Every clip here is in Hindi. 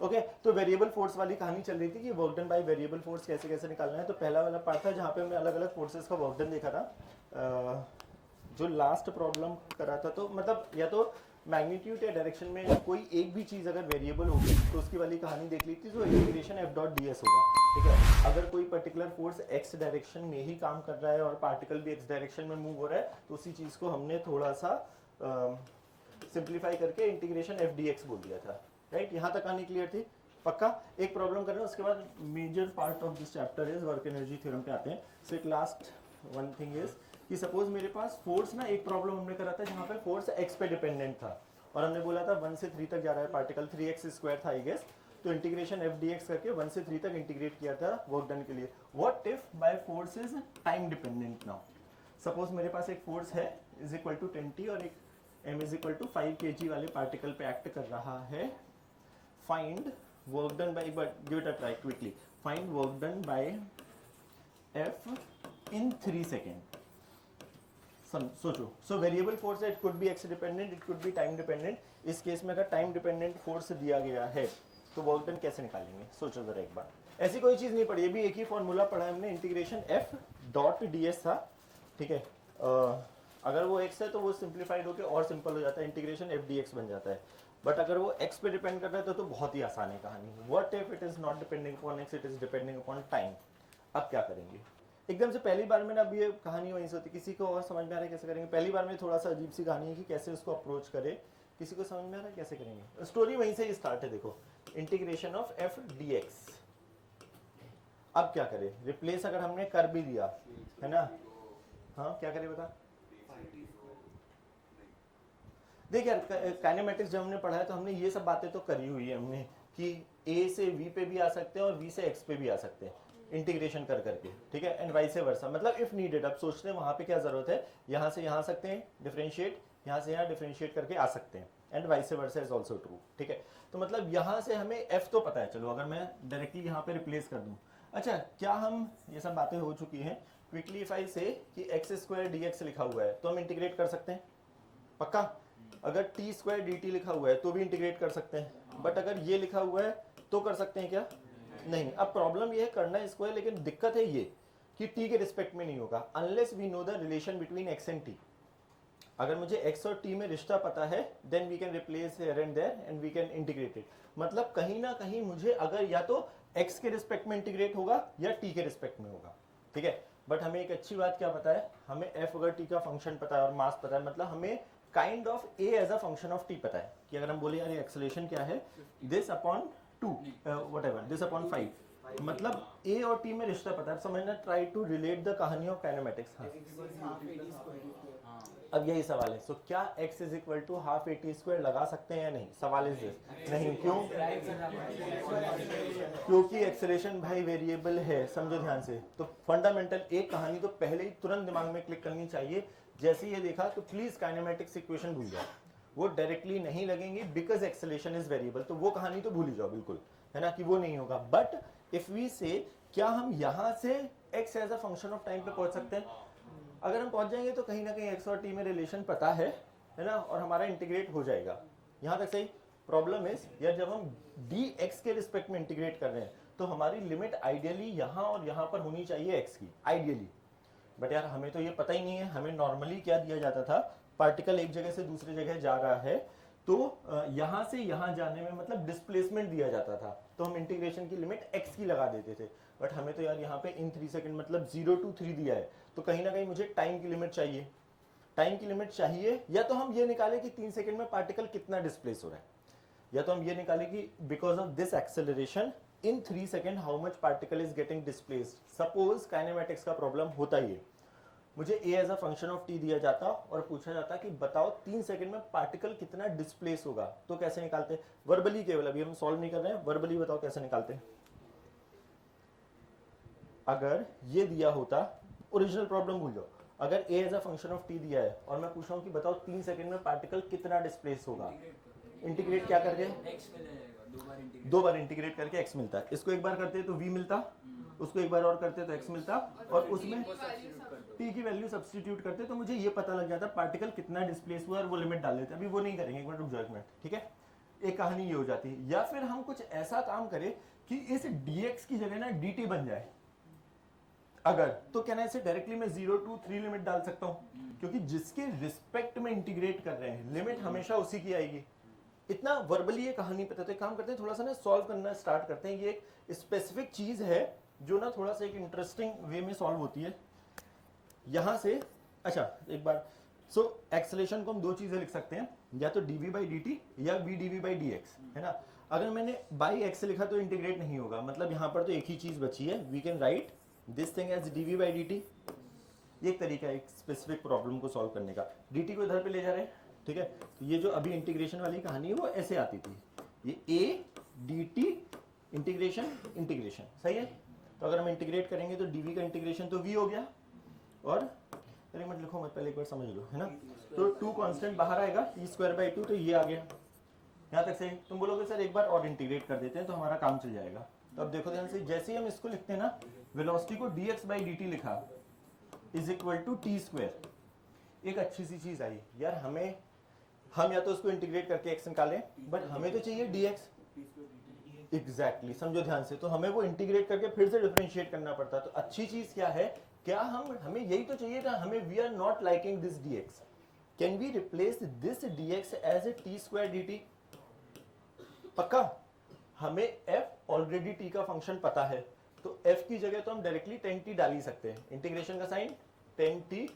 ओके तो वेरिएबल फोर्स वाली कहानी चल रही थी कि work done by variable force कैसे कैसे निकालना है। तो पहला वाला पार्ट था जहाँ पे हमने अलग अलग फोर्सेस का वर्क डन देखा था। जो लास्ट प्रॉब्लम करा था तो मतलब या तो मैग्नीट्यूड या डायरेक्शन में कोई एक भी चीज़ अगर वेरिएबल होगी तो उसकी वाली कहानी देख ली थी, तो integration F dot D S होगा। ठीक है, अगर कोई पर्टिकुलर फोर्स एक्स डायरेक्शन में ही काम कर रहा है और पार्टिकल भी एक्स डायरेक्शन में मूव हो रहा है तो उसी चीज़ को हमने थोड़ा सा सिंप्लीफाई करके इंटीग्रेशन एफ डी एक्स बोल दिया था। राइट, यहाँ तक कहानी क्लियर थी? पक्का? एक प्रॉब्लम कर रहे हैं, उसके बाद major part of this chapter is work energy theorem पे आते हैं। सो एक लास्ट वन थिंग इज कि सपोज मेरे पास फोर्स ना, एक प्रॉब्लम हमने करा था जहाँ पे फोर्स एक्स पे डिपेंडेंट था और हमने बोला था 1 से 3 तक जा रहा है पार्टिकल, 3x² था आई गेस। तो इंटीग्रेशन एफ डी एक्स करके 1 से 3 तक इंटीग्रेट किया था वर्क डन के लिए। What if by force is time dependent? Now suppose मेरे पास एक फोर्स है इज इक्वल टू 20 और एक m is equal to 5 kg वाले पार्टिकल पे एक्ट कर रहा है। फाइंड वर्क डन बाय, एक बार give it a try quickly, find work done by f in 3 second. सोचो, सो वेरिएबल फोर्स है, it could be X dependent, it could be time dependent. इस केस में अगर टाइम डिपेंडेंट फोर्स दिया गया है तो वर्क डन कैसे निकालेंगे? सोचो जरा एक बार। ऐसी कोई चीज नहीं पढ़ी, ये भी एक ही फॉर्मूला पढ़ा है हमने, integration F dot D S था। ठीक है, अगर वो x है तो वो सिंप्लीफाइड होकर और सिंपल हो जाता है, इंटीग्रेशन एफ डी एक्स बन जाता है। बट अगर वो x पे डिपेंड कर रहा है तो बहुत ही आसान है कहानी। What if it is not depending upon x, it is depending upon time. अब क्या करेंगे? एकदम से पहली बार में ना, अब ये कहानी वहीं से होती, किसी को और समझ में आ रहा है कैसे करेंगे? पहली बार में थोड़ा सा अजीब सी कहानी है कि कैसे उसको अप्रोच करे, किसी को समझ में आ रहा है कैसे करेंगे? स्टोरी वहीं से ही स्टार्ट है। देखो, integration of F D x. अब क्या करें? रिप्लेस अगर हमने कर भी दिया है ना, हाँ क्या करें बता? देख यार, काइनेमेटिक्स जब हमने पढ़ा है तो हमने ये सब बातें तो करी हुई है हमने कि a से v पे भी आ सकते हैं और v से x पे भी आ सकते हैं इंटीग्रेशन कर करके। ठीक है, एंड वाइस वर्सा, मतलब इफ नीडेड। अब सोचते हैं वहां पे क्या जरूरत है, यहाँ से यहाँ आ सकते हैं डिफरेंशिएट, यहाँ से यहाँ डिफरेंशिएट करके आ सकते हैं, and vice versa is also true. ठीक है, तो मतलब यहाँ से हमें f तो पता है, चलो अगर मैं डायरेक्टली यहाँ पे रिप्लेस कर दूँ। अच्छा, क्या हम, ये सब बातें हो चुकी हैं, क्विकली इफ आई से कि x² dx लिखा हुआ है तो हम इंटीग्रेट कर सकते हैं? पक्का? अगर t² dt लिखा हुआ है तो भी इंटीग्रेट कर सकते हैं, बट अगर ये लिखा हुआ है तो कर सकते हैं क्या? नहीं। अब प्रॉब्लम ये है, करना इसको है, लेकिन दिक्कत है ये कि t के रिस्पेक्ट में नहीं होगा unless we know the relation between x and t। अगर मुझे x और t में रिश्ता पता है then we can replace here and there and we can integrate it. मतलब कहीं ना कहीं मुझे अगर या तो x के रिस्पेक्ट में इंटीग्रेट होगा या t के रिस्पेक्ट में होगा। ठीक है, बट हमें एक अच्छी बात क्या पता है, हमें f अगर t का फंक्शन पता है और मास पता है, मतलब हमें kind of a as a function of t पता है कि अगर हम बोले यार एक्सेलरेशन क्या है, this upon 2 whatever, this upon 5, मतलब a और t में रिश्ता पता है। समझना, ट्राई टू रिलेट द कहानी ऑफ काइनेमेटिक्स। अब यही सवाल है, सो क्या x is equal to half at² लगा सकते हैं या नहीं? सवाल इज दिस। नहीं, क्यों? क्योंकि एक्सेलरेशन भाई वेरिएबल है, समझो ध्यान से। तो फंडामेंटल एक कहानी तो पहले ही तुरंत दिमाग में क्लिक करनी चाहिए, जैसे ये देखा तो प्लीज काइनेमेटिक्स इक्वेशन भूल जाओ, वो डायरेक्टली नहीं लगेंगे बिकॉज एक्सेलरेशन इज वेरिएबल, तो वो कहानी तो भूल ही जाओ बिल्कुल, है ना, कि वो नहीं होगा। बट इफ वी से क्या हम यहाँ से x as a function of time पे पहुंच सकते हैं? अगर हम पहुंच जाएंगे तो कहीं ना कहीं x और t में रिलेशन पता है ना, और हमारा इंटीग्रेट हो जाएगा। यहाँ तक सही? प्रॉब्लम इज यार, जब हम dx के रिस्पेक्ट में इंटीग्रेट कर रहे हैं तो हमारी लिमिट आइडियली यहाँ और यहाँ पर होनी चाहिए x की, आइडियली। बट यार हमें तो ये पता ही नहीं है, हमें नॉर्मली क्या दिया जाता था, पार्टिकल एक जगह से दूसरी जगह जा रहा है तो यहाँ से यहाँ जाने में मतलब डिस्प्लेसमेंट दिया जाता था, तो हम इंटीग्रेशन की लिमिट x की लगा देते थे। बट हमें तो यार यहाँ पे इन 3 सेकंड मतलब 0 to 3 दिया है, तो कहीं ना कहीं मुझे टाइम की लिमिट चाहिए। टाइम की लिमिट चाहिए, या तो हम ये निकालें कि 3 सेकंड में पार्टिकल कितना डिस्प्लेस हो रहा है, या तो हम ये निकालें कि because of this acceleration in 3 second how much particle is getting displaced. Suppose kinematics का प्रॉब्लम होता ही है, मुझे a as a function of t दिया जाता और पूछा जाता कि बताओ 3 सेकंड में पार्टिकल कितना डिस्प्लेस होगा, तो कैसे निकालते? वर्बली केवल, अभी हम सॉल्व नहीं कर रहे हैं, वर्बली बताओ कैसे निकालते। अगर ये दिया होता, ओरिजिनल प्रॉब्लम भूल जाओ, अगर a as a function of t दिया है और मैं पूछ रहा हूँ कि बताओ 3 सेकंड में पार्टिकल कितना डिस्प्लेस होगा, इंटीग्रेट क्या करके? दो बार इंटीग्रेट करके x मिलता है। इसको एक बार करते तो v मिलता, उसको एक बार और करते तो x मिलता, और उसमें t की वैल्यू सब्स्टिट्यूट करते तो मुझे ये पता लग जाता पार्टिकल कितना डिस्प्लेस हुआ और वो लिमिट डाल देते। अभी वो नहीं करेंगे, एक मिनट रुक जाओ, एक मिनट, ठीक है। एक कहानी ये हो जाती है। या फिर हम कुछ ऐसा काम करें कि इस dx की जगह ना dt बन जाए, अगर तो क्या ना इसे डायरेक्टली मैं 0 to 3 लिमिट डाल सकता हूं, क्योंकि जिसके रिस्पेक्ट में इंटीग्रेट कर रहे हैं लिमिट हमेशा उसी की आएगी। इतना वर्बली ये कहानी पता है, काम करते हैं थोड़ा सा ना सॉल्व करना स्टार्ट करते हैं। ये एक स्पेसिफिक चीज है जो ना थोड़ा सा एक इंटरेस्टिंग वे में सॉल्व होती है यहां से। अच्छा एक बार, सो एक्सेलेरेशन को हम दो चीजें लिख सकते हैं, या तो dv by dt या v dv by dx, है ना। अगर मैंने बाई एक्स लिखा तो इंटीग्रेट नहीं होगा, मतलब यहां पर तो एक ही चीज बची है, we can write this thing as dv by dt। ये एक तरीका है एक स्पेसिफिक प्रॉब्लम को सॉल्व करने का। dt को इधर पे ले जा रहे हैं, ठीक है। तो ये जो अभी इंटीग्रेशन वाली कहानी है वो ऐसे आती थी, ये a dt इंटीग्रेशन इंटीग्रेशन, सही है। तो अगर हम इंटीग्रेट करेंगे तो dv का इंटीग्रेशन तो v हो गया, और अरे मत लिखो मत, पहले एक बार समझ लो, है ना। तो 2 कांस्टेंट बाहर आएगा, e²/2, तो ये आ गया यहाँ तक सही। तुम बोलोगे सर एक बार और इंटीग्रेट कर देते हैं तो हमारा काम चल जाएगा। तो अब देखो ध्यान से, जैसे ही हम इसको लिखते हैं ना, वेलोसिटी को dx/dt लिखा इज इक्वल टू t², एक अच्छी सी चीज आई यार, हम या तो उसको इंटीग्रेट करके x निकालें, बट हमें तो चाहिए dx। एग्जैक्टली, समझो ध्यान से, तो हमें वो इंटीग्रेट करके फिर से डिफरेंशिएट करना पड़ता। तो अच्छी चीज क्या है, क्या हमें यही तो चाहिए था, हमें we are not liking this dx, कैन we replace this dx as a t² dt। पक्का, हमें f ऑलरेडी t का फंक्शन पता है, तो f की जगह तो हम डायरेक्टली 10t डाल ही सकते हैं, इंटीग्रेशन का sign 10t।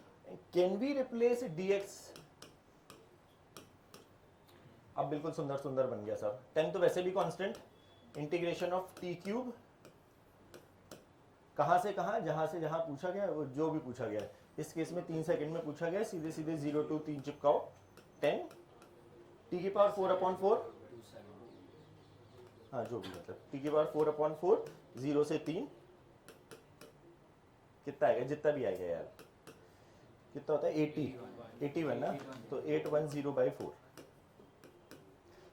Can we replace dx, अब बिल्कुल सुंदर सुंदर बन गया सर। 10 तो वैसे भी कांस्टेंट, इंटीग्रेशन ऑफ t³ कहां से कहां, जहां से जहां पूछा गया, वो जो भी पूछा गया है, इस केस में 3 सेकंड में पूछा गया, सीधे सीधे 0 to 3 चिपकाओ, 10 t⁴/4, हाँ जो भी, मतलब t⁴/4, 0 से 3 कितना आएगा, जितना भी आएगा यार, कितना होता है 81 ना, तो 810/4।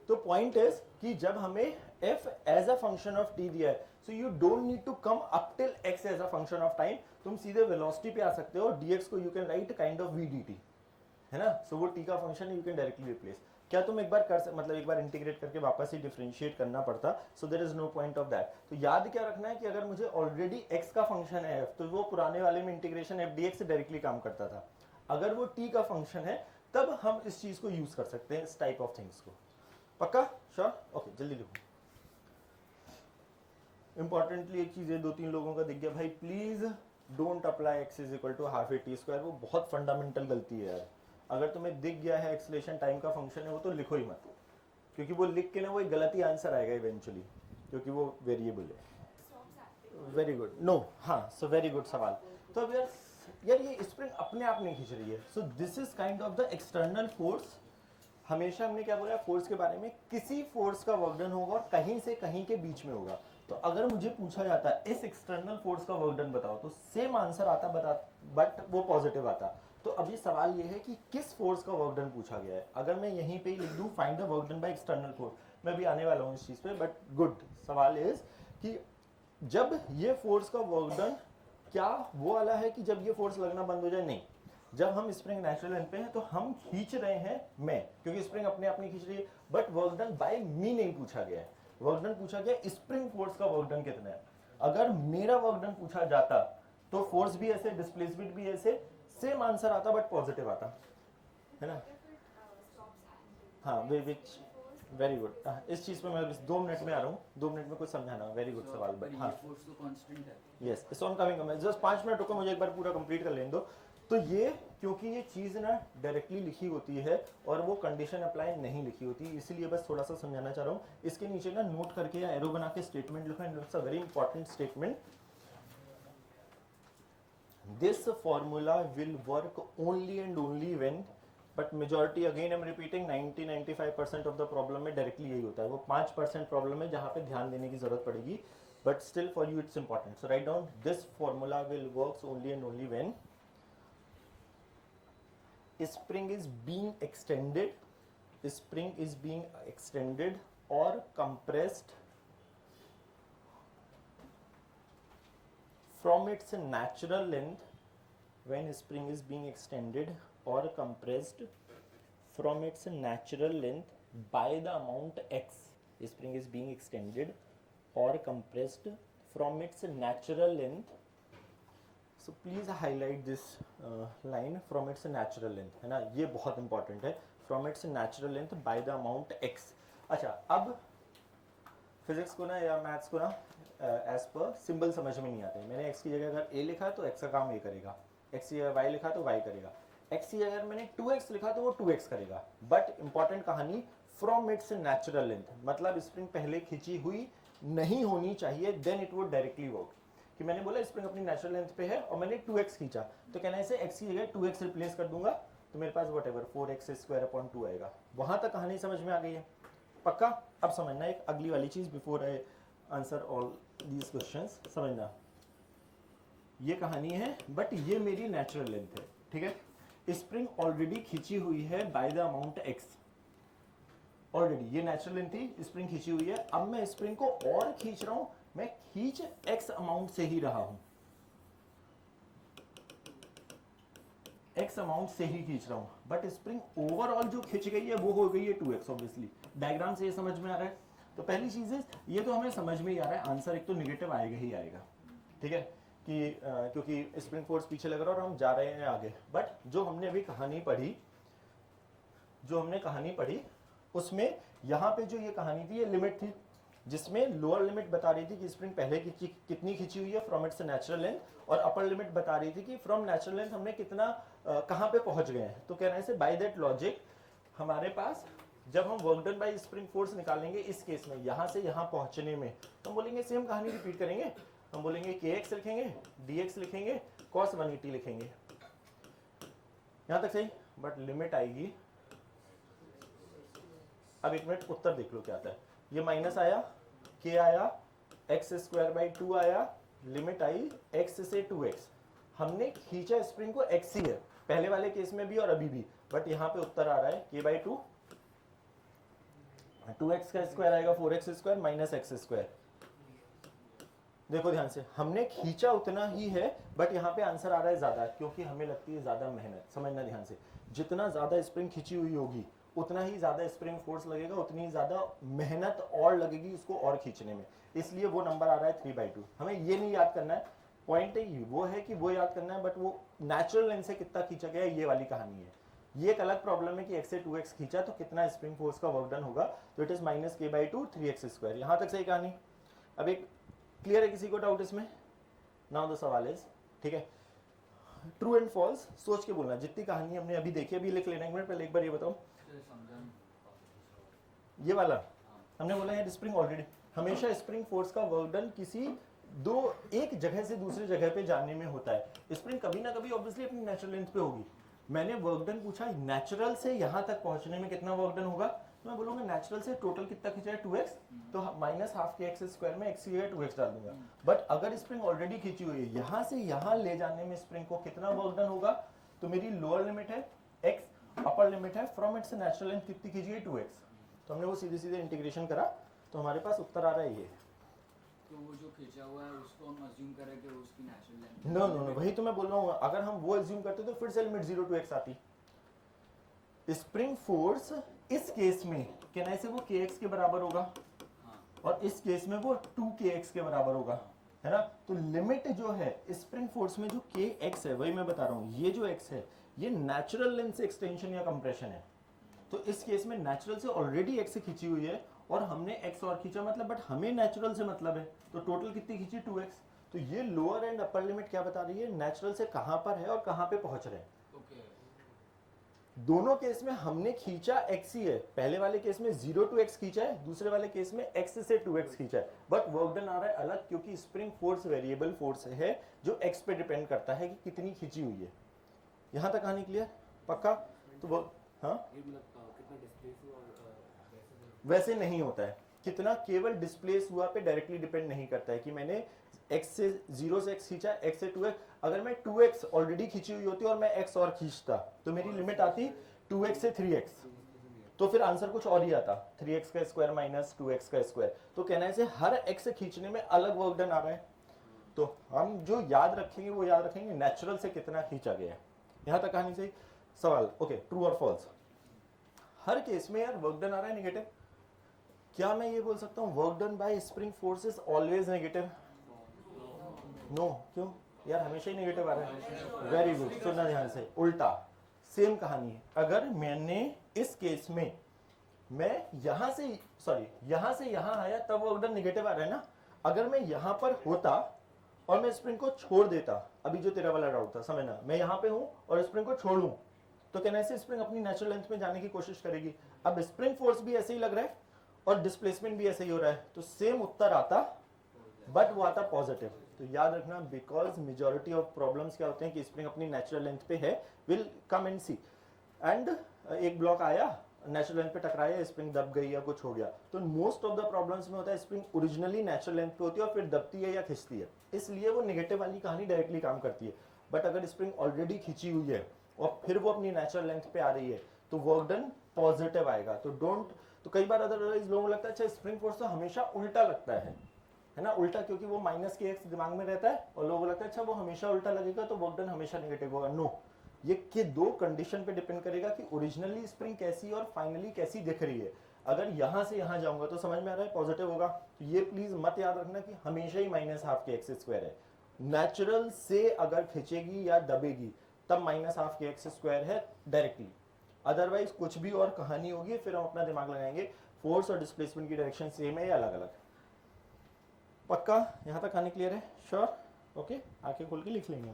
तो पॉइंट इज कि जब हमें f as a function of t दिया है, so you don't need to come up till x as a function of time, तुम सीधे वेलोसिटी पे आ सकते हो, dx को you can write kind of v dt, है ना। सो वो t का फंक्शन यू कैन डायरेक्टली रिप्लेस। क्या तुम एक बार मतलब एक बार इंटीग्रेट करके वापस ही डिफरेंशिएट करना पड़ता, so there is no point of that. तो याद क्या रखना है कि अगर मुझे ऑलरेडी x का फंक्शन है f, तो वो पुराने वाले में इंटीग्रेशन f dx से डायरेक्टली काम करता था। अगर वो t का फंक्शन है तब हम इस चीज को यूज कर सकते हैं, इस टाइप ऑफ थिंग्स को। पक्का, श्योर, ओके, जल्दी लिखो। इंपॉर्टेंटली एक चीज है, 2-3 लोगों का दिख गया भाई, please don't apply x is equal to half a t², वो बहुत फंडामेंटल गलती है यार। अगर तुम्हें दिख गया है एक्सेलेरेशन टाइम का फंक्शन है, वो तो लिखो ही मत, क्योंकि वो लिख के ना वो एक गलत ही आंसर आएगा इवेंचुअली, क्योंकि वो वेरिएबल है। वेरी गुड, नो, हाँ, सो वेरी गुड सवाल। तो अब यार ये स्प्रिंग अपने आप नहीं खींच रही है, so this is kind of the external force. हमेशा हमने क्या बोला फोर्स के बारे में, किसी फोर्स का वर्क डन होगा और कहीं से कहीं के बीच में होगा। तो अगर मुझे पूछा जाता है इस एक्सटर्नल फोर्स का वर्क डन बताओ, तो सेम आंसर आता, बट वो पॉजिटिव आता। तो अभी सवाल ये है कि किस फोर्स का वर्क डन पूछा गया है। अगर मैं यहीं पे ही लिख दूं find the work done by external force, मैं भी आने वाला हूं इस चीज पे, बट गुड सवाल इज कि जब ये फोर्स का वर्क डन क्या वो वाला है कि जब ये फोर्स लगना बंद हो जाए, नहीं। जब हम स्प्रिंग नेचुरल लेंथ पे है तो हम खींच रहे हैं मैं, क्योंकि स्प्रिंग अपने आप नहीं खींच रही है, बट वर्क डन बाय मी नहीं पूछा गया है। वर्क डन पूछा गया स्प्रिंग फोर्स का वर्क डन कितना है। अगर मेरा वर्क डन पूछा जाता तो फोर्स भी ऐसे, डिस्प्लेसमेंट भी ऐसे, सेम आंसर आता बट पॉजिटिव आता, है ना। हाँ, विच वेरी गुड, इस चीज पे मैं 2 मिनट में आ रहा हूँ, 2 मिनट में कुछ समझाना, वेरी गुड सवाल। बट हाँ, yes, it's on coming, just 5 minute रुको, मुझे एक बार पूरा कंप्लीट कर लेने दो। तो ये क्योंकि ये चीज ना डायरेक्टली लिखी होती है और वो कंडीशन अप्लाई नहीं लिखी होती, इसीलिए बस थोड़ा सा समझाना चाह रहा हूँ। इसके नीचे ना नोट करके या एरो बना के स्टेटमेंट लिखो, and it's a very important statement. This formula will work only and only when, but majority again I am repeating 90-95% of the problem में डायरेक्टली यही होता है। वो 5% प्रॉब्लम है जहाँ पे ध्यान देने की जरूरत पड़ेगी, but still for you it's important. So write down, this formula will work only and only when spring is being extended or compressed from its natural length, when spring is being extended or compressed from its natural length by the amount x spring is being extended or compressed from its natural length. So please highlight this line from its natural length, है ना, ये बहुत इंपॉर्टेंट है, from its natural length by the amount x. अच्छा, अब फिजिक्स को ना या मैथ्स को ना एज पर सिंबल समझ में नहीं आते. मैंने x की जगह अगर a लिखा तो x का काम a करेगा, x की जगह y लिखा तो y करेगा, x की जगह मैंने 2x लिखा तो वो 2x करेगा. बट इंपॉर्टेंट कहानी, फ्रॉम इट्स नेचुरल लेंथ, मतलब स्प्रिंग पहले खींची हुई नहीं होनी चाहिए, then it would directly work. कि मैंने बोला स्प्रिंग अपनी नेचुरल लेंथ पे है और मैंने 2x खींचा, तो कहना है इसे x की जगह 2x रिप्लेस कर दूंगा तो मेरे पास वट एवर 4x² आएगा. वहां तक कहानी समझ में आ गई है? पक्का? अब समझना एक अगली वाली चीज before I answer all these questions. समझना, ये कहानी है बट ये मेरी नेचुरल लेंथ है, ठीक है. स्प्रिंग ऑलरेडी खींची हुई है by the amount x. Already ये नेचुरल लेंथ थी, स्प्रिंग खींची हुई है. अब मैं स्प्रिंग को और खींच रहा हूं, मैं खींच x अमाउंट से ही रहा हूं, x अमाउंट से ही खींच रहा हूं, बट स्प्रिंग ओवरऑल जो खींच गई है वो हो गई है 2x. ऑब्वियसली डायग्राम से ये समझ में आ रहा है. तो पहली चीज है ये तो हमें समझ में ही आ रहा है, आंसर एक तो निगेटिव आएगा ही आएगा, ठीक है, कि क्योंकि स्प्रिंग फोर्स पीछे लग रहा है और हम जा रहे हैं आगे. बट जो हमने अभी कहानी पढ़ी, उसमें यहाँ पे जो ये कहानी थी, ये लिमिट थी, जिसमें लोअर लिमिट बता रही थी कि स्प्रिंग पहले कितनी खींची हुई है फ्रॉम इट्स नेचुरल लेंथ, और अपर लिमिट बता रही थी कि फ्रॉम नेचुरल लेंथ हमने कितना कहाँ पे पहुंच गए हैं. तो कहना है बाय दैट लॉजिक हमारे पास जब हम work done by spring force निकालेंगे इस केस में यहाँ से यहाँ पहुंचने में, तो हम बोलेंगे सेम कहानी रिपीट करेंगे. हम बोलेंगे kx लिखेंगे, dx लिखेंगे, cos 180 लिखेंगे. यहां तक सही. बट लिमिट आएगी, अब एक मिनट उत्तर देख लो क्या आता है. ये माइनस आया, k आया, x² 2 आया, लिमिट आई x से 2x. हमने खींचा स्प्रिंग को x ही है, पहले वाले केस में भी और अभी भी. बट यहाँ पे उत्तर आ रहा है k/2, 2x का स्क्वायर आएगा 4x² माइनस x². देखो ध्यान से, हमने खींचा उतना ही है बट यहाँ पे आंसर आ रहा है ज्यादा, क्योंकि हमें लगती है ज्यादा मेहनत. समझना ध्यान से, जितना ज्यादा स्प्रिंग खींची हुई होगी उतना ही ज्यादा स्प्रिंग फोर्स लगेगा, उतनी ही ज्यादा मेहनत और लगेगी इसको और खींचने में. इसलिए वो नंबर आ रहा है 3/2. हमें ये नहीं याद करना है, पॉइंट वो है कि वो याद करना है, बट वो नेचुरल लेंथ से कितना खींचा गया ये वाली कहानी है. ये एक अलग प्रॉब्लम है कि x से 2x खींचा तो कितना स्प्रिंग फोर्स का वर्क डन होगा. तो इट इज -k/2 3x². यहाँ तक सही कहानी. अब एक क्लियर है किसी को डाउट इसमें? नाउ द सवाल इज, ठीक है, ट्रू एंड फॉल्स सोच के बोलना. जितनी कहानी हमने अभी देखी अभी लिख लेना. एक मिनट पहले एक बार ये बताओ, ये वाला हमने बोला है स्प्रिंग ऑलरेडी, हमेशा स्प्रिंग फोर्स का वर्क डन किसी एक जगह से दूसरी जगह पे जाने में होता है. स्प्रिंग कभी ना कभी ऑब्वियसली अपनी नेचुरल लेंथ पे होगी. मैंने वर्क डन पूछा नेचुरल से यहाँ तक पहुंचने में कितना वर्क डन होगा, तो मैं बोलूंगा नेचुरल से टोटल कितना खींचा है 2x, तो -12kx² में x की जगह 2x डाल दूंगा. बट अगर स्प्रिंग ऑलरेडी खींची हुई है, यहाँ से यहाँ ले जाने में स्प्रिंग को कितना वर्क डन होगा, तो मेरी लोअर लिमिट है x, अपर लिमिट है फ्रॉम इट्स नेचुरल लेंथ कितनी खींची है 2x. तो हमने वो सीधे सीधे इंटीग्रेशन करा तो हमारे पास उत्तर आ रहा है ये. तो वो जो खींचा हुआ है उसको हम अज्यूम करें कि उसकी नेचुरल लेंथ. नो, वही तो मैं बोल रहा हूँ. अगर हम वो अज्यूम करते तो फिर से लिमिट 0 to x आती. स्प्रिंग फोर्स इस केस में कहना है वो kx के बराबर होगा, और इस केस में वो 2kx के बराबर होगा, है ना. तो लिमिट जो है स्प्रिंग फोर्स में जो kx है, वही मैं बता रहा हूँ, ये जो x है ये नेचुरल लेंथ से एक्सटेंशन या कंप्रेशन है. तो इस केस में नेचुरल से ऑलरेडी x से खींची हुई है और हमने x और खींचा, मतलब बट हमें नेचुरल से मतलब है, तो टोटल कितनी खींची 2x. तो ये लोअर एंड अपर लिमिट क्या बता रही है, नेचुरल से कहां पर है और कहां पे पहुंच रहे हैं. दोनों केस में हमने खींचा x ही है. पहले वाले केस में 0 to x खींचा है, दूसरे वाले केस में x से 2x खींचा है. बट वर्क डन आ रहा है अलग, क्योंकि स्प्रिंग फोर्स वेरिएबल फोर्स है जो x पे डिपेंड करता है कि कितनी खींची हुई है. यहां तक कहानी क्लियर? पक्का? तो वो हाँ वैसे नहीं होता है. कितना केवल डिस्प्लेस हुआ पे डायरेक्टली डिपेंड नहीं करता है कि मैंने x से 0 से x खींचा, x से 2x. अगर मैं 2x ऑलरेडी खींची हुई होती और मैं x और खींचता तो मेरी लिमिट आती 2x से 3x, तो फिर आंसर कुछ और ही आता, 3x² माइनस 2x². तो कहना है से हर x खींचने में अलग वर्क डन आ रहा है. तो हम जो याद रखेंगे वो याद रखेंगे नेचुरल से कितना खींचा गया है. यहां तक कहानी सही. सवाल ओके, ट्रू और फॉल्स. हर केस में यार वर्क डन आ रहा है नेगेटिव। क्या मैं ये बोल सकता हूँ work done by spring force is always negative? No, क्यों यार, हमेशा ही नेगेटिव आ रहा है। वेरी गुड, सुनना ध्यान से, उल्टा सेम कहानी है। अगर मैंने इस केस में मैं यहां से यहां आया तब वर्क डन नेगेटिव आ रहा है ना। अगर मैं यहां पर होता और मैं स्प्रिंग को छोड़ देता, अभी जो तेरा वाला डाउट था समझना, मैं यहां पे हूं और स्प्रिंग को छोड़ूं तो क्या ऐसे स्प्रिंग अपनी नेचुरल लेंथ में जाने की कोशिश करेगी। अब स्प्रिंग फोर्स भी ऐसे ही लग रहा है और डिस्प्लेसमेंट भी ऐसे ही हो रहा है, तो सेम उत्तर आता, बट वो आता पॉजिटिव। तो याद रखना, बिकॉज मेजॉरिटी ऑफ प्रॉब्लम्स क्या होते हैं कि स्प्रिंग अपनी नेचुरल लेंथ पे है, will come and see. And एक ब्लॉक आया, नेचुरल लेंथ पे टकराया, स्प्रिंग दब गई या कुछ हो गया। तो मोस्ट ऑफ द प्रॉब्लम्स में होता है स्प्रिंग ओरिजिनली नेचुरल लेंथ पे होती है और फिर दबती है या खिंचती है, इसलिए वो नेगेटिव वाली कहानी डायरेक्टली काम करती है। बट अगर स्प्रिंग ऑलरेडी खिंची हुई है और फिर वो अपनी नेचुरल लेंथ पे आ रही है तो वर्क डन पॉजिटिव आएगा। तो डोंट, तो कई बार अदरवाइज लोगों को लगता है अच्छा स्प्रिंग फोर्स तो हमेशा उल्टा लगता है ना, उल्टा, क्योंकि वो माइनस के एक्स दिमाग में रहता है और लोगों को लगता है अच्छा वो हमेशा उल्टा लगेगा तो वर्क डन हमेशा नेगेटिव होगा। नो, ये के दो कंडीशन पे डिपेंड करेगा कि ओरिजिनली स्प्रिंग कैसी और फाइनली कैसी दिख रही है। अगर यहां से यहां जाऊंगा तो समझ में आ रहा है पॉजिटिव होगा। तो ये प्लीज मत याद रखना कि हमेशा ही minus half K X square है। नेचुरल से अगर खिंचेगी या दबेगी तब minus half K X square है डायरेक्टली, अदरवाइज कुछ भी और कहानी होगी, फिर हम अपना दिमाग लगाएंगे फोर्स और डिस्प्लेसमेंट की डायरेक्शन सेम है या अलग अलग। पक्का यहाँ तक आने क्लियर है? श्योर? ओके, आंखें खोल के लिख लेंगे।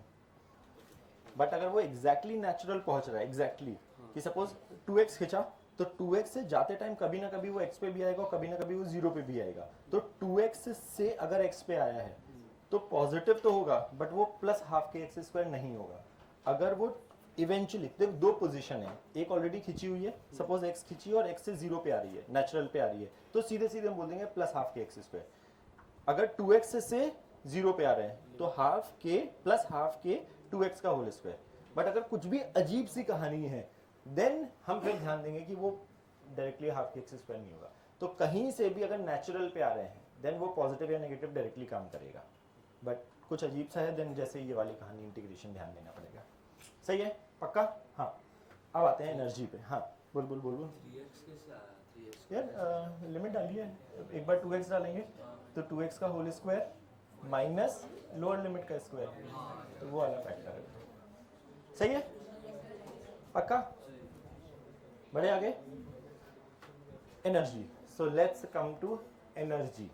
बट अगर वो एग्जैक्टली नेचुरल पहुंच रहा है, एग्जैक्टली कि सपोज 2x खिंचा तो 2x से जाते टाइम कभी ना कभी वो x पे भी आएगा और कभी ना कभी वो 0 पे भी आएगा। तो 2x से अगर x पे आया है तो पॉजिटिव तो होगा बट वो plus half K X square नहीं होगा। अगर वो इवेंचुअली, देखो दो पोजीशन है, एक ऑलरेडी खिंची हुई है, सपोज x खिंची और x से 0 पे आ रही है, नेचुरल पे आ रही है, तो सीधे सीधे हम बोल देंगे plus half K X square. अगर 2x से 0 पे आ रहे हैं तो हाफ के प्लस हाफ के 2x का होल स्क्वायर। बट अगर कुछ भी अजीब सी कहानी है देन हम फिर ध्यान देंगे कि वो directly half K X square नहीं होगा। तो कहीं से भी अगर नेचुरल पे आ रहे हैं देन वो पॉजिटिव या नेगेटिव डायरेक्टली काम करेगा। बट कुछ अजीब सा है देन जैसे ये वाली कहानी इंटीग्रेशन ध्यान देना पड़ेगा। सही है? पक्का? हाँ, अब आते हैं एनर्जी पे। हाँ बोल बोल बोल बोल यार, लिमिट डालिए, एक बार 2x डालेंगे तो 2x का whole square minus lower limit का स्क्वायर, तो वो वाला फैक्टर है। सही है? पक्का? बढ़े आगे। Energy, so let's come to energy.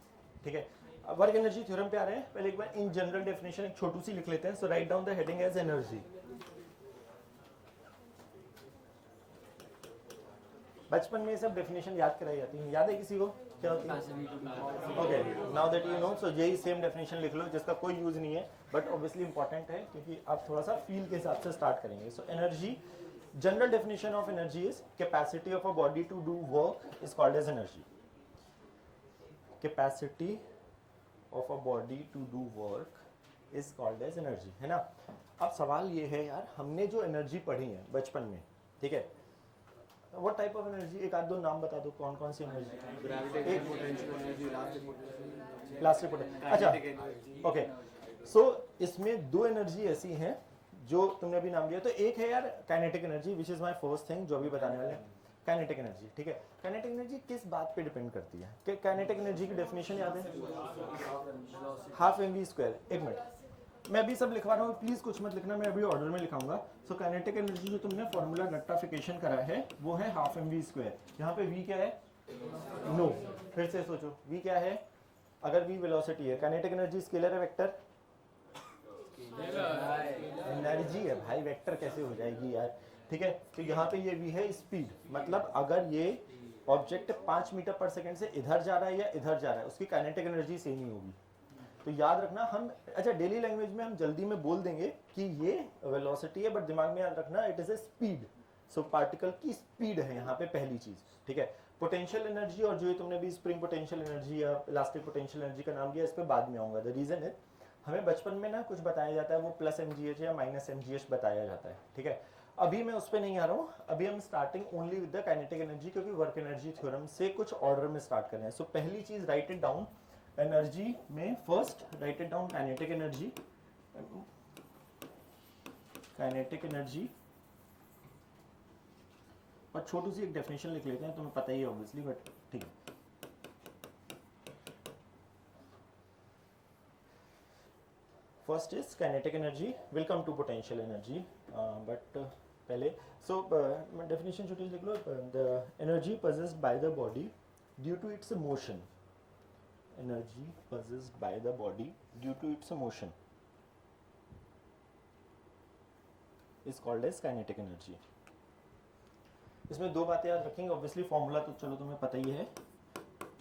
ठीक है, अब वर्क एनर्जी थ्योरम पे आ रहे हैं। पहले एक बार इन जनरल डेफिनेशन एक छोटू सी लिख लेते हैं। So write down the heading as energy. बचपन में ये सब डेफिनेशन याद कराई जाती है, याद है किसी को क्या होती है? Okay, now that you know, so यही सेम डेफिनेशन लिख लो जिसका कोई यूज नहीं है बट ऑब्वियसली इंपॉर्टेंट है क्योंकि आप थोड़ा सा फील के हिसाब से स्टार्ट करेंगे। So energy, general definition of energy is capacity of a body to do work is called as energy. Capacity of a body to do work is called as energy, है ना। अब सवाल ये है यार, हमने जो एनर्जी पढ़ी है बचपन में, ठीक है, व्हाट टाइप ऑफ एनर्जी, एक आध दो नाम बता दो कौन कौन सी energy? Gravitational potential energy, elastic potential, elastic potential. अच्छा, ओके, सो इसमें दो एनर्जी ऐसी हैं जो तुमने अभी नाम लिया। तो एक है यार kinetic energy, which is my first thing जो अभी बताने वाले हैं। काइनेटिक एनर्जी, ठीक है, काइनेटिक एनर्जी किस बात पे डिपेंड करती है? कि काइनेटिक एनर्जी की डेफिनेशन याद है? Half m v square. एक मिनट, मैं अभी सब लिखवा रहा हूँ, प्लीज कुछ मत लिखना, मैं अभी ऑर्डर में लिखाऊंगा। सो काइनेटिक एनर्जी जो तुमने फॉर्मूला रेक्टिफिकेशन करा है वो है हाफ एम वी स्क्वायर। यहाँ पे वी क्या है? नो, फिर से सोचो, वी क्या है? अगर वी वेलोसिटी है, काइनेटिक एनर्जी स्केलर है वेक्टर? एनर्जी है भाई, वेक्टर कैसे हो जाएगी यार? ठीक है, तो यहाँ पे ये वी है स्पीड, मतलब अगर ये ऑब्जेक्ट 5 मीटर पर सेकंड से इधर जा रहा है या इधर जा रहा है उसकी काइनेटिक एनर्जी सेम ही होगी। तो याद रखना हम, अच्छा डेली लैंग्वेज में हम जल्दी में बोल देंगे कि ये वेलोसिटी है बट दिमाग में याद रखना it is a speed. So particle की स्पीड है यहाँ पे पहली चीज, ठीक है। पोटेंशियल एनर्जी और जो ये तुमने भी स्प्रिंग पोटेंशियल एनर्जी या इलास्टिक पोटेंशियल एनर्जी का नाम दिया, इस पर बाद में आऊंगा। द रीजन है हमें बचपन में ना कुछ बताया जाता है, वो प्लस mgh या माइनस mgh बताया जाता है, ठीक है। अभी मैं उस पर नहीं आ रहा हूँ, अभी हम starting only with the kinetic energy, क्योंकि वर्क एनर्जी थ्योरम से कुछ ऑर्डर में स्टार्ट कर रहे हैं। सो पहली चीज राइट इट डाउन, एनर्जी में first right it down kinetic energy. Kinetic energy और छोटी सी एक डेफिनेशन लिख लेते हैं, तुम्हें पता ही है ऑब्वियसली, बट ठीक है। First is kinetic energy, will come to potential energy, but पहले सो डेफिनेशन छोटी सी लिख लो। The energy possessed by the body due to its motion, energy possessed by the body due to its motion is called as kinetic energy. इसमें दो बातें याद रखेंगे ऑब्वियसली, फॉर्मूला तो चलो तुम्हें पता ही है,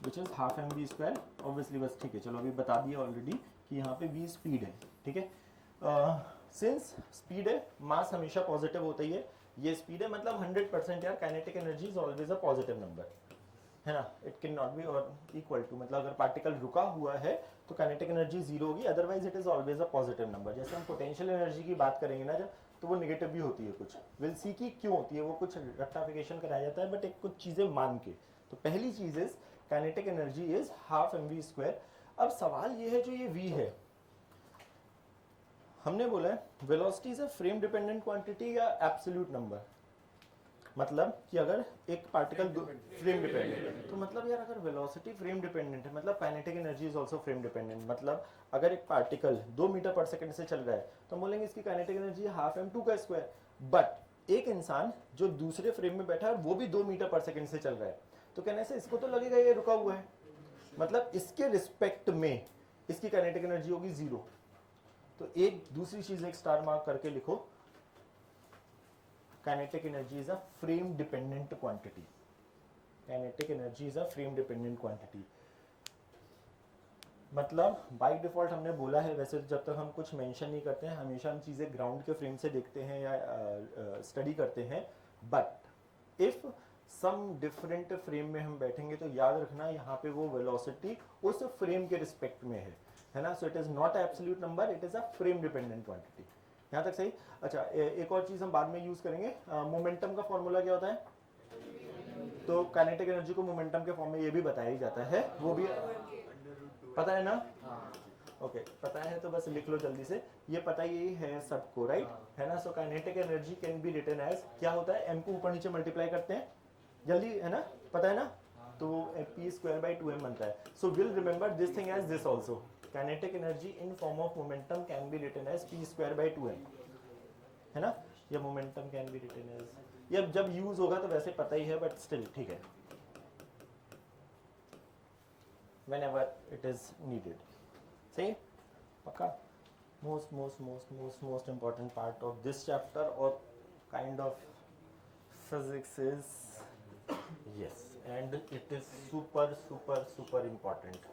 which is half m v square obviously, बस ठीक है, चलो अभी बता दिया ऑलरेडी कि यहाँ पे v स्पीड है, ठीक है। सिंस स्पीड है, मास हमेशा पॉजिटिव होता ही है, ये स्पीड है मतलब 100% यार kinetic energy is always a positive number, है ना। इट कैन नॉट बी और इक्वल टू, मतलब अगर पार्टिकल रुका हुआ है तो काइनेटिक एनर्जी जीरो होगी, otherwise it is always a positive number. जैसे हम पोटेंशियल एनर्जी की बात करेंगे ना जब, तो वो नेगेटिव भी होती है कुछ, विल सी की क्यों होती है, वो कुछ रेक्टिफिकेशन कराया जाता है, बट एक कुछ चीजें मान के। तो पहली चीज is kinetic energy is half m v square. अब सवाल ये है, जो ये v है, हमने बोला है velocity is a frame dependent quantity या एब्सोल्यूट नंबर, मतलब कि अगर एक पार्टिकल फ्रेम डिपेंडेंट, तो मतलब यार अगर वेलोसिटी फ्रेम डिपेंडेंट है, मतलब kinetic energy is also frame dependent. मतलब अगर एक पार्टिकल 2 मीटर पर सेकंड से चल रहा है तो हम बोलेंगे इसकी काइनेटिक एनर्जी हाफ m2 का स्क्वायर। बट एक इंसान जो दूसरे फ्रेम में बैठा है वो भी 2 मीटर पर सेकंड से चल रहा है, तो कहने से इसको तो लगेगा ये रुका हुआ है, मतलब इसके रिस्पेक्ट में इसकी काइनेटिक एनर्जी होगी जीरो। तो एक दूसरी चीज एक स्टार मार्क करके लिखो, kinetic energy is a frame dependent quantity, kinetic energy is a frame dependent quantity. मतलब बाय डिफॉल्ट हमने बोला है, वैसे जब तक हम कुछ मेंशन नहीं करते हैं हमेशा हम चीजें ग्राउंड के फ्रेम से देखते हैं या स्टडी करते हैं, but if some different frame में हम बैठेंगे तो याद रखना यहाँ पे वो वेलोसिटी उस फ्रेम के रिस्पेक्ट में है ना। So it is not absolute number, it is a frame dependent quantity. यहाँ तक सही। अच्छा, एक और चीज हम बाद में यूज करेंगे, मोमेंटम का फॉर्मूला क्या होता है, तो काइनेटिक एनर्जी को मोमेंटम के फॉर्म में ये भी बताया ही जाता है, वो भी पता है ना। ओके, पता है तो बस लिख लो जल्दी से, ये पता ही है सबको, राइट, है ना। So kinetic energy can be written as, क्या होता है, m को ऊपर नीचे मल्टीप्लाई करते हैं, जल्दी, है ना, पता है ना, तो p स्क्वायर बाई 2m बनता है। So will remember this thing as this also, kinetic energy in form of momentum can be written as p square by 2m, है ना, या momentum can be written as, ये जब यूज होगा तो वैसे पता ही है, बट स्टिल ठीक है, whenever it is needed. सही, पक्का। most important part of this chapter or kind of physics is, yes, and it is super important.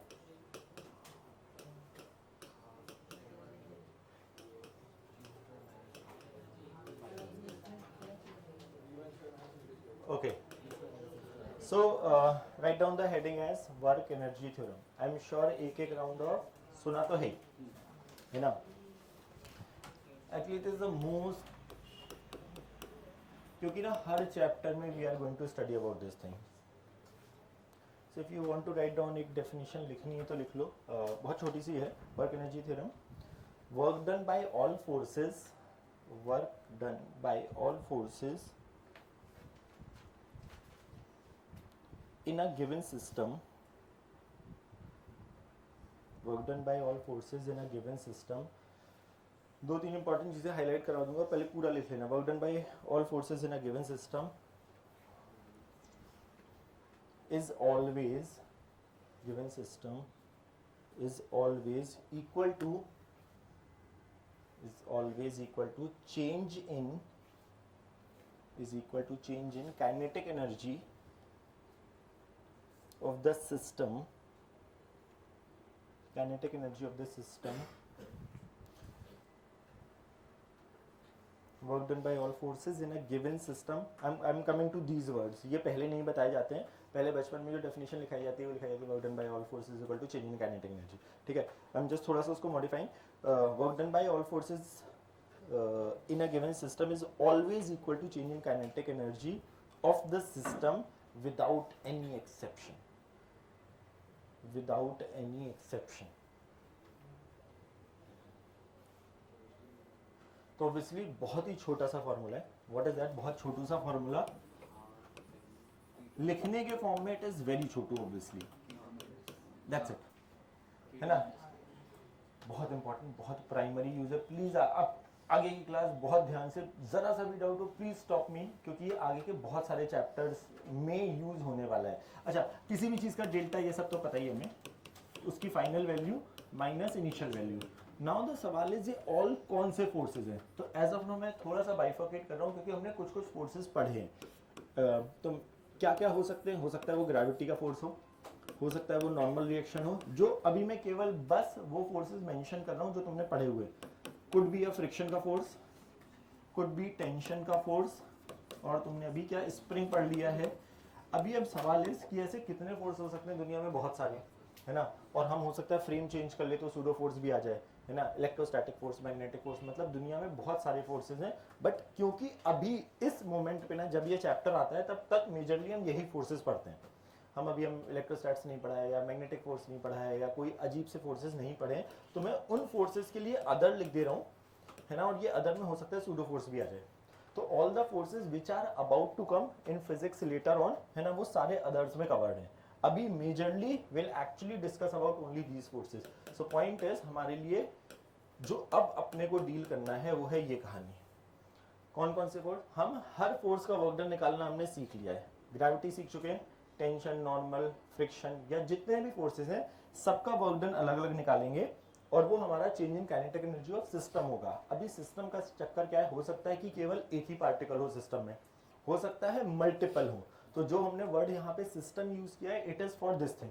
Okay. So write down the heading as work energy theorem. I am sure एक राउंड और सुना तो है ना। Actually it is the most, क्योंकि ना हर चैप्टर में we are going to study about this thing. So if you want to write down एक definition लिखनी है तो लिख लो, बहुत छोटी सी है, work energy theorem. Work done by all forces, work done by all forces in a given system, work done by all forces in a given system. दो तीन इंपॉर्टेंट चीजें हाईलाइट करा दूंगा, पहले पूरा लिख लेना। Work done by all forces in a given system is always, given system is always equal to change in, is equal to change in kinetic energy of the system, kinetic energy of the system, work done by all forces in a given system. I'm coming to these words, ये पहले नहीं बताए जाते हैं, पहले बचपन में जो डेफिनेशन लिखाई जाती है वो लिखाई जाती है work done by all forces equal to change in kinetic energy, ठीक है। हम जस्ट थोड़ा सा उसको modifying, work done by all forces in a given system is always equal to change in kinetic energy of the system without any exception, without any exception. तो ऑब्वियसली बहुत ही छोटा सा फॉर्मूला है, व्हाट इज दैट, बहुत छोटू सा फॉर्मूला, लिखने के फॉर्म में it is very Chhotu obviously, that's it, है ना। बहुत इंपॉर्टेंट, बहुत प्राइमरी यूज है। प्लीज आप आगे की क्लास बहुत ध्यान से, जरा सा भी डाउट हो प्लीज स्टॉप मी, क्योंकि ये आगे के बहुत सारे चैप्टर्स में यूज होने वाला है। अच्छा, किसी भी चीज का डेल्टा ये सब तो पता ही है हमें, उसकी final value minus initial value. Now the सवाल इज ये ऑल कौन से फोर्सेज हैं। तो एज ऑफ नाउ मैं थोड़ा सा बाइफर्केट कर रहा हूँ, क्योंकि हमने कुछ कुछ फोर्सेज पढ़े हैं। तो क्या क्या हो सकते हैं, हो सकता है वो ग्रेविटी का फोर्स हो सकता है वो नॉर्मल रिएक्शन हो, जो अभी मैं केवल बस वो फोर्सेस मेंशन कर रहा हूँ जो तुमने पढ़े हुए। कुड बी अ फ्रिक्शन का फोर्स, कुड बी टेंशन का फोर्स, और तुमने अभी क्या स्प्रिंग पढ़ लिया है। अभी अब सवाल है कि ऐसे कितने फोर्स हो सकते हैं दुनिया में, बहुत सारे, है ना। और हम हो सकता है फ्रेम चेंज कर ले तो सूडो फोर्स भी आ जाए, है ना, इलेक्ट्रोस्टैटिक फोर्स, मैग्नेटिक फोर्स, मतलब दुनिया में बहुत सारे फोर्सेज हैं। बट क्योंकि अभी इस मोमेंट पे ना, जब ये चैप्टर आता है तब तक मेजरली हम यही फोर्सेज पढ़ते हैं। हम इलेक्ट्रोस्टैट्स नहीं पढ़ा है, या मैग्नेटिक फोर्स नहीं पढ़ा है, या कोई अजीब से फोर्सेस नहीं पढ़े हैं, तो मैं उन फोर्सेस के लिए अदर लिख दे रहा हूँ, है ना। और ये अदर में हो सकता है सूडो फोर्स भी आ जाए। तो all the forces which are about to come in physics later on, है ना, वो सारे अदर्स में कवर्ड हैं। अभी majorly will actually discuss about only these forces. So point is, हमारे लिए जो अब अपने को डील करना है वो है ये कहानी। कौन कौन से फोर्स, हम हर फोर्स का वर्क डन निकालना हमने सीख लिया है। ग्रेविटी सीख चुके हैं, टेंशन, नॉर्मल, फ्रिक्शन, या जितने भी फोर्सेस हैं सबका वर्क डन अलग अलग निकालेंगे, और वो हमारा change in kinetic energy of system होगा। अभी सिस्टम का चक्कर क्या है, हो सकता है कि केवल एक ही पार्टिकल हो सिस्टम में, हो सकता है मल्टीपल हो। तो जो हमने वर्ड यहाँ पे सिस्टम यूज किया है, it is for this thing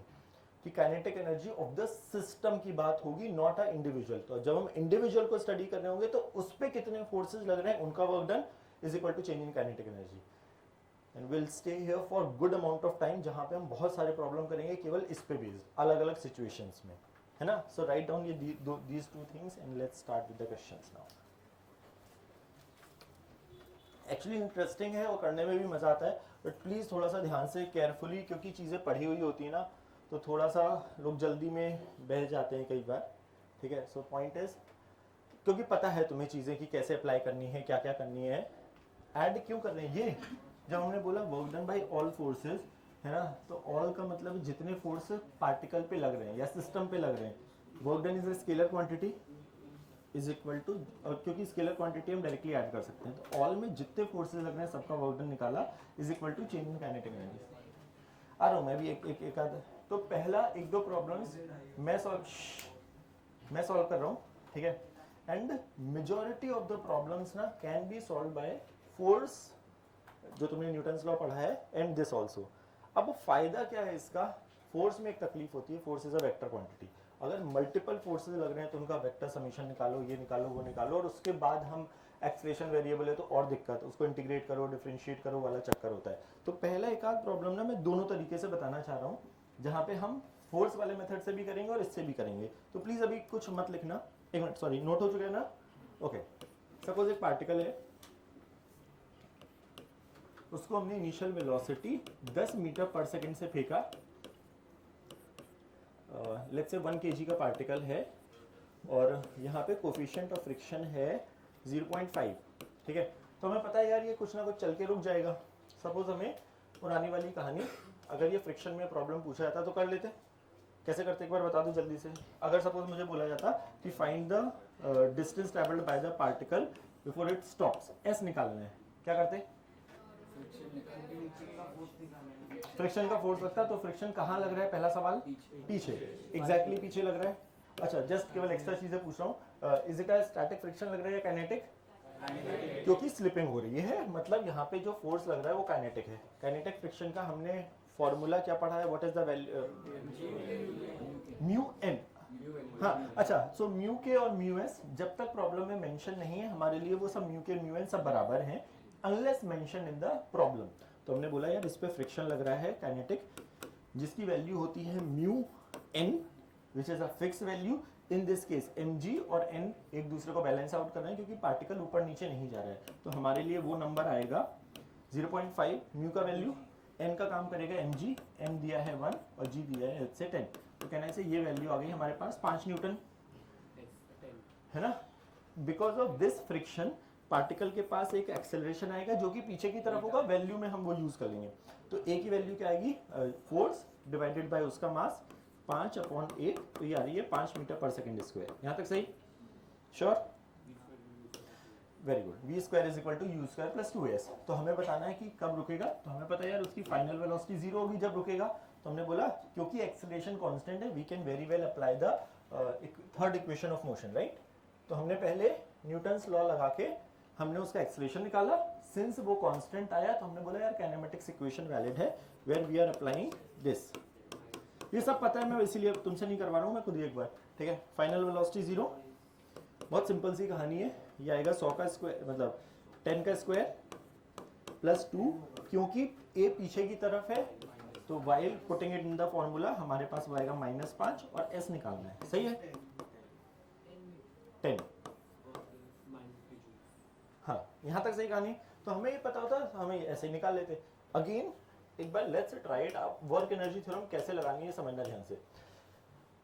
कि kinetic energy of the system की बात होगी, नॉट अ इंडिविजुअल। तो जब हम इंडिविजुअल को स्टडी कर रहे होंगे तो उस पर कितने फोर्सेज लग रहे हैं, उनका work done is equal to change in kinetic energy. And will stay here for good amount of time, जहां पे हम बहुत सारे प्रॉब्लम करेंगे केवल इस पे बेस्ड, अलग अलग सिचुएशंस में, है ना। सो राइट डाउन ये these two things and let's start with the questions now. Actually interesting है और करने में भी मजा आता है, बट प्लीज थोड़ा सा ध्यान से, केयरफुली, क्योंकि चीजें पढ़ी हुई होती है ना, तो थोड़ा सा लोग जल्दी में बह जाते हैं कई बार, ठीक है। सो पॉइंट इज, क्योंकि पता है तुम्हें चीजें कि कैसे अप्लाई करनी है, क्या क्या करनी है। ऐड क्यों कर रहे हैं ये, जब हमने बोला work done by all forces, है ना, तो ऑल का मतलब जितने फोर्स पार्टिकल पे लग रहे हैं या सिस्टम पे लग रहे हैं, work done is a scalar quantity is equal to, क्योंकि स्केलर क्वांटिटी हम डायरेक्टली ऐड कर सकते हैं, तो ऑल में जितने फोर्सेस लग रहे हैं सबका वर्क डन निकाला is equal to change in kinetic energy. आ रहा हूँ मैं भी एक आध। तो पहला एक दो प्रॉब्लम्स मैं सॉल्व कर रहा हूँ, ठीक है। And majority of the problems ना can be solve by force, जो तुमने न्यूटन्स लॉ पढ़ा है, एंड दिस ऑल्सो। अब फायदा क्या है इसका, फोर्स में एक तकलीफ होती है, force is a vector quantity. अगर मल्टीपल फोर्सेस लग रहे हैं तो उनका वेक्टर समीशन निकालो, ये निकालो, वो निकालो, और उसके बाद हम एक्सप्रेशन वेरिएबल है तो और दिक्कत, उसको इंटीग्रेट करो, डिफरेंशिएट करो वाला चक्कर होता है। तो पहला एक आध प्रॉब्लम ना मैं दोनों तरीके से बताना चाह रहा हूँ, जहाँ पे हम फोर्स वाले मेथड से भी करेंगे और इससे भी करेंगे। तो प्लीज अभी कुछ मत लिखना, एक मिनट, सॉरी, नोट हो चुका है ना। ओके, सपोज एक पार्टिकल है, उसको हमने इनिशियल वेलोसिटी 10 मीटर पर सेकंड से फेंका, लेट्स से 1 kg का पार्टिकल है, और यहाँ पे कोफिशिएंट ऑफ फ्रिक्शन है 0.5, ठीक है। तो हमें पता है यार ये कुछ ना कुछ चल के रुक जाएगा। सपोज हमें पुरानी वाली कहानी, अगर ये फ्रिक्शन में प्रॉब्लम पूछा जाता तो कर लेते, कैसे करते एक बार बता दो जल्दी से। अगर सपोज मुझे बोला जाता कि find the distance travelled by the particle before it stops, S निकालना है, क्या करते? फ्रिक्शन का फोर्स लगता है, तो फ्रिक्शन कहाँ लग रहा है, पहला सवाल पीछे, एग्जैक्टली पीछे लग रहा है। अच्छा, जस्ट केवल एक्स्ट्रा चीजें पूछ रहा हूँ, is it a static friction लग रहा है या काइनेटिक? क्योंकि स्लिपिंग हो रही है, मतलब यहाँ पे जो फोर्स लग रहा है वो काइनेटिक है। काइनेटिक फ्रिक्शन का हमने फॉर्मूला क्या पढ़ा है, what is the value, mu n. हाँ, अच्छा, सो म्यू के और म्यू एस जब तक प्रॉब्लम में मेंशन नहीं है, हमारे लिए वो सब म्यू के म्यू एन सब बराबर हैं, unless mention in the problem. तो हमने बोला यार इस पे फ्रिक्शन लग रहा है काइनेटिक, जिसकी वैल्यू होती है mu n, which is a fix value. In this case mg और n एक दूसरे को बैलेंस आउट कर रहे हैं, क्योंकि पार्टिकल ऊपर नीचे नहीं जा रहा है, तो हमारे लिए वो नंबर आएगा 0.5, म्यू का वैल्यू, n का काम करेगा mg, m दिया है 1 और g दिया है से 10, तो कहने से ये वैल्यू आ गई हमारे पास 5 न्यूटन, है ना। Because of this friction particle के पास एक एक्सेलरेशन आएगा जो कि पीछे की तरफ होगा, वैल्यू में हम वो यूज कर लेंगे। तो ए की वैल्यू क्या आएगी, फोर्स डिवाइडेड बाय उसका मास 5/8, तो ये आ रही है 5 मीटर पर सेकेंड स्क्वायर। यहाँ तक सही? Sure, very good. V square is equal to u square plus 2s। तो हमें बताना है कि कब रुकेगा, तो हमें पता है यार उसकी फाइनल वेलोसिटी 0 होगी जब रुकेगा। तो हमने बोला क्योंकि एक्सेलरेशन कांस्टेंट है, we can very well apply the third equation of motion, right. तो हमने पहले न्यूटन्स लॉ लगा के हमने उसका एक्सेलरेशन निकाला। सिंस वो कांस्टेंट आया तो हमने बोला यार काइनेमेटिक्स इक्वेशन वैलिड है, where we are applying this. ये सब पता है, मैं इसीलिए तुमसे नहीं करवा रहा हूँ, मैं खुद ही एक बार, ठीक है। फाइनल वेलोसिटी 0, बहुत सिंपल सी कहानी है। ये आएगा 100 का स्क्वायर मतलब 10 का स्क्वायर प्लस 2, क्योंकि ए पीछे की तरफ है तो while putting it in the formula हमारे पास आएगा -5 और s निकालना है, सही है। 10, हाँ यहाँ तक सही कहानी। तो हमें ये पता होता तो हमें ऐसे ही निकाल लेते। अगेन एक बार लेट्स ट्राई इट। आप वर्क एनर्जी थ्योरम कैसे लगानी है समझना ध्यान से।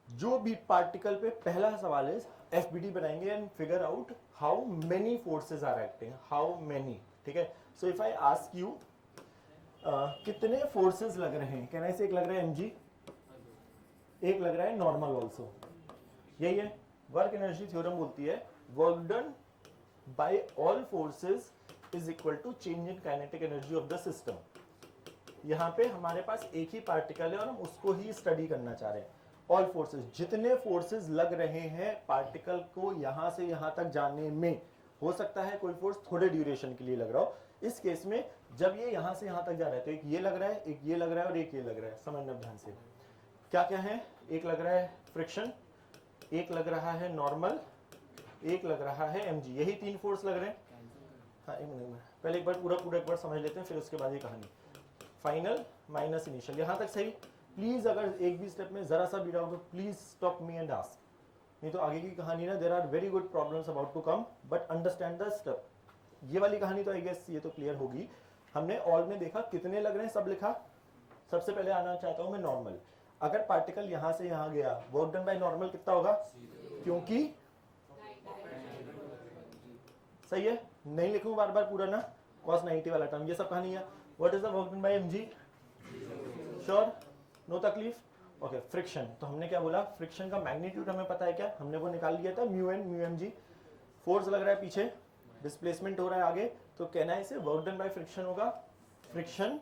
जो भी पार्टिकल पे पहला सवाल है एफबीडी बनाएंगे and figure out how many forces are acting, how many, ठीक है। So if I ask you कितने फोर्सेस लग रहे हैं, कहना से एक लग रहा है mg, एक लग रहा है नॉर्मल ऑल्सो, यही है। वर्क एनर्जी थ्योरम बोलती है work done by all forces is equal to change in kinetic energy of the system. यहाँ पे हमारे पास एक ही पार्टिकल है और हम उसको ही स्टडी करना चाह रहे हैं। ऑल फोर्सेस, जितने फोर्सेस लग रहे हैं पार्टिकल को यहाँ से यहाँ तक जाने में, हो सकता है कोई फोर्स थोड़े ड्यूरेशन के लिए लग रहा हो। इस केस में जब ये यहाँ से यहाँ तक जा रहा है तो एक ये लग रहा है, एक ये लग रहा है और एक ये लग रहा है। समझना ध्यान से क्या क्या है। एक लग रहा है फ्रिक्शन, एक लग रहा है नॉर्मल, एक लग रहा है mg, यही 3 फोर्स लग रहे हैं। हाँ एक मिनट, पहले एक बार पूरा एक बार समझ लेते हैं, फिर उसके बाद ये कहानी। फाइनल माइनस इनिशियल, यहाँ तक सही। प्लीज अगर एक भी स्टेप में जरा सा भी डाउट हो please stop me and ask, नहीं तो आगे की कहानी ना there are very good problems about to come, but understand the step. ये वाली कहानी तो आई गेस ये तो क्लियर होगी। हमने ऑल में देखा कितने लग रहे हैं, सब लिखा। सबसे पहले आना चाहता हूं मैं नॉर्मल। अगर पार्टिकल यहां से यहां गया, वर्क डन बाय नॉर्मल कितना होगा, क्योंकि सही है, नहीं लिखूं बार बार पूरा ना, cos 90 वाला टर्म, ये सब कहानी है। What is the work done by mg, sure, no तकलीफ। ओके, फ्रिक्शन, तो हमने क्या बोला, फ्रिक्शन का मैग्नीट्यूड हमें पता है क्या, हमने वो निकाल लिया था, mu n mu mg। Force लग रहा है पीछे, डिस्प्लेसमेंट हो रहा है आगे, तो कहना है इसे वर्क डन बाय फ्रिक्शन होगा, friction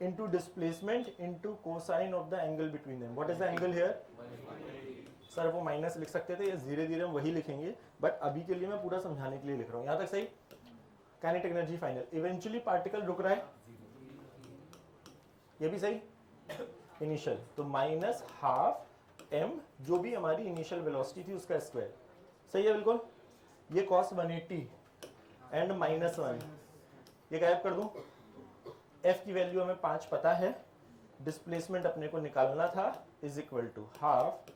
into displacement into cosine of the angle between them. What is the angle here, sir वो माइनस लिख सकते थे, ये धीरे धीरे हम वही लिखेंगे, बट अभी के लिए मैं पूरा समझाने के लिए लिख रहा हूँ। यहाँ तक सही। Kinetic energy final, eventually particle रुक रहा है, ये भी सही। इनिशियल तो -12m, जो भी हमारी इनिशियल वेलोसिटी थी उसका स्क्वायर, सही है बिल्कुल। ये cos 180 एंड -1, ये गायब कर दूं। f की वैल्यू हमें 5 पता है, डिस्प्लेसमेंट अपने को निकालना था, is equal to half,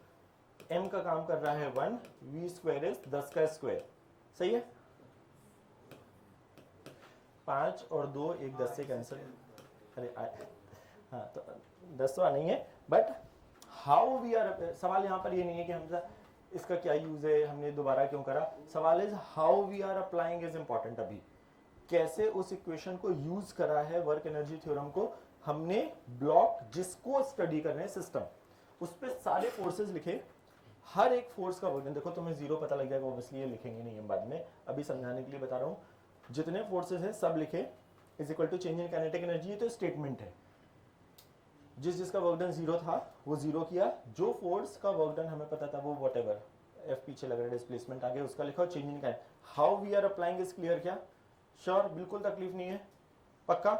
m का काम कर रहा है 1, v स्क्वायर इज 10 का स्क्वायर, सही है। 5 और 2 एक 10 से कैंसिल, अरे हाँ तो 10 तो नहीं है, बट हाउ वी आर, सवाल यहाँ पर ये नहीं है कि हम इसका क्या यूज है, हमने दोबारा क्यों करा, सवाल is how we are applying is important. अभी कैसे उस इक्वेशन को यूज करा है वर्क एनर्जी थ्योरम को हमने, ब्लॉक जिसको स्टडी कर रहे हैं सिस्टम, उस पर सारे फोर्सेस लिखे, हर एक फोर्स का वर्क। देखो तुम्हें 0 पता लग जाएगा, ऑब्वियसली ये लिखेंगे नहीं हम बाद में, अभी समझाने के लिए बता रहा हूँ। जितने फोर्सेस हैं सब लिखे, is equal to change in kinetic energy, ये तो स्टेटमेंट है। जिसका वर्क डन 0 था वो 0 किया, जो फोर्स का वर्क डन हमें पता था वो व्हाटएवर, एफ पीछे लग रहा है, डिस्प्लेसमेंट आगे उसका लिखा, change in kinetic. How we are applying is clear क्या, श्योर, बिल्कुल तकलीफ नहीं है, पक्का।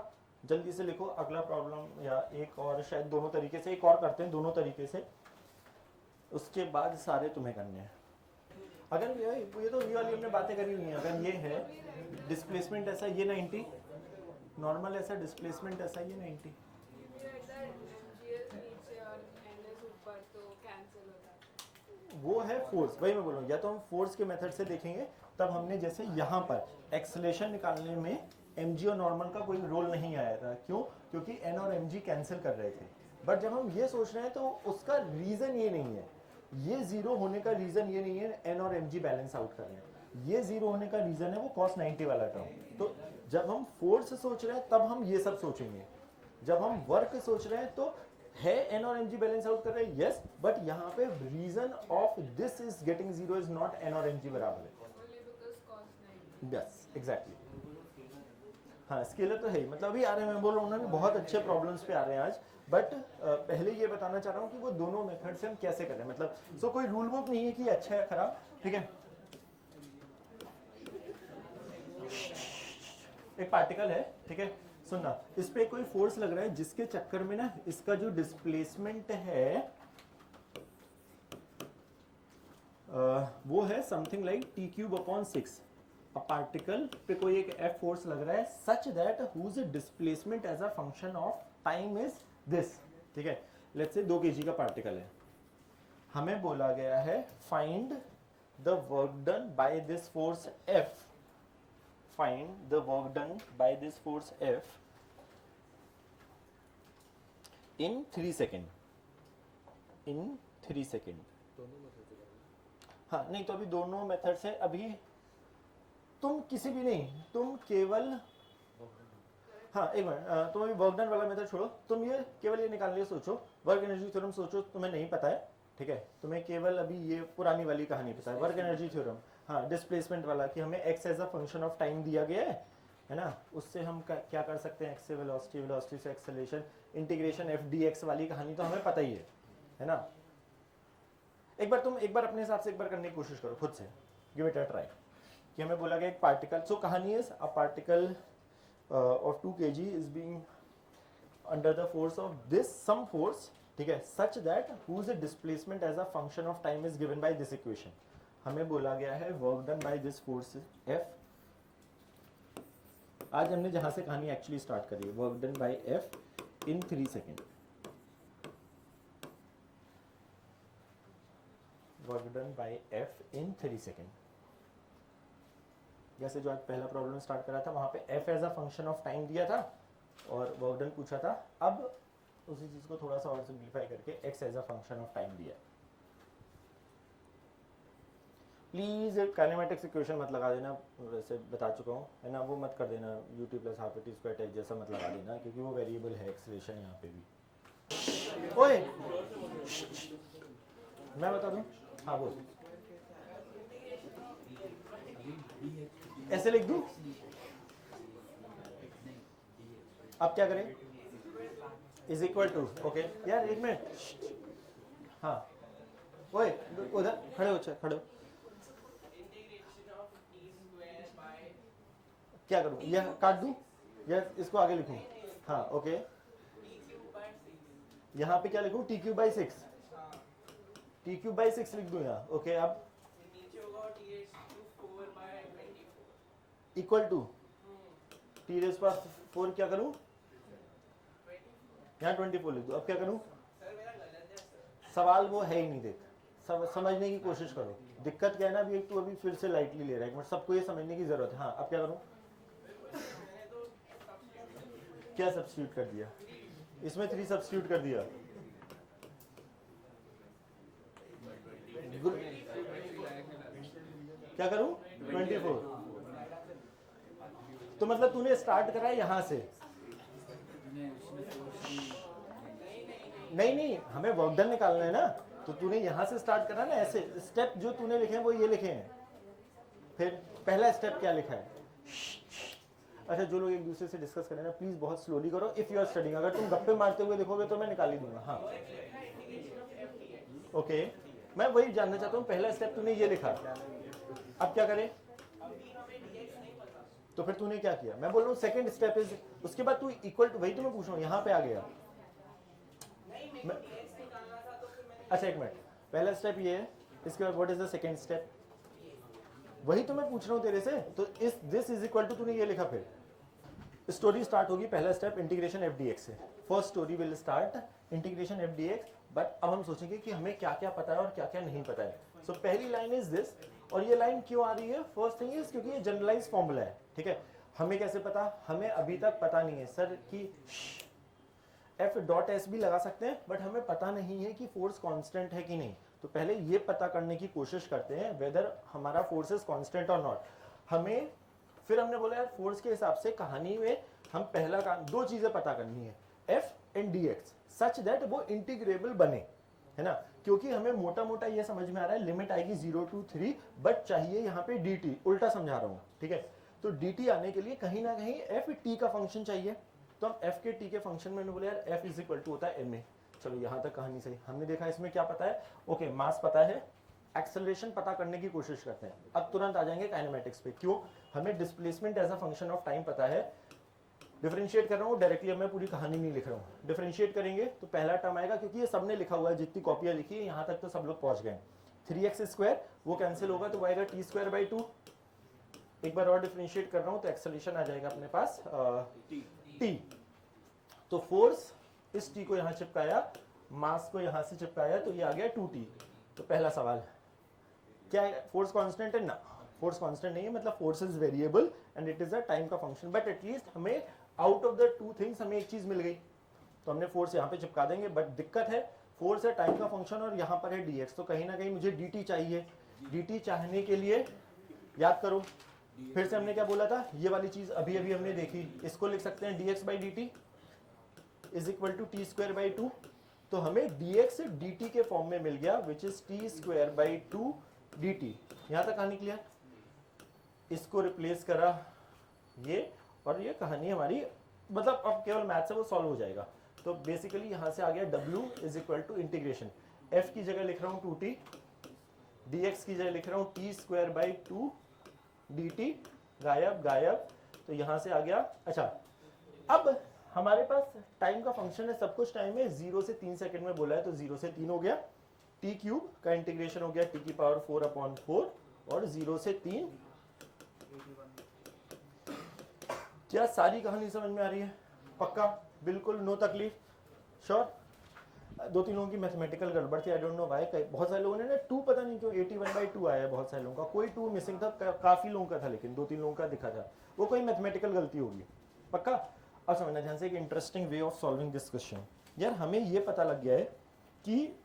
जल्दी से लिखो अगला प्रॉब्लम, या एक और शायद दोनों तरीके से, एक और करते हैं दोनों तरीके से, उसके बाद सारे तुम्हें करने हैं। अगर ये तो ये वाली हमने बातें करी हुई हैं। अगर ये है डिस्प्लेसमेंट ऐसा, ये 90, नॉर्मल ऐसा, डिस्प्लेसमेंट ऐसा, ये 90, वो है फोर्स। वही मैं बोल रहा हूँ, या तो हम फोर्स के मेथड से देखेंगे, तब हमने जैसे यहाँ पर एक्सेलरेशन निकालने में mg और नॉर्मल का कोई रोल नहीं आया था। क्यों, क्योंकि n और mg कैंसिल कर रहे थे। बट जब हम ये सोच रहे हैं तो उसका रीजन ये नहीं है, ये 0 होने का रीजन ये नहीं है n और mg बैलेंस आउट कर रहे हैं। ये जीरो होने का रीजन है वो cos 90 वाला टर्म। तो जब हम फोर्स सोच रहे हैं तब हम ये सब सोचेंगे, जब हम वर्क सोच रहे हैं तो है एन और एन जी बैलेंस आउट कर रहे हैं, यस, बट यहाँ पे reason of this is getting zero is not n और एन जी बराबर है। यस एग्जैक्टली, हाँ स्केलर तो है ही, मतलब अभी आ रहे हैं, मैं बोल रहा हूँ ना भी बहुत अच्छे प्रॉब्लम्स पे आ रहे हैं आज, बट पहले ये बताना चाह रहा हूँ कि वो दोनों मेथड से हम कैसे करें, मतलब सो कोई रूल बुक नहीं है कि अच्छा है खराब, ठीक है। एक पार्टिकल है, ठीक है, सुनना, इस पे कोई फोर्स लग रहा है जिसके चक्कर में ना इसका जो डिस्प्लेसमेंट है वो है something like t cube upon 6। A particle पे कोई एक एफ फोर्स लग रहा है such that whose displacement as a function of time is this, ठीक है। लेट्स से 2 kg का पार्टिकल है, हमें बोला गया है find the work done by this force F, find the work done by this force F in 3 seconds, in 3 seconds। हाँ नहीं तो अभी दोनों मेथड से, अभी तुम किसी भी नहीं, तुम केवल, हाँ एक मिनट, तुम अभी वर्क डन वाला मेथड छोड़ो, तुम ये केवल ये निकालने के लिए सोचो, वर्क एनर्जी थ्योरम सोचो, तुम्हें नहीं पता है, ठीक है, तुम्हें केवल अभी ये पुरानी वाली कहानी पता है, वर्क एनर्जी थ्योरम, हाँ डिस्प्लेसमेंट वाला कि हमें x as a function of time दिया गया है ना, उससे हम क्या कर सकते हैं, x से वेलोसिटी, वेलोसिटी से एक्सेलरेशन, इंटीग्रेशन f dx वाली कहानी तो हमें पता ही है ना। एक बार अपने हिसाब से एक बार करने की कोशिश करो खुद से, गिव इट अ ट्राई, कि हमें बोला गया एक पार्टिकल, सो कहानी is a particle of 2 kg is being under the force of this some force, ठीक है, such that whose displacement as a function of time is given by this equation. हमें बोला गया है work done by this force F। आज हमने जहां से कहानी एक्चुअली स्टार्ट करी है, work done by F in 3 second, work done by F in 3 second. जैसे जो आज पहला प्रॉब्लम स्टार्ट करा था वहां पे F as a function of time दिया था और वर्क डन पूछा था, अब उसी चीज को थोड़ा सा और सिंप्लीफाई करके X as a function of time दिया। प्लीज काइनेमेटिक्स इक्वेशन मत लगा देना, वैसे बता चुका हूँ है ना, वो मत कर देना ut plus half T square type जैसा मत लगा देना, क्योंकि वो वेरिएबल है एक्सेलरेशन यहाँ पे भी। ओए मैं बता दूं, हाँ बोल, ऐसे लिख दूं, अब क्या करें, इज इक्वल टू, ओके यार एक मिनट, हाँ ओए उधर खड़े हो, खड़े हो, क्या करूं, यह काट दूं या इसको आगे लिखूं, हाँ ओके, यहाँ पे क्या लिखूं, t cube by 6, t cube by 6 लिख दूं यहाँ, ओके। अब equal to t raise power 4 क्या करूं, यहाँ 24 लिख दूं, अब क्या करूं, सवाल वो है ही नहीं, देख समझने की कोशिश करो, दिक्कत क्या है ना, अभी एक तो अभी फिर से लाइटली ले रहा है, सबको ये समझने की जरूरत है। हाँ अब क्या करूं, क्या सब्स्टिट्यूट कर दिया, इसमें 3 सब्स्टिट्यूट कर दिया, क्या करूं 24, तो मतलब तूने स्टार्ट करा है यहां से, नहीं हमें वर्क डन निकालना है ना, तो तूने यहां से स्टार्ट करा ना, ऐसे स्टेप जो तूने लिखे हैं वो ये लिखे हैं, फिर पहला स्टेप क्या लिखा है। अच्छा जो लोग एक दूसरे से डिस्कस करें ना प्लीज बहुत स्लोली करो, इफ यू आर स्टडिंग, अगर तुम गप्पे मारते हुए देखोगे तो मैं निकाल ही दूंगा। हाँ ओके, मैं वही जानना चाहता हूँ, पहला स्टेप तूने ये लिखा, अब क्या करें, तो फिर तूने क्या किया, मैं बोल रहा हूँ सेकंड स्टेप इज, उसके बाद तू इक्वल टू, वही तो मैं पूछ रहा हूँ, यहाँ पे आ गया। अच्छा एक मिनट, पहला स्टेप ये है, इसके बाद what is the second step, वही तो मैं पूछ रहा हूँ तेरे से, तो इस दिस इज इक्वल टू तूने ये लिखा, फिर स्टोरी स्टार्ट होगी, पहला step integration F D X से, first story will start integration F D X, but अब हम सोचेंगे कि हमें क्या क्या पता है और क्या क्या नहीं पता है। सो पहली लाइन इज दिस, और ये लाइन क्यों आ रही है, फर्स्ट थिंग इज क्योंकि ये जनरलाइज फॉर्मूला है, ठीक है, हमें कैसे पता, हमें अभी तक पता नहीं है सर कि एफ डॉट एस भी लगा सकते हैं, बट हमें पता नहीं है कि फोर्स कांस्टेंट है कि नहीं, तो पहले ये पता करने की कोशिश करते हैं वेदर हमारा फोर्स इज कांस्टेंट और नॉट। हमें फिर हमने बोला यार फोर्स के हिसाब से कहानी में हम पहला काम, दो चीजें पता करनी है, F and D x, such that वो इंटीग्रेबल बने, है ना, क्योंकि हमें मोटा मोटा ये समझ में आ रहा है लिमिट आएगी 0 to 3, बट चाहिए यहाँ पे dt, उल्टा समझा रहा हूँ, ठीक है। तो dt आने के लिए कहीं ना कहीं f t का फंक्शन चाहिए, तो हम f के t के फंक्शन में बोले यार f इज इक्वल टू होता है ma। चलो यहाँ तक कहानी सही। हमने देखा इसमें क्या पता है, ओके मास पता है, एक्सेलरेशन पता करने की कोशिश करते हैं। अब तुरंत आ जाएंगे काइनेमेटिक्स पे, क्यों, हमें displacement as a function of time पता है। डिफरेंशिएट कर रहा हूँ डायरेक्टली, अब मैं पूरी कहानी नहीं लिख रहा हूँ। डिफरेंशिएट करेंगे तो पहला टर्म आएगा, क्योंकि ये सबने लिखा हुआ है, जितनी कॉपियां लिखी है यहाँ तक तो सब लोग पहुंच गए। 3x² वो कैंसिल होगा तो आएगा t²/2। एक बार और डिफरेंशिएट कर रहा हूँ तो एक्सेलरेशन आ जाएगा अपने पास t। तो फोर्स इस t को यहाँ चिपकाया, मास को यहाँ से चिपकाया, तो ये आ गया 2t। तो पहला सवाल क्या है, फोर्स कांस्टेंट है ना, फोर्स कांस्टेंट नहीं है, मतलब force is variable and it is a time का फंक्शन, बट एटलीस्ट हमें out of the two things हमें एक चीज मिल गई, तो हमने फोर्स यहाँ पे चिपका देंगे। बट दिक्कत है, फोर्स है टाइम का फंक्शन और यहाँ पर है dx, तो कहीं ना कहीं मुझे dt चाहिए। dt चाहने के लिए याद करो फिर से हमने क्या बोला था, ये वाली चीज अभी अभी हमने देखी, इसको लिख सकते हैं dx/dt is equal to t²/2। तो हमें dx dt के फॉर्म में मिल गया, विच इज t²/2 dt। यहाँ तक कहानी क्लियर, इसको रिप्लेस करा ये, और ये कहानी हमारी, मतलब अब केवल मैथ से वो सॉल्व हो जाएगा। तो बेसिकली यहाँ से आ गया w is equal to integration, f की जगह लिख रहा हूँ 2t, dx की जगह लिख रहा हूँ t²/2 dt, गायब गायब, तो यहाँ से आ गया। अच्छा, अब हमारे पास टाइम का फंक्शन है, सब कुछ टाइम है, 0 से 3 सेकंड में बोला है, तो 0 से 3 हो गया, t³ का इंटीग्रेशन हो गया t⁴/4, और 0 से 3। क्या सारी कहानी समझ में आ रही है? पक्का, बिल्कुल, नो तकलीफ, श्योर। 2-3 लोगों की मैथमेटिकल गड़बड़ थी, आई डोंट नो व्हाई, बहुत सारे लोगों ने ना 2 पता नहीं क्यों 81/2 आया है, बहुत सारे लोगों का, कोई 2 मिसिंग था, काफी लोगों का था, लेकिन 2-3 लोगों का दिखा था, वो कोई मैथमेटिकल गलती होगी, पक्का। अब समझना ध्यान से, एक interesting way of solving this question. यार हमें ये पता लग गया है कि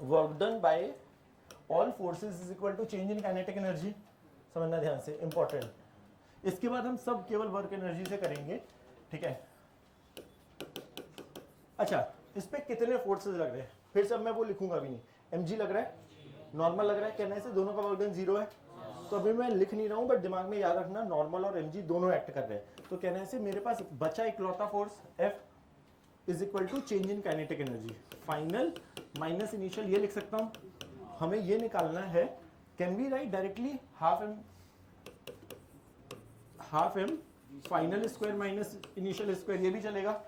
work done by all forces is equal to change in kinetic energy, समझना ध्यान से, इंपॉर्टेंट। इसके बाद हम सब केवल वर्क एनर्जी से करेंगे, ठीक है। अच्छा, इस पे कितने फोर्सेस लग रहे हैं, फिर से अब मैं वो लिखूंगा भी नहीं, mg लग रहा है, नॉर्मल लग रहा है, कहने से दोनों का वर्क डन 0 है, तो अभी मैं लिख नहीं रहा हूं, बट दिमाग में याद रखना नॉर्मल और mg दोनों एक्ट कर रहे हैं। तो कहने से मेरे पास बचा इकलौता force F is equal to change in kinetic energy, final minus initial, ये लिख सकता हूं। हमें ये निकालना है, can we write directly half m final square minus initial square, ये भी चलेगा,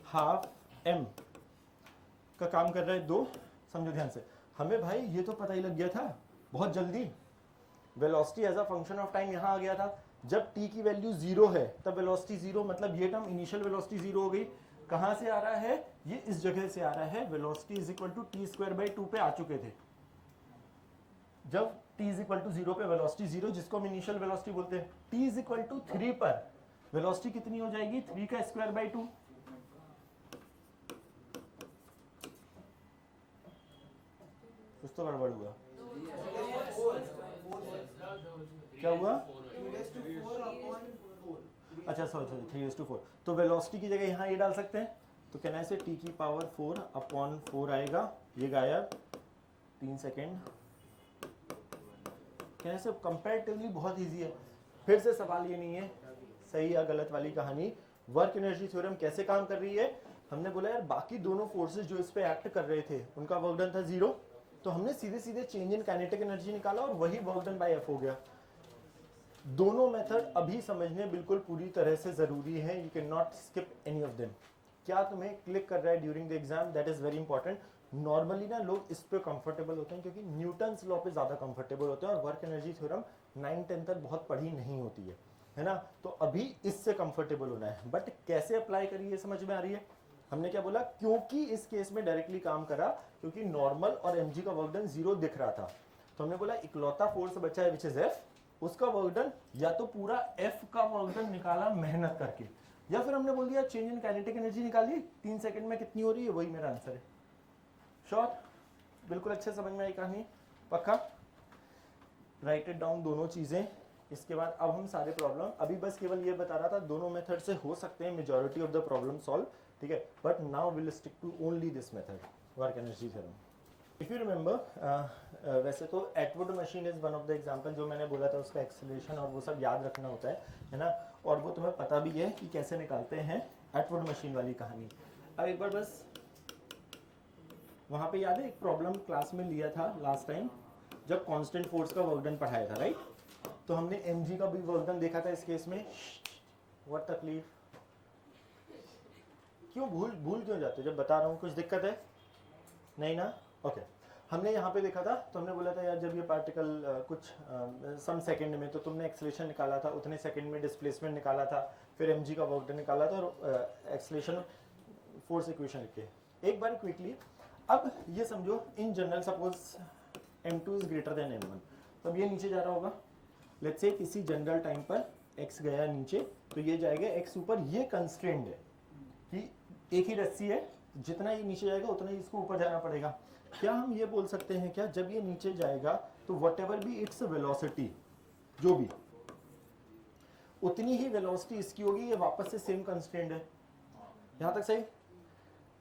हाफ m का काम कर रहा है 2, समझो ध्यान से। हमें भाई ये तो पता ही लग गया था बहुत जल्दी, velocity as a function of time यहाँ आ गया था, जब t की वैल्यू 0 है तब वेलोसिटी 0, मतलब ये टर्म इनिशियल वेलोसिटी 0 हो गई। कहाँ से आ रहा है, ये इस जगह से आ रहा है, velocity is equal to t²/2 पे आ चुके थे, जब t इज इक्वल टू 0 पे वेलोसिटी 0, जिसको हम इनिशियल वेलोसिटी बोलते हैं। t इज इक्वल टू 3 पर वेलोसिटी कितनी हो जाएगी, 3 का स्क्वायर/2, कुछ तो गड़बड़ हुआ, क्या हुआ, अच्छा सॉरी 3:4, तो वेलोसिटी की जगह यहाँ ये डाल सकते हैं, तो कहना है t⁴/4 आएगा, ये गायब, 3 सेकेंड, कहने से कंपैरेटिवली बहुत इजी है। फिर से सवाल ये नहीं है सही या गलत वाली कहानी, वर्क एनर्जी थ्योरम कैसे काम कर रही है। हमने बोला यार बाकी दोनों फोर्सेस जो इस पे एक्ट कर रहे थे उनका वर्क डन था 0, तो हमने सीधे सीधे चेंज इन काइनेटिक एनर्जी निकाला और वही वर्क डन बाय F हो गया। दोनों मेथड अभी समझने बिल्कुल पूरी तरह से जरूरी है, you can not skip any of them. क्या तुम्हें क्लिक कर रहा है during the exam, that is very important. Normally ना लोग इस पे कंफर्टेबल होते हैं क्योंकि न्यूटन्स लॉ पे ज्यादा कंफर्टेबल होते हैं और वर्क एनर्जी थ्योरम 9-10 तक बहुत पढ़ी नहीं होती है ना, तो अभी इससे कंफर्टेबल होना है। बट कैसे अप्लाई करिए समझ में आ रही है। हमने क्या बोला, क्योंकि इस केस में डायरेक्टली काम करा क्योंकि नॉर्मल और mg का वर्क डन 0 दिख रहा था, तो हमने बोला इकलौता फोर्स बचा है विच इज F, उसका वर्क डन या तो पूरा F का वर्क डन निकाला मेहनत करके, या फिर हमने बोल दिया चेंज इन काइनेटिक एनर्जी निकाली 3 सेकंड में कितनी हो रही है, वही मेरा आंसर है। श्योर, बिल्कुल अच्छे समझ में आई कहानी, पक्का? राइट इट डाउन दोनों चीजें। इसके बाद अब हम सारे प्रॉब्लम, अभी बस केवल ये बता रहा था दोनों मेथड से हो सकते हैं majority of the problem solve, ठीक है, but now will stick to only this method, work energy theorem. If you remember, वैसे तो Atwood machine is one of the example, जो मैंने बोला था उसका एक्सेलरेशन और वो सब याद रखना होता है ना, और वो तुम्हें पता भी है कि कैसे निकालते हैं एटवुड मशीन वाली कहानी। अब एक बार बस वहाँ पे याद है एक प्रॉब्लम क्लास में लिया था लास्ट टाइम जब कांस्टेंट फोर्स का वर्क डन पढ़ाया था, राइट? तो हमने mg का भी वर्क डन देखा था इस केस में। व्हाट तकलीफ, क्यों भूल क्यों जाते हो जब बता रहा हूँ? कुछ दिक्कत है? नहीं ना? ओके। हमने यहाँ पे देखा था तो हमने बोला था यार जब ये पार्टिकल कुछ सम सेकंड में, तो तुमने एक्सेलरेशन निकाला था, उतने सेकंड में डिस्प्लेसमेंट निकाला था, फिर mg का वर्क डन निकाला था और एक्सेलरेशन फोर्स इक्वेशन लिख के। एक बार क्विकली अब ये समझो, in general suppose m2 is greater than m1, तो अब ये नीचे जा रहा होगा। लेट्स से किसी जनरल टाइम पर x गया नीचे, तो ये जाएगा x ऊपर। ये कंस्ट्रेंड है कि एक ही रस्सी है, जितना ये नीचे जाएगा उतना ही इसको ऊपर जाना पड़ेगा। क्या हम ये बोल सकते हैं क्या, जब ये नीचे जाएगा तो व्हाटएवर भी इट्स वेलोसिटी, जो भी उतनी ही वेलोसिटी इसकी होगी, ये वापस से सेम कंस्ट्रेंड है। यहां तक सही?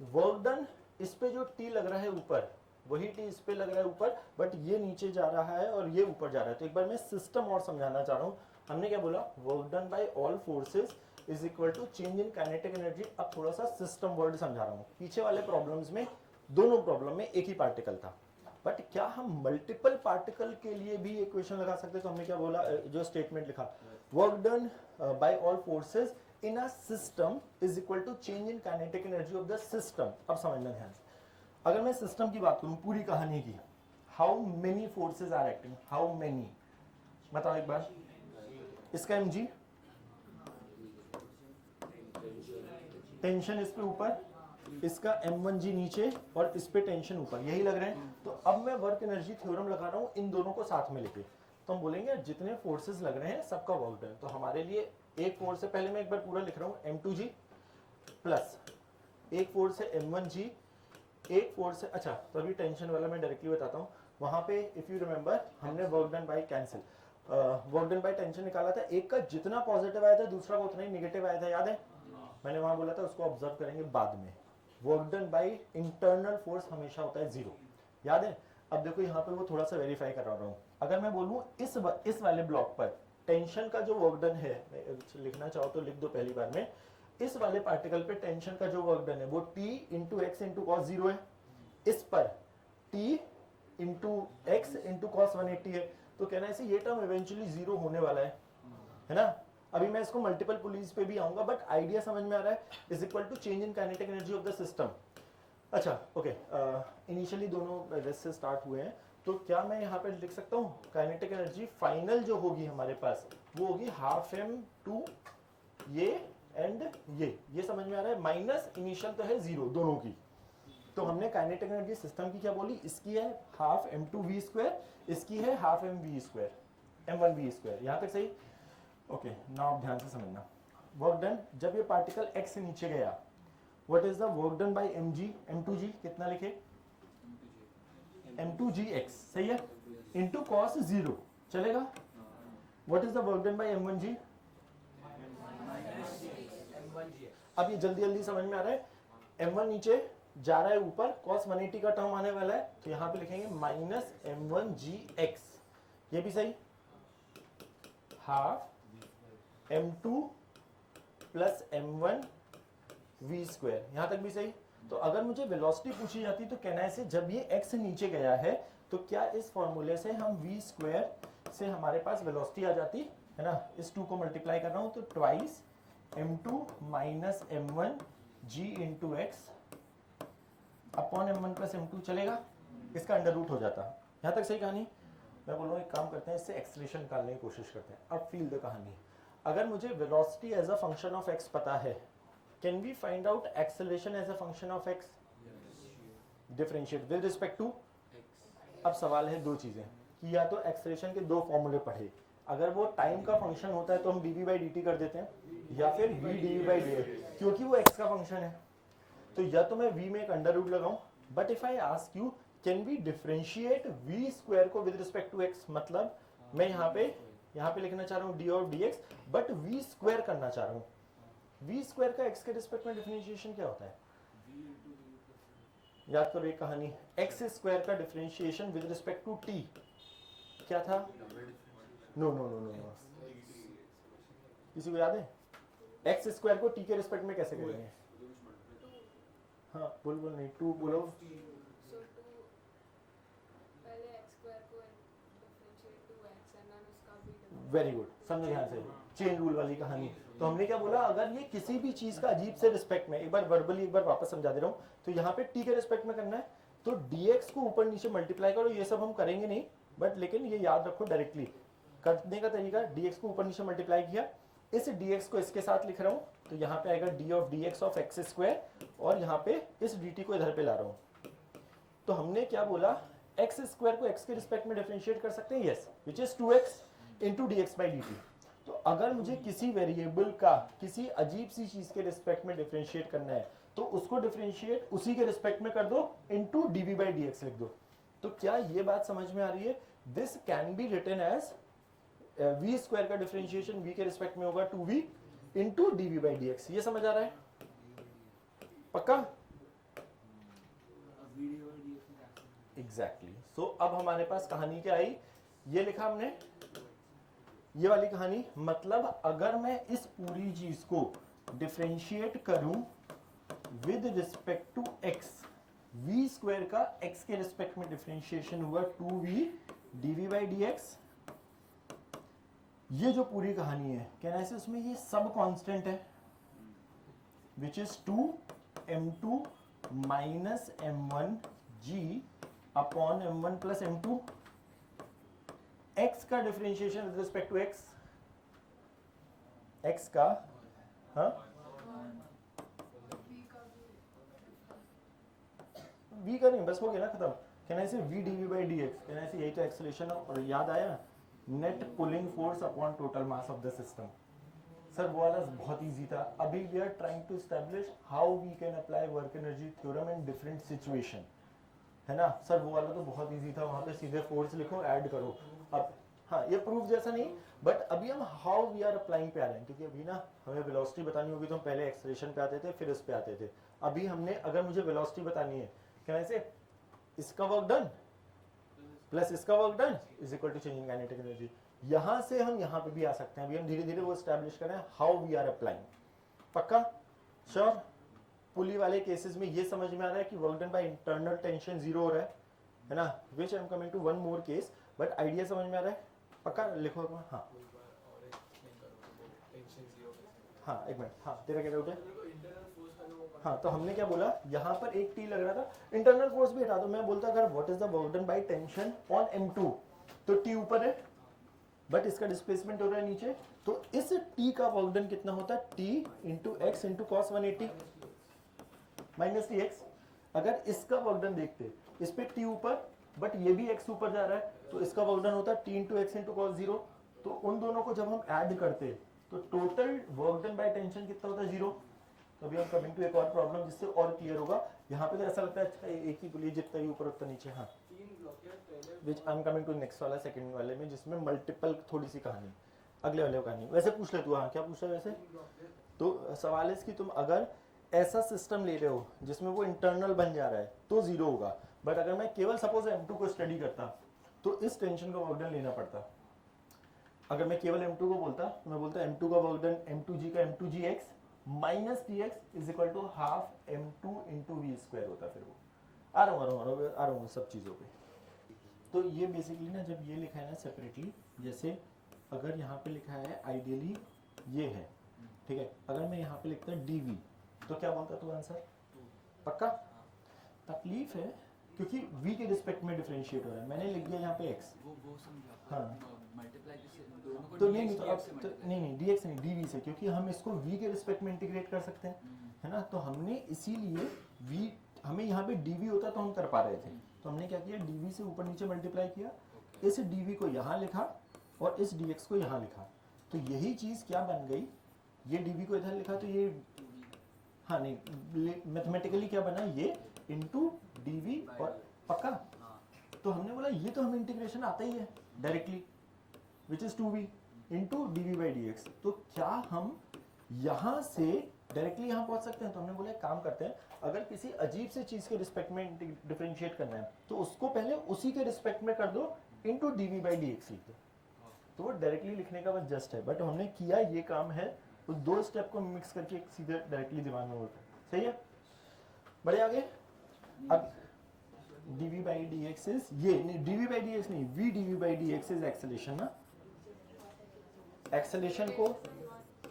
वर्क डन इस पे जो t लग रहा है ऊपर, वही t इस पे लग रहा है ऊपर, बट ये नीचे जा रहा है और ये ऊपर जा रहा है। तो एक बार मैं सिस्टम और समझाना चाह रहा हूँ। हमने क्या बोला, work done by all forces is equal to change in kinetic energy. अब थोड़ा सा सिस्टम वर्ड समझा रहा हूँ। पीछे वाले प्रॉब्लम्स में, दोनों प्रॉब्लम में एक ही पार्टिकल था, बट क्या हम मल्टीपल पार्टिकल के लिए भी इक्वेशन लगा सकते? तो हमने क्या बोला, जो स्टेटमेंट लिखा, work done by all forces in a system is equal to change in kinetic energy of the system. अब समझना ध्यान से, अगर मैं सिस्टम की बात करूं पूरी कहानी की, how many forces are acting, how many, बताओ एक बार। इसका mg, टेंशन इस पे ऊपर, इसका m1g नीचे और इस पे टेंशन ऊपर, यही लग रहे हैं। तो अब मैं वर्क एनर्जी थ्योरम लगा रहा हूं इन दोनों को साथ में लेके। तो हम बोलेंगे जितने फोर्सेस लग रहे हैं सबका वर्क डन। तो हमारे लिए एक फोर्स से, पहले मैं एक बार पूरा लिख रहा हूं, m2g प्लस एक फोर्स है m1g, एक फोर्स है, अच्छा तो अभी टेंशन वाला मैं डायरेक्टली बताता हूँ। वहां पे इफ यू रिमेंबर हमने work done by cancel, work done by tension निकाला था। एक का जितना पॉजिटिव आया था दूसरा का उतना ही नेगेटिव आया था, याद है? मैंने वहां बोला था उसको ऑब्जर्व करेंगे बाद में। Work done by internal force हमेशा होता है 0, याद है? अब देखो यहाँ पे वो थोड़ा सा वेरीफाई करा रहा हूँ। अगर मैं बोलूँ इस वाले ब्लॉक पर टेंशन का जो वर्क डन है, लिखना चाहो तो लिख दो पहली बार में, इस वाले पार्टिकल पे टेंशन का जो वर्क डन है वो t into x into cos 0 है, इस पर t into x into cos 180 है। तो कहना है ये टर्म इवेंचुअली 0 होने वाला है ना? अभी मैं इसको मल्टीपल पुलिस पे भी आऊंगा, बट आइडिया समझ में आ रहा है। Is equal to change in kinetic energy of the system. अच्छा ओके, इनिशियली दोनों रेस्ट से स्टार्ट हुए हैं, तो क्या मैं यहाँ पे लिख सकता हूँ काइनेटिक एनर्जी फाइनल जो होगी हमारे पास वो होगी हाफ m2 ये एंड ये समझ में आ रहा है? माइनस इनिशियल तो है 0 दोनों की। तो हमने काइनेटिक एनर्जी सिस्टम की क्या बोली, इसकी है हाफ m2v², इसकी है हाफ mv², m1v²। यहाँ तक सही? ओके, नाउ ध्यान से समझना। वर्क डन, जब ये पार्टिकल x से नीचे गया, what is the work done by mg, m2g कितना लिखे? m2gx, सही है? इंटू कॉस 0 चलेगा? What is the work done bye m1g? अब ये जल्दी जल्दी समझ में आ रहा है। m1 नीचे जा रहा है ऊपर, cos 180 का टर्म आने वाला है, तो यहाँ पे लिखेंगे माइनस m1gx, ये भी सही? हाफ m2 प्लस m1v², यहाँ तक भी सही? तो अगर मुझे वेलोसिटी पूछी जाती तो कहना है जब ये x से नीचे गया है तो क्या इस फॉर्मूले से हम v² से हमारे पास वेलोसिटी आ जाती है ना? इस 2 को मल्टीप्लाई कर रहा हूँ तो twice m2 minus m1g into x upon m1 plus m2 चलेगा? इसका अंडर रूट हो जाता। यहाँ तक सही कहानी? मैं बोल रहा हूँ एक काम करते हैं, इससे एक्सेलरेशन निकालने की कोशिश करते हैं। अब फील द कहानी। अगर मुझे velocity as a function of x पता है, can we find out acceleration as a function of x? Differentiate with respect to. अब सवाल है दो चीजें कि या तो एक्सेलरेशन के 2 फॉर्मूले पढ़े, अगर वो टाइम का फंक्शन होता है तो हम dv/dt कर देते हैं, या फिर v dv/dt, क्योंकि वो x का फंक्शन है। तो या तो मैं v में एक अंडर रूट लगाऊं, but if I ask you can we differentiate v square को विद रिस्पेक्ट टू x, मतलब मैं यहाँ पे लिखना चाह रहा हूँ d और dx, बट v स्क्वायर करना चाह रहा हूँ। v स्क्वायर का x के रिस्पेक्ट में डिफरेंशिएशन क्या होता है? याद करो एक कहानी, x स्क्वायर का differentiation with respect to t क्या था? No no no no no, किसी को याद है? x स्क्वायर को t के रिस्पेक्ट में कैसे करेंगे? हाँ बोल नहीं, 2 बोलो। So to पहले x square को differentiate to x and then उसका भी वेरी गुड, समझो ध्यान से, चेन रूल वाली कहानी। तो हमने क्या बोला, अगर ये किसी भी चीज का अजीब से रिस्पेक्ट में, एक बार वर्बली एक बार वापस समझा दे रहा हूँ, तो यहाँ पे t के रिस्पेक्ट में करना है तो dx को ऊपर नीचे मल्टीप्लाई करो, ये सब हम करेंगे नहीं, बट लेकिन ये याद रखो डायरेक्टली करने का तरीका, dx को ऊपर नीचे मल्टीप्लाई किया, इस dx को इसके साथ लिख रहा हूँ, तो यहाँ पे आएगा d of dx of x square, और यहाँ पे इस dt को इधर पे ला रहा हूँ। तो हमने क्या बोला, x स्क्वायर को x के रिस्पेक्ट में डिफरेंशिएट कर सकते हैं, yes, which is 2x into dx by dt। तो अगर मुझे किसी वेरिएबल का किसी अजीब सी चीज के रिस्पेक्ट में डिफरेंशिएट करना है, तो उसको डिफरेंशिएट उसी के रिस्पेक्ट में कर दो, इंटू dv बाई dx लिख दो। तो क्या ये बात समझ में आ रही है? This can be written as v square का डिफरेंशिएशन v के रिस्पेक्ट में होगा 2v into dv by dx। ये समझ आ रहा है? पक्का? एग्जैक्टली। सो अब हमारे पास कहानी क्या आई, ये लिखा हमने, ये वाली कहानी, मतलब अगर मैं इस पूरी चीज को डिफरेंशिएट करूं with respect to x, v square का x के रिस्पेक्ट में डिफरेंशिएशन हुआ 2v dv बाई dx। ये जो पूरी कहानी है, कहना है उसमें ये सब कांस्टेंट है, which is 2m2 minus m1g upon m1 plus m2। x का differentiation with respect to x, x का, हाँ v का नहीं, बस हो गया ना खत्म। कहना है v dv बाई dx, कहना है यही तो एक्सेलरेशन है। और याद आया, net pulling force upon total mass of the system. Sir वो वाला बहुत इजी था। अभी we are trying to establish how we can apply work energy theorem in different situation, है ना। सर वो वाला तो बहुत इजी था, वहां पे सीधे फोर्स लिखो, ऐड करो। अब हाँ, ये प्रूफ जैसा नहीं, बट अभी हम हाउ वी आर अप्लाइंग पे आ रहे हैं, क्योंकि अभी ना हमें वेलोसिटी बतानी होगी तो हम पहले एक्सेलरेशन पे आते थे, फिर इस पे आते थे। अभी हमने, अगर मुझे वेलोसिटी बतानी है, क्या ऐसे इसका वर्क डन प्लस इसका work done is equal to change in kinetic energy. यहां से हम यहां पे भी आ सकते हैं। अभी हम धीरे धीरे वो एस्टैब्लिश कर रहे हैं हाउ वी आर अप्लाइंग। पक्का? श्योर? पुली वाले केसेस में ये समझ में आ रहा है कि work done by internal tension zero हो रहा है ना। Which I am coming to one more case, but idea समझ में आ रहा है? पक्का? लिखो। हाँ हाँ एक मिनट, हाँ तेरा क्या डाउट है? हाँ, तो हमने क्या बोला, यहाँ पर एक टी लग रहा था, इंटरनल फोर्स भी हटा दो। मैं बोलता अगर what is the work done by tension on m2, तो टी ऊपर है बट इसका डिस्प्लेसमेंट हो रहा है नीचे, तो इस टी का वर्क डन कितना होता है, T into x into cos 180 minus T x. अगर इसका वर्क डन देखते, इस पे टी ऊपर बट ये भी एक्स ऊपर जा रहा है, तो इसका वर्क डन होता है T into x into cos 0। तो उन दोनों को जब हम ऐड करते तो total work done by tension कितना होता है, 0। तो अभी हम कमिंग टू एक और प्रॉब्लम जिससे और क्लियर होगा। यहाँ पे तो ऐसा लगता है अच्छा एक ही बोलिए, जितना ही ऊपर उतना नीचे। हाँ, which I am coming to next वाला, सेकंड वाले में, जिसमें मल्टीपल थोड़ी सी कहानी, अगले वाले कहानी। वैसे पूछ ले तू, हाँ क्या पूछ रहा है वैसे? तो सवाल है कि तुम अगर ऐसा सिस्टम ले रहे हो जिसमें वो इंटरनल बन जा रहा है तो 0 होगा, बट अगर मैं केवल सपोज m2 को स्टडी करता तो इस टेंशन का वर्क डन लेना पड़ता। अगर मैं केवल m2 को बोलता तो मैं बोलता m2 का वर्क डन m2g का m2gx minus dx is equal to half m2 into v square होता। फिर वो आ रहा हूँ सब चीज़ों पे। तो ये बेसिकली ना, जब ये लिखा है ना सेपरेटली, जैसे अगर यहाँ पे लिखा है आइडियली ये है, ठीक है, अगर मैं यहाँ पे लिखता dv तो क्या बोलता तू आंसर? पक्का? तकलीफ है क्योंकि v के रिस्पेक्ट में डिफरेंशिएट हो रहा है, मैंने लिख दिया यहाँ पे x। वो समझा। हाँ, मल्टीप्लाई दोनों को तो dx नहीं तो अब से तो multiply। नहीं dx नहीं dv से, क्योंकि हम इसको v के रिस्पेक्ट में इंटीग्रेट कर सकते हैं, है ना। तो हमने इसीलिए v, हमें यहाँ पे dv होता तो हम कर पा रहे थे, तो हमने क्या किया, dv से ऊपर नीचे मल्टीप्लाई किया, इस dv को यहाँ लिखा और इस dx को यहाँ लिखा। तो यही चीज़ क्या बन गई, ये dv को इधर लिखा तो ये, हाँ नहीं, मैथमेटिकली क्या बना, ये इंटू dv और पक्का? हाँ तो हमने बोला ये तो हमें इंटीग्रेशन आता ही है directly, which is 2v into d we by D x. तो क्या हम यहाँ से डायरेक्टली यहाँ पहुँच सकते हैं? तो हमने बोला एक काम करते हैं, अगर किसी अजीब से चीज़ के रिस्पेक्ट में डिफरेंशिएट करना है तो उसको पहले उसी के रिस्पेक्ट में कर दो, into d we by D x लिख दो, तो वो डायरेक्टली लिखने का बस जस्ट है। बट हमने किया ये काम है, तो दो स्टेप को मिक्स करके एक सीधे डायरेक्टली दिमाग में होता है। सही है, बढ़े आगे। अब D we by D X is ये नहीं, D we by D X नहीं, V D we by D X is acceleration ना। एक्सेलेरेशन को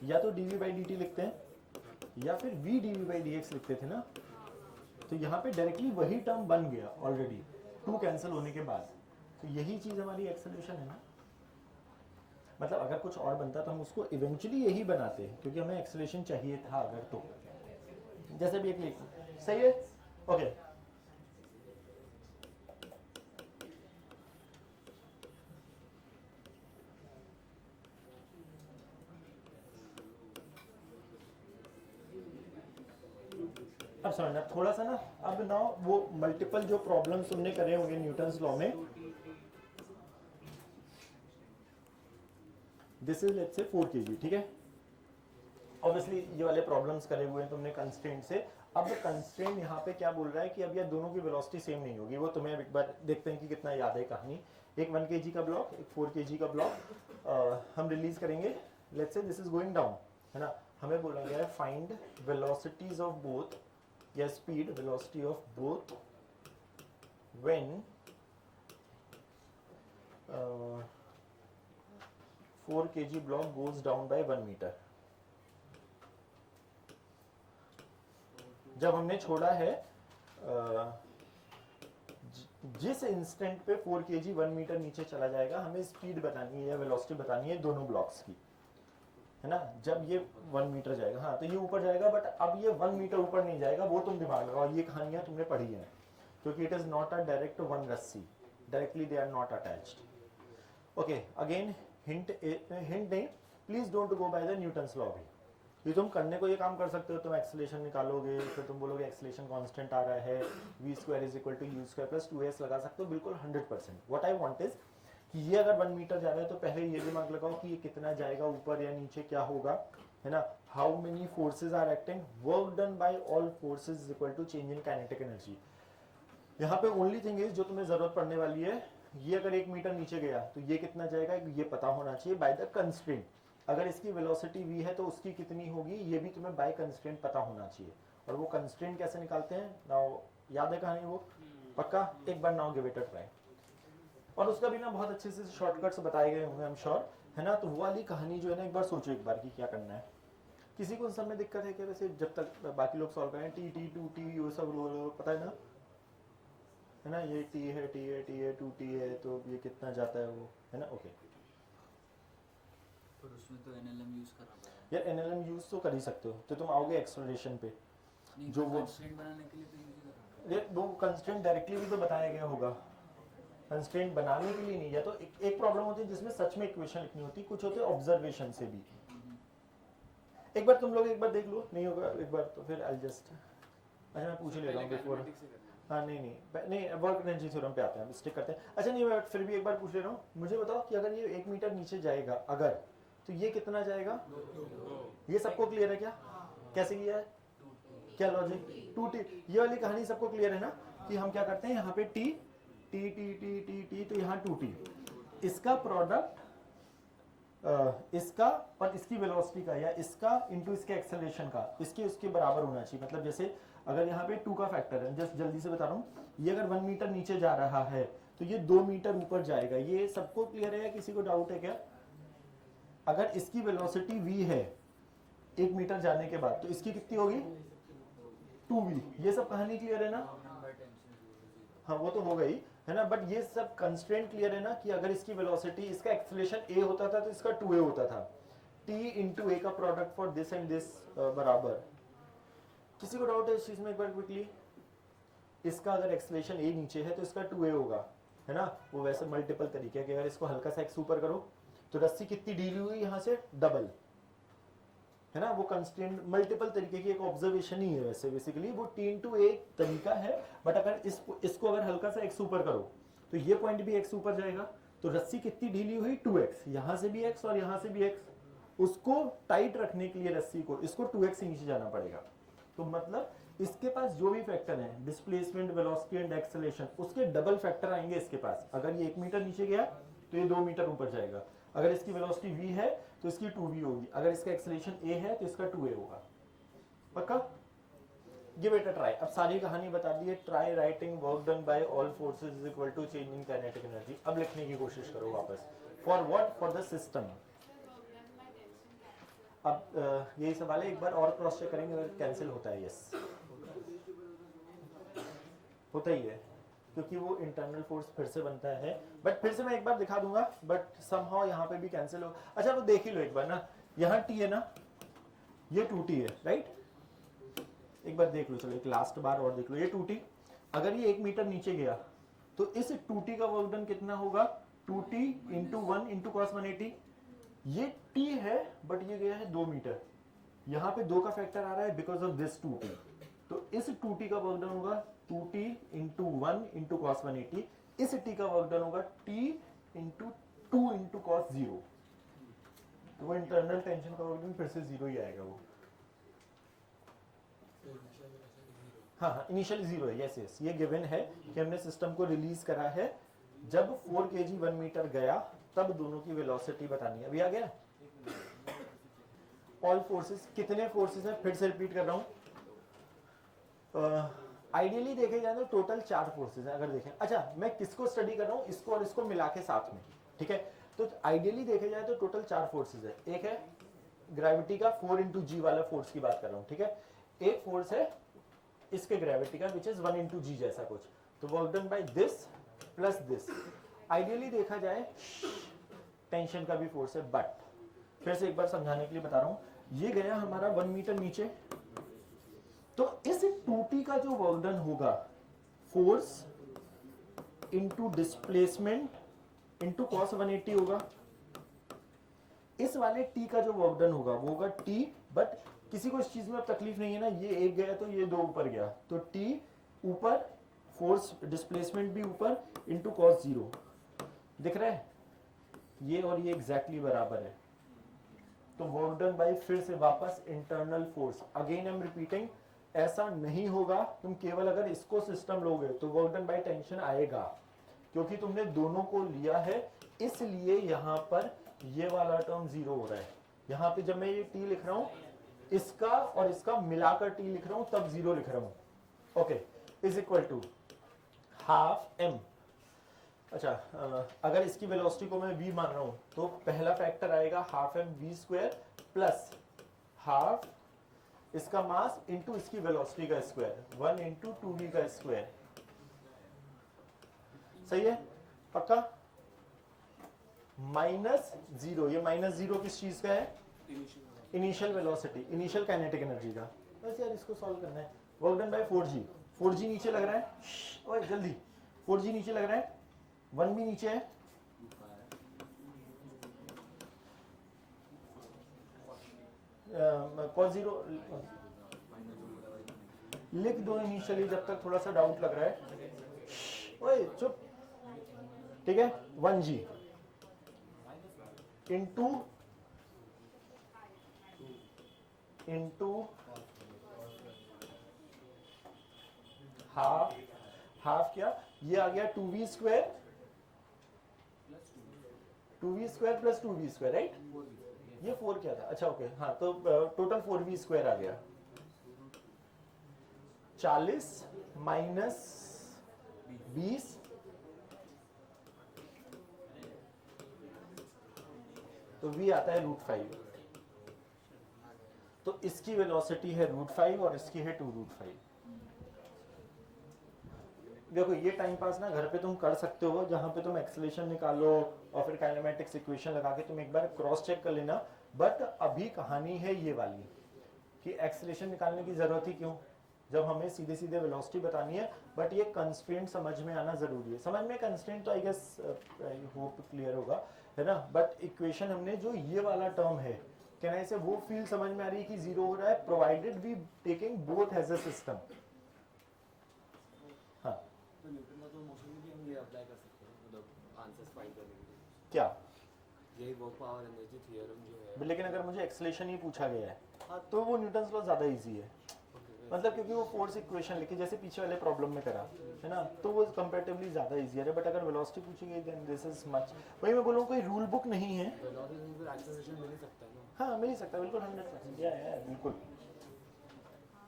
या तो D we by D T लिखते हैं या फिर V D we by D X लिखते थे ना। तो यहाँ पे डायरेक्टली वही टर्म बन गया ऑलरेडी, टू कैंसिल होने के बाद। तो यही चीज हमारी एक्सेलेरेशन है ना। मतलब अगर कुछ और बनता तो हम उसको इवेंचुअली यही बनाते हैं, क्योंकि हमें एक्सेलेरेशन चाहिए था अगर तो। जैसे भी एक लिख, सही है, ओके। अब समझना थोड़ा सा ना, अब ना वो मल्टीपल जो प्रॉब्लम्स तुमने करे होंगे न्यूटन्स लॉ में, this is let's say 4 kg, ठीक है। ऑब्वियसली ये वाले प्रॉब्लम्स करे हुए हैं तुमने कंस्ट्रेंट से। अब कंस्ट्रेंट यहाँ पे क्या बोल रहा है कि अब ये दोनों की वेलोसिटी सेम नहीं होगी। वो तुम्हें एक बार देखते हैं कि कितना याद है कहानी। एक 1 kg का ब्लॉक, एक 4 kg का ब्लॉक हम रिलीज करेंगे। Let's say this is going down, है ना। हमें बोला गया है फाइंड वेलोसिटीज ऑफ बोथ, या speed velocity of both when 4 kg block goes down by 1 metre. जब हमने छोड़ा है जिस इंस्टेंट पे 4 kg 1 मीटर नीचे चला जाएगा, हमें स्पीड बतानी है या वेलोसिटी बतानी है दोनों ब्लॉक्स की, है ना। जब ये 1 मीटर जाएगा, हाँ तो ये ऊपर जाएगा, बट अब ये 1 मीटर ऊपर नहीं जाएगा, वो तुम दिमाग लगाओ। ये कहानियां तुमने पढ़ी है, क्योंकि it is not a direct one रस्सी, directly they are not attached. Okay, again hint नहीं, please don't go by the Newton's law. भी ये तुम करने को ये काम कर सकते हो, तुम एक्सेलेरेशन निकालोगे, फिर तुम बोलोगे एक्सेलेरेशन कांस्टेंट आ रहा है, v square is equal to u square plus 2s लगा सकते हो, बिल्कुल 100%। व्हाट आई वांट इज कि ये अगर 1 मीटर जा रहा है तो पहले ये दिमाग लगाओ कि ये कितना जाएगा ऊपर या नीचे, क्या होगा, है ना। How many forces are acting, work done by all forces is equal to change in kinetic energy. यहाँ पे ओनली थिंग इज जो तुम्हें जरूरत पड़ने वाली है, ये अगर 1 मीटर नीचे गया तो ये कितना जाएगा, ये पता होना चाहिए बाय द कंस्ट्रेंट। अगर इसकी वेलोसिटी v है तो उसकी कितनी होगी, ये भी तुम्हें बाय कंस्ट्रेंट पता होना चाहिए। और वो कंस्ट्रेंट कैसे निकालते हैं, नाउ याद है कहानी वो, पक्का एक बार now give it a try. और उसका भी ना बहुत अच्छे से शॉर्टकट्स बताए गए होंगे, आई एम श्योर, है ना। तो वो वाली कहानी जो है ना, एक बार सोचो एक बार कि क्या करना है। किसी को उन सब में दिक्कत है क्या वैसे, जब तक बाकी लोग सॉल्व करें, टी टी 2t वो सब पता है ना, ये t है, t है, t है, 2t है, तो ये कितना जाता है वो, है ना। ओके, पर उसमें तो एनएलएम यूज करना पड़ेगा यार एनएलएम यूज तो कर ही सकते हो, तो तुम आओगे एक्सेलरेशन पे। नहीं, जो वो कंस्ट्रेंट बनाने के लिए तो यूज करना पड़ेगा। ये वो कंस्ट्रेंट डायरेक्टली भी तो बताया गया होगा, कंस्ट्रेंट बनाने के लिए नहीं। या तो एक प्रॉब्लम होती है जिसमें सच में इक्वेशन लिखनी होती है, कुछ होते हैं ऑब्जर्वेशन से भी। एक बार तुम लोग एक बार देख लो, नहीं होगा एक बार तो फिर आई जस्ट, अच्छा मैं पूछ ही ले रहा हूँ बिफोर। हाँ नहीं वर्क एनर्जी थ्योरम पे आते हैं, स्टिक करते हैं। अच्छा नहीं, मैं फिर भी एक बार पूछ ले रहा हूँ, मुझे बताओ कि अगर ये 1 मीटर नीचे जाएगा अगर, तो ये कितना जाएगा, ये सबको क्लियर है क्या, कैसे किया है, क्या लॉजिक, 2t। ये वाली कहानी सबको क्लियर है ना, कि हम क्या करते हैं यहाँ पे t t t t t t, तो यहाँ 2t, इसका प्रोडक्ट इसका और इसकी वेलोसिटी का, या इसका इंटू इसके एक्सेलरेशन का, इसके उसके बराबर होना चाहिए। मतलब जैसे अगर यहाँ पे 2 का फैक्टर है, जस्ट जल्दी से बता रहा हूँ, ये अगर 1 मीटर नीचे जा रहा है तो ये 2 मीटर ऊपर जाएगा। ये सबको क्लियर है या किसी को डाउट है क्या? अगर इसकी वेलोसिटी v है 1 मीटर जाने के बाद, तो इसकी कितनी होगी 2v। ये सब कहानी क्लियर है ना, हाँ वो तो हो गई, है ना। बट ये सब कंस्ट्रेंट क्लियर है ना, कि अगर इसकी वेलोसिटी, इसका एक्सेलरेशन a होता था तो इसका 2a होता था, t इंटू a का product for this and this बराबर। किसी को डाउट है इस चीज में? एक बार क्विकली, इसका अगर एक्सेलरेशन a नीचे है तो इसका 2a होगा, है ना। वो वैसे मल्टीपल तरीके हैं कि अगर इसको हल्का सा x ऊपर करो तो रस्सी कितनी ढीली हुई यहाँ से, डबल, है ना, वो कंस्ट्रेंट मल्टीपल तरीके की एक ऑब्जर्वेशन ही है वैसे बेसिकली, वो टी इंटू एक तरीका है, बट अगर इसको अगर हल्का सा एक्स ऊपर करो तो ये पॉइंट भी एक्स ऊपर जाएगा, तो रस्सी कितनी ढीली हुई 2x, यहां से भी x और यहां से भी x, उसको टाइट रखने के लिए रस्सी को इसको 2x नीचे जाना पड़ेगा। तो मतलब इसके पास जो भी फैक्टर है डिस्प्लेसमेंट, वेलोसिटी एंड एक्सेलरेशन, उसके डबल फैक्टर आएंगे इसके पास। अगर ये 1 मीटर नीचे गया तो ये 2 मीटर ऊपर जाएगा, अगर इसकी वेलोसिटी v है तो इसकी 2v होगी, अगर इसका एक्सेलरेशन a है तो इसका 2a होगा। पक्का? Give it a try. अब सारी कहानी बता दी है। Try writing work done by all forces is equal to change in kinetic energy. अब लिखने की कोशिश करो वापस। For what? For the system. अब यही सवाल है, एक बार और क्रॉस चेक करेंगे अगर कैंसिल होता है। यस होता ही है, क्योंकि वो इंटरनल फोर्स फिर से बनता है, बट फिर से मैं एक बार दिखा दूंगा, बट समहाउ यहाँ पे भी कैंसिल हो। अच्छा वो देख ही लो एक बार ना, यहाँ टी है ना, ये 2t है, राइट? एक बार देख लो, चलो एक लास्ट बार और देख लो, ये 2t, अगर ये 1 मीटर नीचे गया तो इस 2t का वर्क डन कितना होगा? 2t into 1 into cos 180। ये t है बट ये गया है 2 मीटर, यहाँ पे 2 का फैक्टर आ रहा है बिकॉज ऑफ दिस 2t, तो इस 2t का वर्क डन होगा 2t इंटू 1 इंटू कॉस 180, इस t का वर्क डन होगा t इंटू 2 इंटू कॉस 0, तो वो इंटरनल टेंशन का वर्क डन फिर से 0 ही आएगा वो। हाँ इनिशियली 0 है। यस यस, ये गिवन है कि हमने सिस्टम को रिलीज करा है, जब 4 kg 1 मीटर गया तब दोनों की वेलोसिटी बतानी है। अभी आ गया? ऑल फोर्सेस, कितने फोर्सेस हैं फिर से रिपीट कर रहा हूं। आइडियली देखे जाए तो टोटल 4 फोर्सेस हैं अगर देखें। अच्छा मैं किसको स्टडी कर रहा हूं? इसको और इसको मिला के साथ में, ठीक है? तो आइडियली देखे जाए तो टोटल 4 फोर्सेस है। एक है ग्रेविटी का 4 इंटू जी वाला फोर्स की बात कर रहा हूं, ठीक है? एक फोर्स है इसके ग्रेविटी का विच इज 1 इंटू जी जैसा कुछ, तो work done by this plus this. Ideally देखा जाए टेंशन का भी फोर्स है, बट फिर से एक बार समझाने के लिए बता रहा हूं, ये गया हमारा 1 मीटर नीचे, तो इस 2t का जो वर्क डन होगा force into displacement into cos 180 होगा। इस वाले t का जो वर्क डन होगा वो होगा t, बट किसी को इस चीज में अब तकलीफ नहीं है ना, ये 1 गया तो ये 2 ऊपर गया, तो t ऊपर, फोर्स डिस्प्लेसमेंट भी ऊपर इंटू कॉस 0। दिख रहा है? ये और ये एग्जैक्टली बराबर है, तो वर्क डन बाय फिर से वापस internal force. Again I am repeating, ऐसा नहीं होगा तुम केवल अगर इसको सिस्टम लोगे तो वर्क डन बाय टेंशन आएगा, क्योंकि तुमने दोनों को लिया है, इसलिए यहां पर ये वाला टर्म 0 हो रहा है। यहां पे जब मैं ये t लिख रहा हूं, इसका और इसका मिलाकर t लिख रहा हूं तब 0 लिख रहा हूं। Okay, is equal to half m। अच्छा अगर इसकी वेलोसिटी को मैं v मान रहा हूं तो पहला फैक्टर आएगा half m v square plus half इसका मास इंटू इसकी वेलोसिटी का स्क्वायर, 1 इंटू 2v का स्क्वायर। सही है? पक्का? -0, ये -0 किस चीज का है? Initial velocity, initial kinetic energy का। बस यार इसको सॉल्व करना है। Work done bye 4g, 4g नीचे लग रहा है, ओए जल्दी, 4g नीचे लग रहा है, 1 भी नीचे है, cos 0 लिख दो इनिशियली जब तक थोड़ा सा डाउट लग रहा है। ओए चुप, ठीक है? 1g इंटू हाफ क्या? ये आ गया 2v square, 2v square plus 2v square, right? ये 4 क्या था? अच्छा ओके, हाँ तो टोटल 4v स्क्वायर आ गया। 40 माइनस 20 तो v आता है √5, तो इसकी वेलोसिटी है √5 और इसकी है 2√5। देखो ये टाइम पास ना घर पे तुम कर सकते हो, जहां पे तुम एक्सेलरेशन निकालो और फिर काइनेमेटिक्स इक्वेशन लगा के तुम एक बार क्रॉस चेक कर लेना, बट अभी कहानी है ये वाली कि एक्सेलरेशन निकालने की जरूरत ही क्यों, जब हमें सीधे सीधे वेलोसिटी बतानी है। बट ये कंस्ट्रेंट समझ में आना जरूरी है। समझ में कंस्ट्रेंट तो I guess I hope clear होगा, है ना? बट इक्वेशन हमने जो ये वाला टर्म है कैन आई से वो फील्ड समझ में आ रही है कि जीरो हो रहा है provided we taking both as a system. हाँ तो न्यूटन का तो मोशन में भी हम ये अप्लाई कर सकते हैं, मतलब आंसर्स फाइंड करने के लिए। क्या, यही वर्क पावर एनर्जी थ्योरम जो है। लेकिन अगर मुझे एक्सेलेरेशन ही पूछा गया है तो वो न्यूटन्स लॉ ज्यादा इजी है, मतलब क्योंकि वो फोर्स इक्वेशन लिखी जैसे पीछे वाले प्रॉब्लम में करा है ना, तो वो कंपैरेटिवली ज्यादा इजियर है। बट अगर वेलोसिटी पूछी गई देन दिस इज मच, वही मैं बोलूँ कोई रूल बुक नहीं है। वेलोसिटी में फिर एक्सेलरेशन मिल ही सकता है ना। हाँ मिल ही सकता है बिल्कुल 100%, या बिल्कुल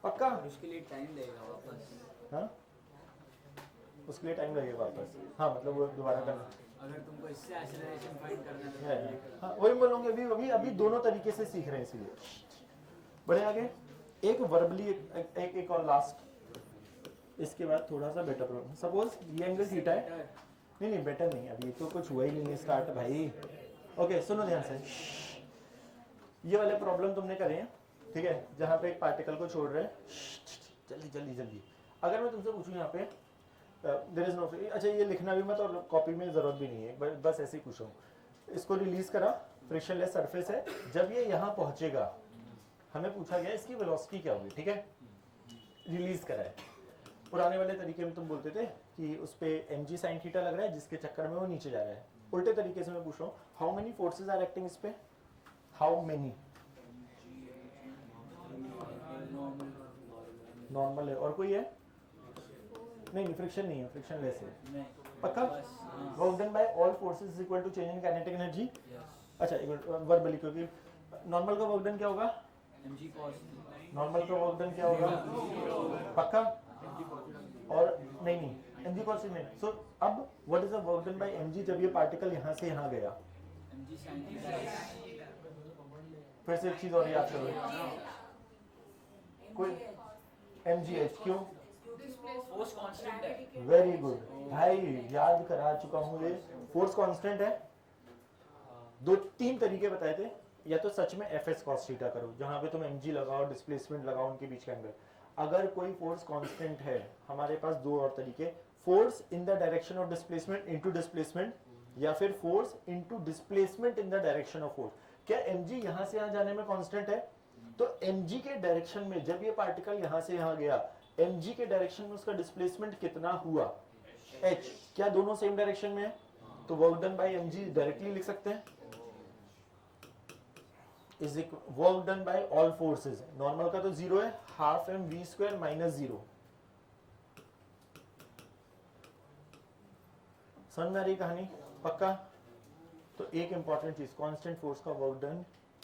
पक्का। और उसके लिए टाइम लगेगा वापस। हाँ उसके लिए टाइम लगेगा वापस, हाँ मतलब वो दोबारा करना अगर तुमको इससे एक्सेलरेशन फाइंड करना है तो है। ये करना। हाँ वही बोलूँगे अभी अभी अभी दोनों तरीके से सीख रहे हैं इसीलिए। बढ़े आगे, एक वर्बली एक और लास्ट, इसके बाद थोड़ा सा बेटर प्रॉब्लम। सपोज ये एंगल थीटा है, नहीं बेटर नहीं, अभी तो कुछ हुआ ही नहीं है स्टार्ट भाई। ओके सुनो ध्यान से, ये वाले प्रॉब्लम तुमने करे हैं ठीक है, जहाँ पे एक पार्टिकल को छोड़ रहे हैं, जल्दी जल्दी जल्दी। अगर मैं तुमसे पूछूं यहाँ पे देयर इज नो, अच्छा ये लिखना भी मत और कॉपी में जरूरत भी नहीं है, बस ऐसे ही पूछो। इसको रिलीज करा, फ्रिक्शनलेस सरफेस है, जब ये यहाँ पहुंचेगा हमें पूछा गया इसकी वेलोसिटी क्या होगी, ठीक है। रिलीज करा है, पुराने वाले तरीके में तुम बोलते थे कि उस पे mg sin थीटा लग रहा है जिसके चक्कर में वो नीचे जा रहा है। उल्टे तरीके से मैं पूछ रहा हूँ, how many forces are acting इस पे, हाउ मेनी। नॉर्मल है और कोई है नहीं फ्रिक्शन नहीं है, फ्रिक्शनलेस है नहीं पक्का। बस हाँ। Work done by all forces is equal to change in kinetic energy. अच्छा एक मिनट वर्बली, क्योंकि नॉर्मल का वर्क डन क्या होगा, mg cos नॉर्मल का वर्क डन क्या होगा पक्का, और नहीं mg cos नहीं। सो अब what is the work done by mg जब ये पार्टिकल यहाँ से यहाँ गया। mg sin theta फिर से एक चीज और याद करो, कोई mgh क्यों, फोर्स कांस्टेंट है। वेरी गुड भाई, याद करा चुका हूँ ये, फोर्स कांस्टेंट है। दो तीन तरीके बताए थे, या तो सच में एफ एस cos थीटा करो जहां पे तुम mg लगाओ डिस्प्लेसमेंट लगाओ उनके बीच के एंगल। अगर कोई फोर्स कांस्टेंट है, हमारे पास दो और तरीके, force in the direction of displacement into displacement, या फिर force into displacement in the direction of force. क्या mg यहां से यहां जाने में कांस्टेंट है, तो mg के डायरेक्शन में जब ये पार्टिकल यहां से यहां गया, mg के डायरेक्शन में उसका डिस्प्लेसमेंट कितना हुआ, h। क्या दोनों सेम डायरेक्शन में है, तो work done by mg directly लिख सकते हैं, is work done by all forces. Normal का तो जीरो है, half m v square minus zero. समझ में आ रही कहानी पक्का। तो एक इंपॉर्टेंट चीज, कांस्टेंट फोर्स का work done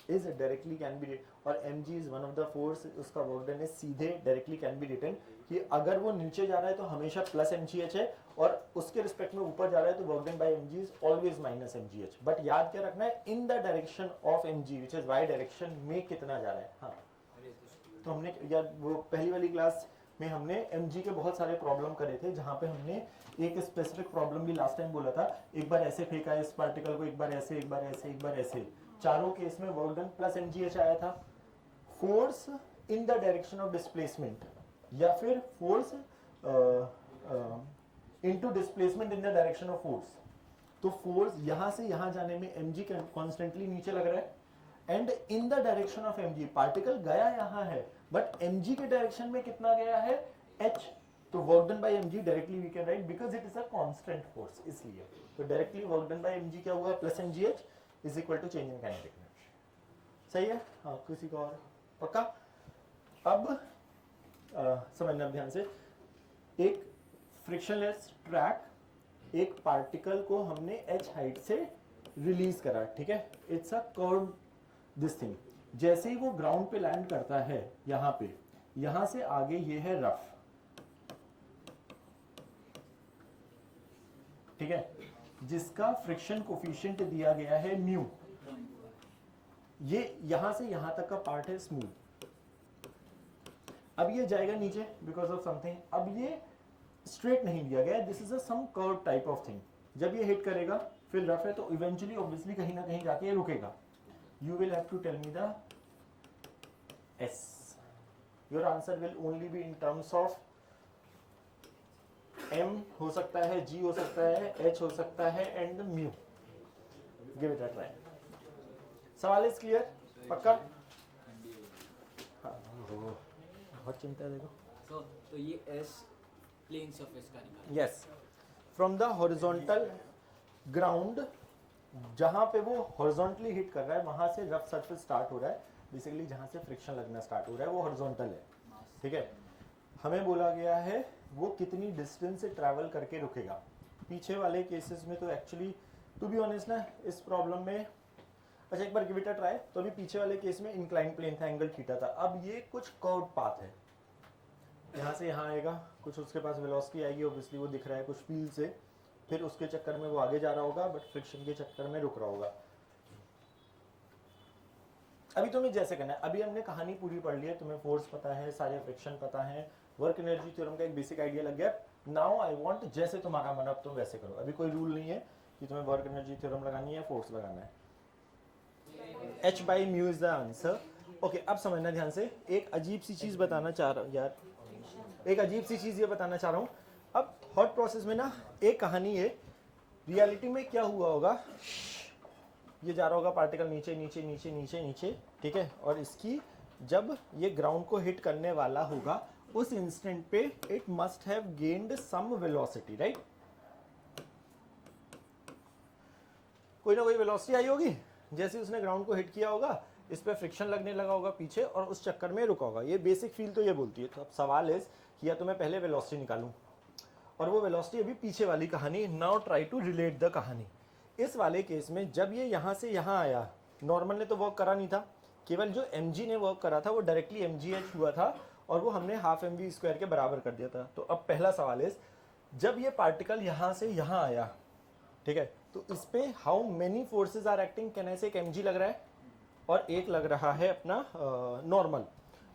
is directly can be, और mg is one of the force, उसका वर्क डन इज सीधे डायरेक्टली कैन बी रिटन कि अगर वो नीचे जा रहा है तो हमेशा प्लस mgh है, और उसके रिस्पेक्ट में ऊपर जा रहा है तो work done by mg is always minus mgh। But याद क्या रखना है, in the direction of mg which is y direction में कितना जा रहा है। हाँ तो हमने या वो पहली वाली क्लास में हमने mg के बहुत सारे प्रॉब्लम करे थे, जहां पे हमने एक स्पेसिफिक प्रॉब्लम भी लास्ट टाइम बोला था, एक बार ऐसे फेंका इस पार्टिकल को, एक बार ऐसे, एक बार ऐसे, एक बार ऐसे, चारों केस में वर्क डन प्लस mgh आया था। Force in the direction of displacement या फिर force into displacement in the direction of force, तो फोर्स यहां से यहां जाने में mg कॉन्स्टेंटली नीचे लग रहा है, and in the direction of mg particle गया यहां है बट mg के डायरेक्शन में कितना गया है, h। तो work done by mg directly we can write because it is a constant force, इसलिए तो directly work done by mg क्या हुआ, plus mgh is equal to change in kinetic energy. सही है, हाँ किसी को और पक्का। अब समझना ध्यान से, एक फ्रिक्शनलेस ट्रैक, एक पार्टिकल को हमने h हाइट से रिलीज करा, ठीक है, it's a curve this thing. जैसे ही वो ग्राउंड पे लैंड करता है यहाँ पे, यहाँ से आगे ये है रफ, ठीक है, जिसका फ्रिक्शन कोफिशिएंट दिया गया है म्यू। ये यहां से यहां तक का पार्ट है स्मूथ, अब ये जाएगा नीचे बिकॉज ऑफ समथिंग, अब ये स्ट्रेट नहीं दिया गया, this is a some curve type of thing. जब ये हिट करेगा फिर रफ है तो इवेंचुअली ऑब्वियसली कहीं ना कहीं जाके ये रुकेगा। You will have to tell me the s, your answer will only be in terms of m हो सकता है, g हो सकता है, h हो सकता है and mu. Give it a try. सवाल इज क्लियर। पक्का? हाँ, बहुत चिंता है देखो। तो ये एस प्लेन सरफेस का निकाल। Yes, from the horizontal ground, जहाँ पे वो हॉरिजॉन्टली हिट कर रहा है वहाँ से रफ सरफेस स्टार्ट हो रहा है, बेसिकली जहाँ से फ्रिक्शन लगना स्टार्ट हो रहा है वो हॉरिजॉन्टल है, ठीक है। हमें बोला गया है वो कितनी डिस्टेंस से ट्रैवल करके रुकेगा। पीछे वाले केसेस में तो एक्चुअली टू बी ऑनेस्ट ना इस प्रॉब्लम में, अच्छा एक बार गिव इट अ ट्राई। तो अभी पीछे वाले केस में इंक्लाइन प्लेन था, एंगल थीटा था, अब ये कुछ कर्व पाथ है, यहाँ से यहाँ आएगा, कुछ उसके पास वेलोसिटी आएगी, ऑब्वियसली वो दिख रहा है कुछ फील्ड से, फिर उसके चक्कर में वो आगे जा रहा होगा बट फ्रिक्शन के चक्कर में रुक रहा होगा। अभी तुम्हें जैसे करना है, अभी हमने कहानी पूरी पढ़ ली है, तुम्हें फोर्स पता है, सारे फ्रिक्शन पता है, वर्क एनर्जी थ्योरम का एक बेसिक आइडिया लग गया। नाउ आई वांट जैसे तुम्हारा मन अब तुम वैसे करो, अभी कोई रूल नहीं है कि तुम्हें वर्क एनर्जी थ्योरम लगानी है, फोर्स लगाना है। h by mu is the answer. Okay, अब समझना ध्यान से, एक अजीब सी चीज बताना चाह रहा हूँ यार, एक अजीब सी चीज ये बताना चाह रहा हूँ। अब थॉट प्रोसेस में ना एक कहानी है, रियलिटी में क्या हुआ होगा, ये जा रहा होगा पार्टिकल नीचे नीचे नीचे नीचे नीचे, ठीक है, और इसकी जब ये ग्राउंड को हिट करने वाला होगा उस इंस्टेंट पे it must have gained some velocity, right. कोई ना कोई वेलोसिटी आई होगी, जैसे उसने ग्राउंड को हिट किया होगा इस पे फ्रिक्शन लगने लगा होगा पीछे और उस चक्कर में रुका होगा। ये बेसिक फील तो ये बोलती है। तो अब सवाल है कि या तो मैं पहले वेलोसिटी निकालूं, और वो वेलोसिटी अभी पीछे वाली कहानी, now try to relate the कहानी। इस वाले केस में जब ये यहाँ से यहाँ आया, नॉर्मल ने तो वर्क करा नहीं था, केवल जो mg ने वर्क करा था वो डायरेक्टली mgh हुआ था और वो हमने हाफ mv² के बराबर कर दिया था। तो अब पहला सवाल है, जब ये पार्टिकल यहाँ से यहाँ आया, ठीक है, तो इस पे how many forces are acting, कहने से एक mg लग रहा है और एक लग रहा है अपना नॉर्मल।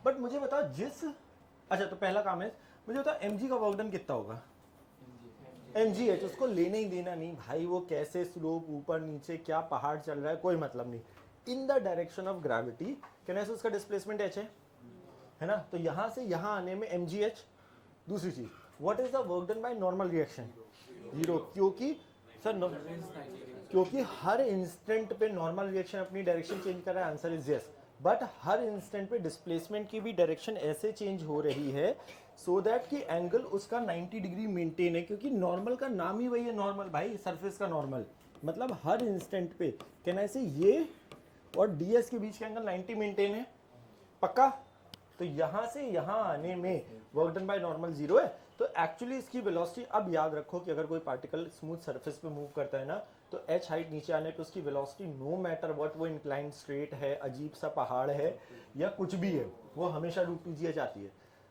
बट मुझे बता जिस, अच्छा तो पहला काम है मुझे बता mg का वर्क डन कितना होगा, mgh, उसको लेने ही देना नहीं भाई, वो कैसे स्लोप ऊपर नीचे क्या पहाड़ चल रहा है कोई मतलब नहीं, in the direction of gravity कहने से उसका डिस्प्लेसमेंट h है ना। तो यहाँ से यहाँ आने में mgh। दूसरी चीज, what is the work done by normal reaction, 0, क्योंकि सर क्योंकि हर इंस्टेंट पे नॉर्मल रिएक्शन अपनी डायरेक्शन चेंज कर रहा है, answer is yes. But her instant पे डिस्प्लेसमेंट की भी डायरेक्शन ऐसे चेंज हो रही है सो दैट कि एंगल उसका 90 डिग्री मेंटेन है, क्योंकि नॉर्मल का नाम ही वही है, नॉर्मल भाई, सरफेस का नॉर्मल, मतलब हर इंस्टेंट पे कहना ऐसे ये और ds के बीच का एंगल 90 मेंटेन है, पक्का। तो यहाँ से यहाँ आने में वर्क डन बाय नॉर्मल 0 है। तो एक्चुअली इसकी वेलोसिटी, अब याद रखो कि अगर कोई पार्टिकल स्मूथ सरफेस पे मूव करता है ना, तो h हाइट नीचे आने पे उसकी वेलोसिटी नो मैटर व्हाट, वो इंक्लाइंड स्ट्रेट है, अजीब सा पहाड़ है या कुछ भी है, वो हमेशा √2gh आती है।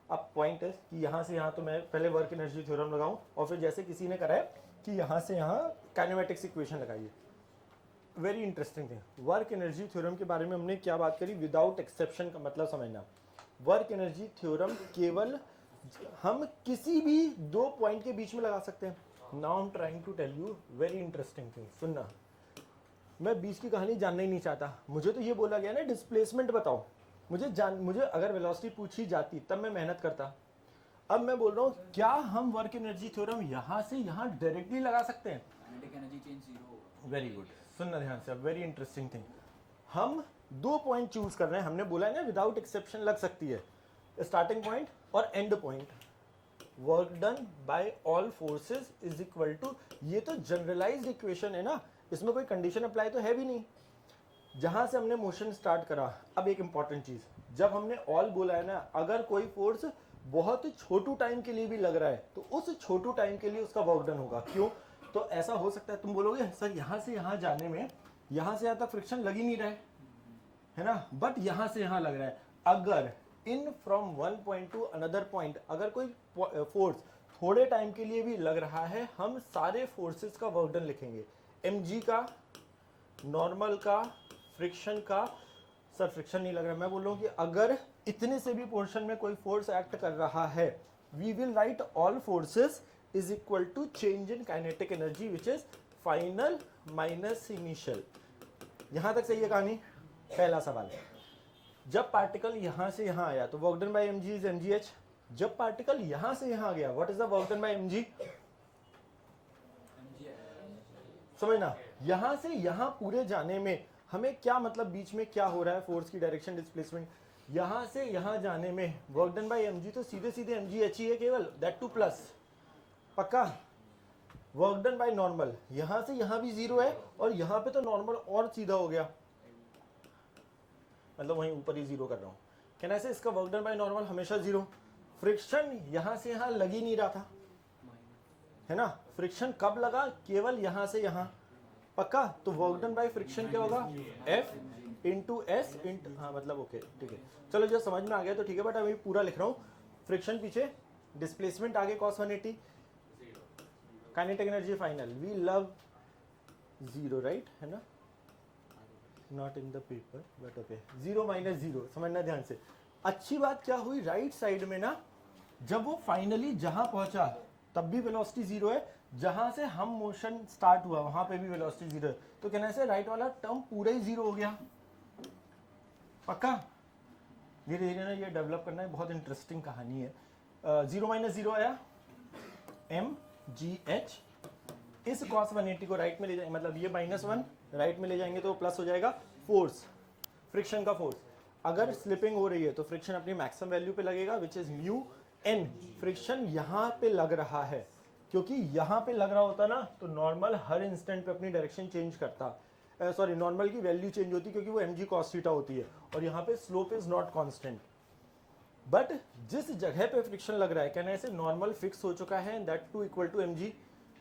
अब पॉइंट है कि यहाँ से यहाँ तो मैं पहले वर्क एनर्जी थ्योरम लगाऊं और फिर जैसे किसी ने करा है कि यहाँ से यहाँ काइनेमेटिक्स इक्वेशन लगाइए। Very interesting thing, work energy theorem के बारे में हमने क्या बात करी, विदाउट एक्सेप्शन का मतलब समझना। वर्क एनर्जी थ्योरम केवल हम किसी भी दो पॉइंट के बीच में लगा सकते हैं। Now I am trying to tell you very interesting thing, सुनना। मैं बीच की कहानी जानना ही नहीं चाहता, मुझे तो ये बोला गया ना डिस्प्लेसमेंट बताओ, मुझे अगर वेलोसिटी पूछी जाती तब मैं मेहनत करता। अब मैं बोल रहा हूँ क्या हम वर्क एनर्जी थ्योरम यहाँ से यहाँ डायरेक्टली लगा सकते हैं, काइनेटिक एनर्जी चेंज 0 होगा। वेरी गुड, सुनना ध्यान से, अब वेरी इंटरेस्टिंग थिंग। हम दो पॉइंट चूज कर रहे हैं, हमने बोला है ना विदाउट एक्सेप्शन लग सकती है, स्टार्टिंग पॉइंट और end point. Work done by all forces is equal to, ये तो जनरलाइज्ड इक्वेशन है ना, इसमें कोई कंडीशन अप्लाई तो है भी नहीं। जहां से हमने मोशन स्टार्ट करा, अब एक इंपॉर्टेंट चीज, जब हमने ऑल बोला है ना, अगर कोई फोर्स बहुत छोटू टाइम के लिए भी लग रहा है तो उस छोटू टाइम के लिए उसका वर्क डन होगा। क्यों? तो ऐसा हो सकता है तुम बोलोगे सर यहाँ से यहाँ जाने में यहाँ से यहाँ तक फ्रिक्शन लग ही नहीं रहा है ना, बट यहाँ से यहाँ लग रहा है। अगर in from one point two another point अगर कोई फोर्स थोड़े टाइम के लिए भी लग रहा है, हम सारे फोर्सेस का वर्क डन लिखेंगे, mg का, नॉर्मल का, फ्रिक्शन का। सर फ्रिक्शन नहीं लग रहा, मैं बोल रहा हूँ कि अगर इतने से भी पोर्शन में कोई फोर्स एक्ट कर रहा है, we will write all forces is equal to change in kinetic energy which is final minus initial. यहां तक सही है कहानी? पहला सवाल, जब पार्टिकल यहां से यहां आया तो work done by mg is mgh। जब पार्टिकल यहां से यहां गया, what is the work done by mg? समझना, यहां से यहां पूरे जाने में हमें क्या मतलब बीच में क्या हो रहा है, फोर्स की डायरेक्शन, डिस्प्लेसमेंट, यहां से यहां जाने में वर्क डन बाय mg तो सीधे सीधे mg h ही है केवल, दैट टू प्लस, पक्का। वर्क डन बाय नॉर्मल, यहां से यहां भी जीरो है और यहां पे तो नॉर्मल और सीधा हो गया, मतलब वहीं ऊपर ही जीरो कर रहा हूं। कहना से इसका वर्क डन बाय नॉर्मल हमेशा जीरो। फ्रिक्शन यहां से यहां लग ही नहीं रहा था, है ना। फ्रिक्शन कब लगा, केवल यहां से यहां, पक्का। तो वर्क डन बाय फ्रिक्शन क्या होगा, F इंटू एस इंटू, हाँ मतलब ओके ठीक है, चलो जो समझ में आ गया तो ठीक है, बट अभी पूरा लिख रहा हूँ। फ्रिक्शन पीछे, डिस्प्लेसमेंट आगे cos 180, kinetic energy final, we love zero, right, है ना, not in the paper but okay, zero minus zero, समझना ध्यान से। अच्छी बात क्या हुई, राइट साइड में ना जब वो फाइनली जहां पहुंचा तब भी वेलोसिटी जीरो है, जहां से हम मोशन स्टार्ट हुआ वहां पे भी वेलोसिटी जीरो है, तो कहना से राइट वाला टर्म पूरा ही जीरो हो गया, पक्का। धीरे धीरे ना ये डेवलप करना है, बहुत इंटरेस्टिंग कहानी है। जीरो माइनस जीरो आया mgh, इस cos 180 को राइट में ले जाएंगे, मतलब ये -1 राइट में ले जाएंगे तो प्लस हो जाएगा। फोर्स, फ्रिक्शन का फोर्स, अगर स्लिपिंग हो रही है तो फ्रिक्शन अपनी मैक्सिमम वैल्यू पे लगेगा which is mu n। Friction यहाँ पे लग रहा है, क्योंकि यहाँ पे लग रहा होता ना तो नॉर्मल हर इंस्टेंट पे अपनी डायरेक्शन चेंज करता, सॉरी नॉर्मल की वैल्यू चेंज होती क्योंकि वो mg cos थीटा होती है, और यहाँ पे slope is not constant. But जिस जगह पे फ्रिक्शन लग रहा है, कहने से नॉर्मल फिक्स हो चुका है, that to equal to mg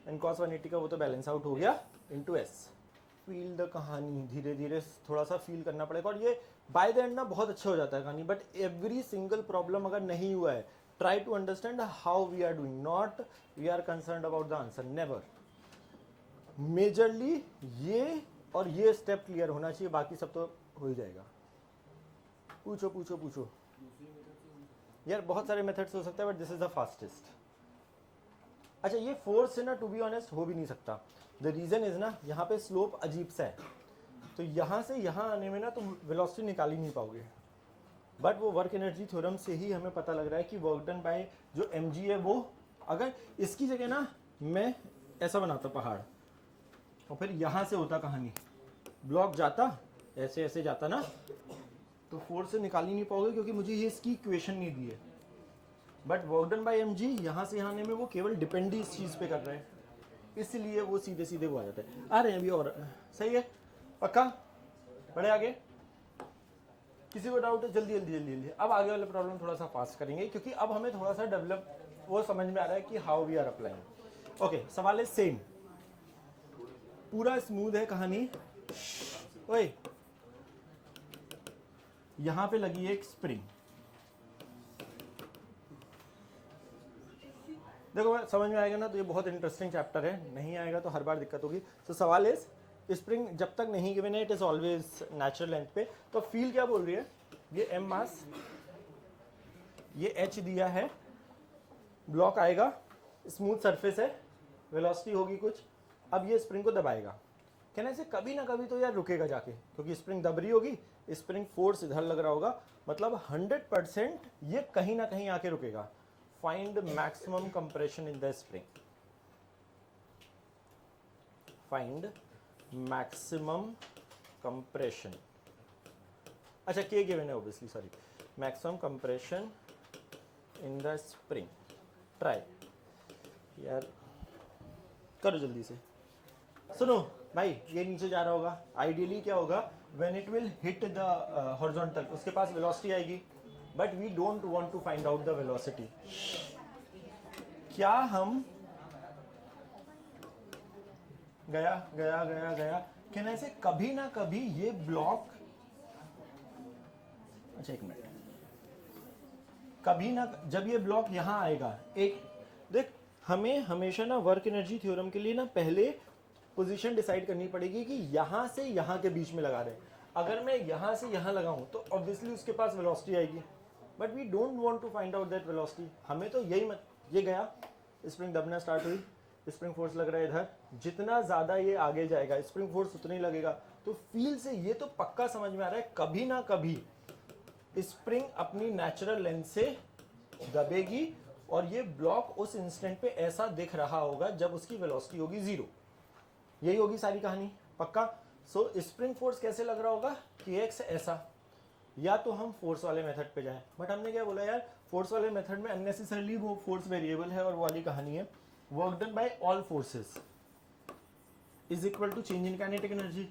and cos 180 का वो तो बैलेंस आउट हो गया इनटू s। फील द कहानी, धीरे धीरे थोड़ा सा फील करना पड़ेगा, और ये बाय द एंड ना बहुत अच्छा हो जाता है कहानी। बट एवरी सिंगल प्रॉब्लम अगर नहीं हुआ है, try to understand how we are doing, not we are concerned about the answer, never. Majorly ये और ये स्टेप क्लियर होना चाहिए, बाकी सब तो हो ही जाएगा। पूछो पूछो पूछो यार, बहुत सारे मेथड्स हो सकते हैं but this is the fastest. अच्छा ये फोर्स से ना टू बी ऑनेस्ट हो भी नहीं सकता, द रीजन इज ना यहाँ पे स्लोप अजीब सा है, तो यहाँ से यहाँ आने में ना तुम वेलोसिटी निकाल ही नहीं पाओगे। बट वो वर्क एनर्जी थ्योरम से ही हमें पता लग रहा है कि वर्क डन बाय जो mg है वो, अगर इसकी जगह ना मैं ऐसा बनाता पहाड़ और फिर यहाँ से होता कहानी, ब्लॉक जाता ऐसे ऐसे जाता ना, तो फोर्स से निकाल ही नहीं पाओगे क्योंकि मुझे ये इसकी इक्वेशन नहीं दी है। But work done by mg यहाँ से यहाँ आने में वो केवल डिपेंड ही इस चीज़ पे कर रहे हैं, इसलिए वो सीधे सीधे वो आ जाता है। आ रहे हैं अभी, और सही है, पक्का, बढ़े आगे। किसी को डाउट है, जल्दी जल्दी जल्दी जल्दी। अब आगे वाले प्रॉब्लम थोड़ा सा फास्ट करेंगे क्योंकि अब हमें थोड़ा सा डेवलप वो समझ में आ रहा है कि how we are applying. Okay, सवाल है सेम, पूरा स्मूथ है कहानी। ओए यहां पे लगी है एक स्प्रिंग, देखो समझ में आएगा ना तो ये बहुत इंटरेस्टिंग चैप्टर है, नहीं आएगा तो हर बार दिक्कत होगी। तो सवाल है, स्प्रिंग जब तक नहीं गिवन है, it is always natural length पे, तो फील क्या बोल रही है, ये m मास, ये h दिया है, ब्लॉक आएगा, स्मूथ सरफेस है, वेलोसिटी होगी कुछ, अब ये स्प्रिंग को दबाएगा। कहने से कभी ना कभी तो यार रुकेगा जाके, क्योंकि स्प्रिंग दब रही होगी, स्प्रिंग फोर्स इधर लग रहा होगा, मतलब 100% ये कहीं ना कहीं आके रुकेगा। Find maximum compression in the spring, find maximum compression, अच्छा के गिवन है obviously, sorry, maximum compression in the spring. Try यार, करो जल्दी से। सुनो भाई, ये नीचे जा रहा होगा, आइडियली क्या होगा, when it will hit the horizontal उसके पास वेलोसिटी आएगी, but we don't want to find out the velocity. क्या हम गया गया गया गया, कहने से कभी ना कभी ये ब्लॉक, अच्छा एक मिनट, कभी ना जब ये ब्लॉक यहां आएगा, एक देख हमें हमेशा ना वर्क एनर्जी थ्योरम के लिए ना पहले पोजीशन डिसाइड करनी पड़ेगी कि यहां से यहां के बीच में लगा रहे हैं। अगर मैं यहां से यहां लगाऊं तो ऑब्वियसली उसके पास वेलोसिटी आएगी, but we don't want to find out that velocity. हमें तो यही ये गया, स्प्रिंग दबना स्टार्ट हुई, स्प्रिंग फोर्स लग रहा है इधर, जितना ज्यादा ये आगे जाएगा स्प्रिंग फोर्स उतना ही लगेगा। तो फील से ये तो पक्का समझ में आ रहा है कभी ना कभी स्प्रिंग अपनी नेचुरल लेंथ से दबेगी, और ये ब्लॉक उस इंस्टेंट पे ऐसा दिख रहा होगा जब उसकी वेलोसिटी होगी 0। यही होगी सारी कहानी, पक्का। सो स्प्रिंग फोर्स कैसे लग रहा होगा, kx ऐसा, या तो हम फोर्स वाले मेथड पे जाएं, बट हमने क्या बोला यार, फोर्स वाले मेथड में अननेसेसरली वो फोर्स वेरिएबल है और वो वाली कहानी है। Work done by all forces is equal to change in kinetic energy.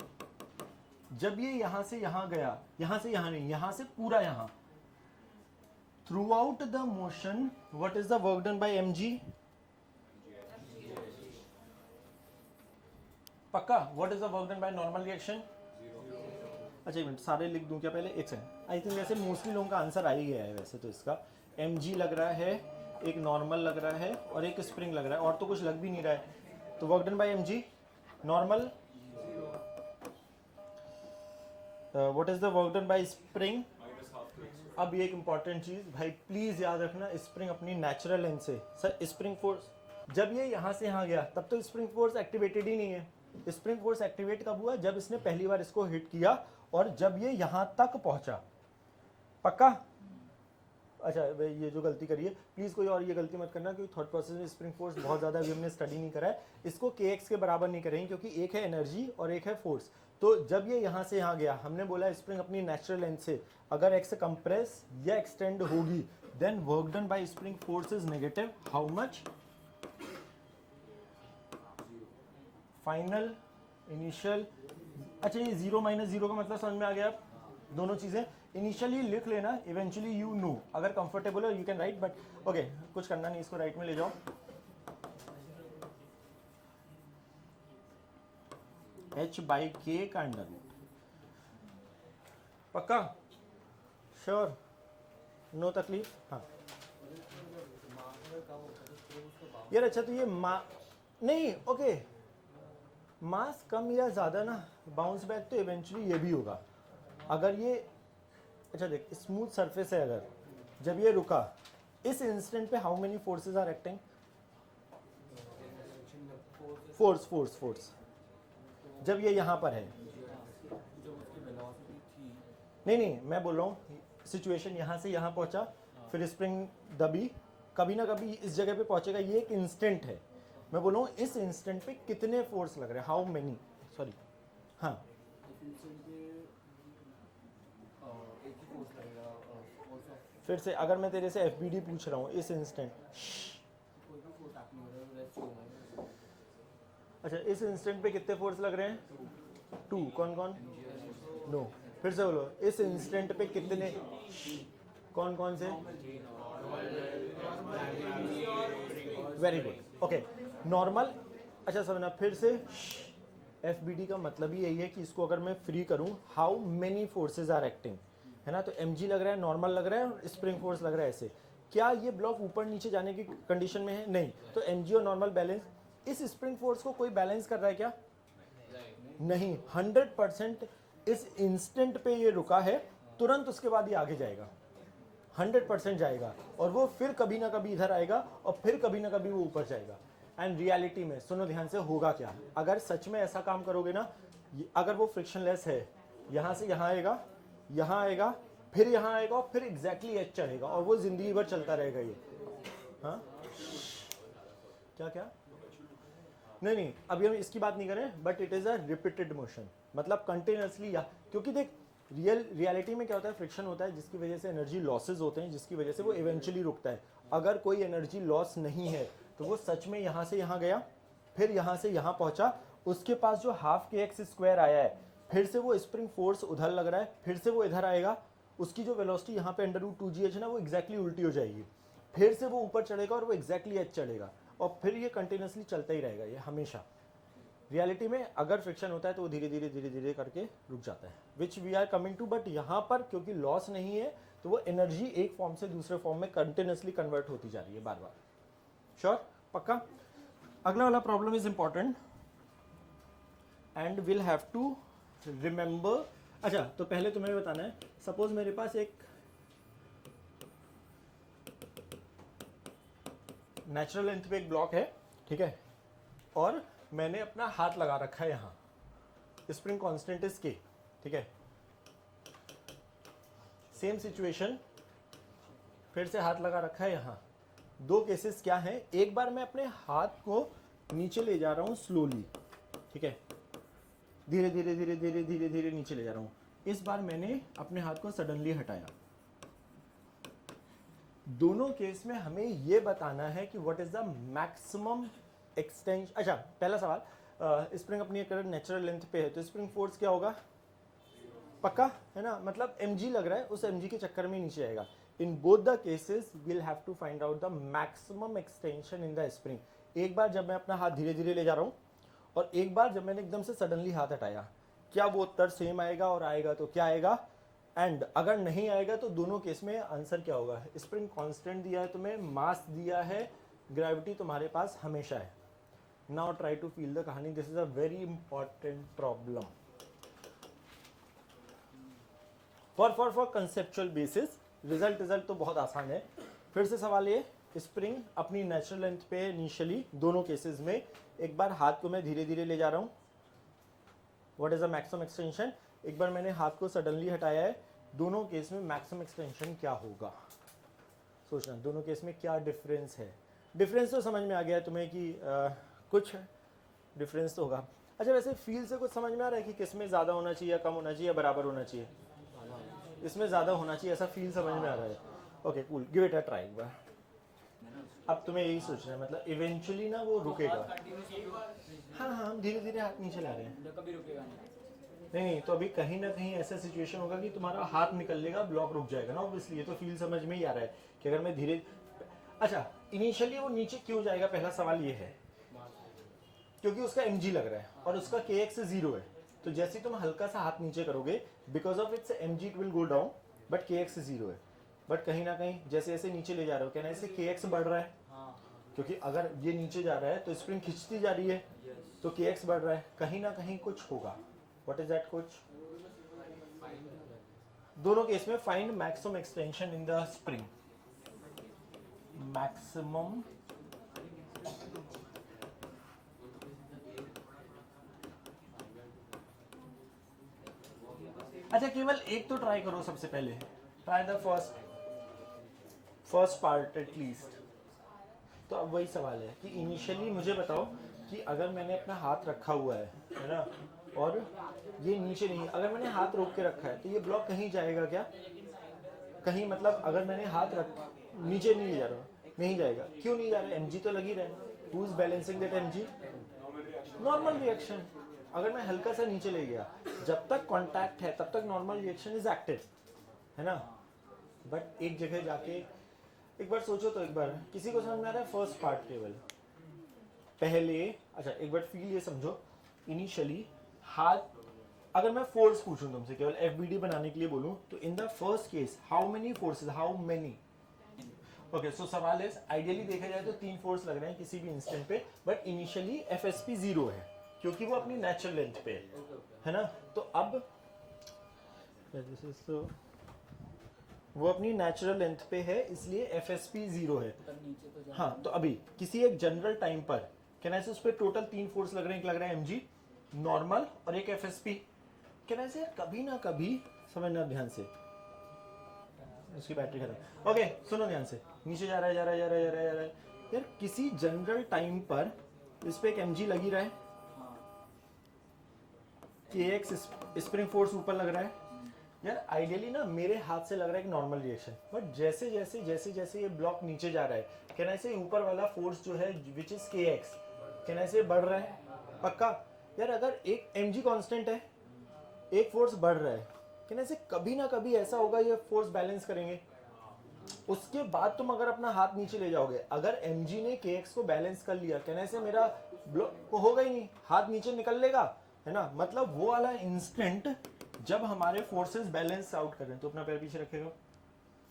जब ये यहां से यहां गया, यहां से यहां नहीं, यहां से पूरा यहां, through out the motion what is the work done by mg, पक्का, what is the work done by normal reaction. अच्छा एक मिनट, सारे लिख दूं क्या पहले, एक सेकंड। आई थिंक वैसे मोस्टली लोगों का आंसर आ ही गया है वैसे तो इसका। mg लग रहा है, एक नॉर्मल लग रहा है और एक स्प्रिंग लग रहा है, और तो कुछ लग भी नहीं रहा है। तो work done by mg normal, what is the work done by spring. अब ये एक इंपॉर्टेंट चीज भाई प्लीज याद रखना, स्प्रिंग अपनी नेचुरल लेंथ से, सर स्प्रिंग फोर्स जब ये यहां से यहां गया तब तो स्प्रिंग फोर्स एक्टिवेटेड ही नहीं है। स्प्रिंग फोर्स एक्टिवेट कब हुआ, जब इसने पहली बार इसको हिट किया और जब ये यहां तक पहुंचा, पक्का। अच्छा ये जो गलती करी है प्लीज कोई और ये गलती मत करना, क्योंकि थॉट प्रोसेस में स्प्रिंग फोर्स बहुत ज्यादा अभी हमने स्टडी नहीं करा है, इसको kx के बराबर नहीं करेंगे क्योंकि एक है एनर्जी और एक है फोर्स। तो जब ये यहां से यहां गया, हमने बोला स्प्रिंग अपनी नेचुरल लेंथ से अगर x कंप्रेस या एक्सटेंड होगी then work done by spring force is negative how much, final, initial. अच्छा ये 0 माइनस 0 का मतलब समझ में आ गया आप, दोनों चीजें इनिशियली लिख लेना, इवेंचुअली यू नो, अगर कंफर्टेबल हो you can right, but okay कुछ करना नहीं, इसको राइट में ले जाओ। h बाई के का अंडर रूट, पक्का, श्योर, नो तकलीफ। हाँ यार अच्छा तो ये नहीं ओके, मास कम या ज्यादा ना, बाउंस बैक तो इवेंचुअली ये भी होगा। अगर ये अच्छा देख स्मूथ सरफेस है, अगर जब ये रुका इस इंस्टेंट पे how many forces are acting, force force force जब ये यहां पर है, नहीं मैं बोल रहा हूँ सिचुएशन यहां से यहां पहुंचा, फिर स्प्रिंग दबी, कभी ना कभी इस जगह पे पहुंचेगा, ये एक इंस्टेंट है। मैं बोल रहा हूँ इस इंस्टेंट पे कितने फोर्स लग रहे हैं, हाउ मेनी, सॉरी हाँ फिर से अगर मैं तेरे से FBD पूछ रहा हूँ इस इंस्टेंट, अच्छा इस इंस्टेंट पे कितने फोर्स लग रहे हैं, 2, कौन कौन, नो, फिर से बोलो इस इंस्टेंट पे कितने, कौन कौन से, वेरी गुड ओके नॉर्मल। अच्छा समझना फिर से, FBD का मतलब ही यही है कि इसको अगर मैं फ्री करूं, how many forces are acting, है ना, तो mg लग रहा है, नॉर्मल लग रहा है और स्प्रिंग फोर्स लग रहा है ऐसे, क्या ये ब्लॉक ऊपर नीचे जाने की कंडीशन में है, नहीं, तो mg और नॉर्मल बैलेंस, इस स्प्रिंग फोर्स को कोई बैलेंस कर रहा है क्या, नहीं, 100% इस इंस्टेंट पे ये रुका है, तुरंत उसके बाद ये आगे जाएगा, 100% जाएगा, और वो फिर कभी ना कभी इधर आएगा और फिर कभी ना कभी वो ऊपर जाएगा। एंड रियलिटी में सुनो ध्यान से, होगा क्या अगर सच में ऐसा काम करोगे ना, अगर वो फ्रिक्शनलेस है, यहां से यहां आएगा, यहां आएगा, फिर यहां आएगा और फिर एग्जैक्टली एच चढ़ेगा और वो जिंदगी भर चलता रहेगा ये। हाँ क्या क्या, नहीं अभी हम इसकी बात नहीं करें, but it is a repeated motion, मतलब कंटिन्यूअसली, या क्योंकि देख रियलिटी में क्या होता है, फ्रिक्शन होता है जिसकी वजह से एनर्जी लॉसेज होते हैं, जिसकी वजह से वो इवेंचुअली रुकता है। अगर कोई एनर्जी लॉस नहीं है तो वो सच में यहां से यहां गया, फिर यहां से यहां पहुंचा, उसके पास जो हाफ kx² आया है, फिर से वो स्प्रिंग फोर्स उधर लग रहा है, फिर से वो इधर आएगा, उसकी जो वेलोसिटी यहाँ पे √2gh है ना, वो एग्जैक्टली उल्टी हो जाएगी, फिर से वो ऊपर चढ़ेगा और वो एग्जैक्टली h चढ़ेगा, और फिर ये कंटिन्यूसली चलता ही रहेगा ये हमेशा। रियलिटी में अगर फ्रिक्शन होता है तो वो धीरे धीरे करके रुक जाता है, which we are coming to, but यहाँ पर क्योंकि लॉस नहीं है तो वो एनर्जी एक फॉर्म से दूसरे फॉर्म में कंटिन्यूसली कन्वर्ट होती जा रही है बार बार। श्योर, पक्का। अगला वाला problem is important and will have to remember. अच्छा तो पहले तुम्हें बताना है, सपोज मेरे पास एक नेचुरल लेंथ पे एक ब्लॉक है, ठीक है, और मैंने अपना हाथ लगा रखा है यहाँ, स्प्रिंग कांस्टेंट इज k, ठीक है, सेम सिचुएशन, फिर से हाथ लगा रखा है यहाँ। दो केसेस क्या हैं, एक बार मैं अपने हाथ को नीचे ले जा रहा हूँ स्लोली, ठीक है, धीरे धीरे धीरे धीरे धीरे धीरे नीचे ले जा रहा हूँ। इस बार मैंने अपने हाथ को सडनली हटाया। दोनों केस में हमें ये बताना है कि what is the maximum extension. अच्छा, पहला सवाल, स्प्रिंग अपनी अगर नेचुरल लेंथ पे है तो स्प्रिंग फोर्स क्या होगा? पक्का है ना, मतलब mg लग रहा है, उस mg के चक्कर में नीचे आएगा। In both the cases we'll have to find out the maximum extension in the spring. एक बार जब मैं अपना हाथ धीरे धीरे ले जा रहा हूँ और एक बार जब मैंने एकदम से सडनली हाथ हटाया, क्या वो उत्तर सेम आएगा? और आएगा तो क्या आएगा? एंड अगर नहीं आएगा तो दोनों केस में आंसर क्या होगा? स्प्रिंग कांस्टेंट दिया है तुम्हें, मास दिया है, ग्रेविटी तुम्हारे पास हमेशा है। Now try to feel the कहानी। This is a very important problem for conceptual basis. Result तो बहुत आसान है। फिर से सवाल ये, स्प्रिंग अपनी नेचुरल लेंथ पे इनिशियली दोनों केसेस में, एक बार हाथ को मैं धीरे धीरे ले जा रहा हूँ, what is the maximum extension? एक बार मैंने हाथ को सडनली हटाया है, दोनों केस में मैक्सिमम एक्सटेंशन क्या होगा? सोचना दोनों केस में क्या डिफरेंस है। डिफरेंस तो समझ में आ गया है तुम्हें कि कुछ डिफरेंस तो होगा। अच्छा, वैसे फील से कुछ समझ में आ रहा है कि किस में ज़्यादा होना चाहिए या कम होना चाहिए या बराबर होना चाहिए? इसमें ज़्यादा होना चाहिए, ऐसा फील समझ में आ रहा है। Okay cool, give it a try एक बार। अब तुम्हें यही सोचना है, मतलब इवेंचुअली ना वो रुकेगा। हाँ हाँ, धीरे धीरे हाथ नीचे ला रहे हैं। कभी रुकेगा नहीं, तो अभी कहीं ना कहीं ऐसा सिचुएशन होगा कि तुम्हारा हाथ निकल लेगा, ब्लॉक रुक जाएगा ना। ऑब्वियसली ये तो फील समझ में ही आ रहा है कि अगर मैं धीरे, अच्छा इनिशियली वो नीचे क्यों जाएगा? पहला सवाल ये है क्योंकि उसका mg लग रहा है और उसका kx 0 है। तो जैसे तुम हल्का सा हाथ नीचे करोगे, because of its mg it will go down, but kx 0 है। बट कहीं ना कहीं जैसे जैसे नीचे ले जा रहे हो, कहना इससे kx बढ़ रहा है, क्योंकि अगर ये नीचे जा रहा है तो स्प्रिंग खींचती जा रही है, तो kx बढ़ रहा है। कहीं ना कहीं कुछ होगा। व्हाट इज दैट कुछ? दोनों केस में find maximum extension in the spring. Maximum अच्छा, केवल एक तो ट्राई करो सबसे पहले। Try the first part at least. तो अब वही सवाल है कि इनिशियली मुझे बताओ कि अगर मैंने अपना हाथ रखा हुआ है ना, और ये नीचे नहीं, अगर मैंने हाथ रोक के रखा है तो ये ब्लॉक कहीं जाएगा क्या? कहीं, मतलब अगर मैंने हाथ नीचे नहीं जा रहा, नहीं जाएगा। क्यों नहीं जा रहा? mg तो लगी रहा है। Who is balancing that mg? Normal reaction. अगर मैं हल्का सा नीचे ले गया, जब तक कांटेक्ट है तब तक नॉर्मल रिएक्शन इज एक्टिव, है ना। बट एक जगह जाके एक बार सोचो तो, एक बार किसी को समझ में आ रहा है? फर्स्ट पार्ट केवल पहले। अच्छा एक बार फील ये समझो, इनिशियली हाथ, अगर मैं फोर्स पूछूं तुमसे, केवल FBD बनाने के लिए बोलूं, तो in the first case how many forces, how many? Okay, so सवाल है, आइडियली देखा जाए तो 3 फोर्स लग रहे हैं किसी भी इंस्टेंट पे, बट इनिशियली FSP 0 है क्योंकि वो अपनी नेचुरल लेंथ पे है ना। तो अब वो अपनी नेचुरल लेंथ पे है, इसलिए FSP 0 है। हाँ, तो अभी किसी एक जनरल टाइम पर कहना है उस पर टोटल 3 फोर्स लग रहे हैं। एक लग रहा है mg नॉर्मल और एक FSP। कहना है कभी ना कभी, समझना ध्यान से, उसकी बैटरी खत्म। ओके सुनो ध्यान से, नीचे जा रहा है, जा रहा है, जा रहा है, जा रहा है, जा रहा है। यार किसी जनरल टाइम पर इस पे एक mg लगी रहा है, kx स्प्रिंग फोर्स ऊपर लग रहा है। यार आइडियली ना मेरे हाथ से लग रहा है कि नॉर्मल रिएक्शन, बट जैसे जैसे जैसे जैसे ये ब्लॉक नीचे जा रहा है, कहना ऐसे ऊपर वाला फोर्स जो है विच इज kx, कहना ऐसे बढ़ रहा है। पक्का? यार अगर एक mg कांस्टेंट है, एक फोर्स बढ़ रहा है, कहना ऐसे कभी ना कभी ऐसा होगा ये फोर्स बैलेंस करेंगे। उसके बाद तुम अगर अपना हाथ नीचे ले जाओगे, अगर mg ने kx को बैलेंस कर लिया, कहना ऐसे मेरा ब्लॉक होगा ही नहीं, हाथ नीचे निकल लेगा, है ना। मतलब वो वाला इंस्टेंट जब हमारे फोर्सेस बैलेंस आउट कर रहे हैं, तो अपना पैर पीछे रखेगा,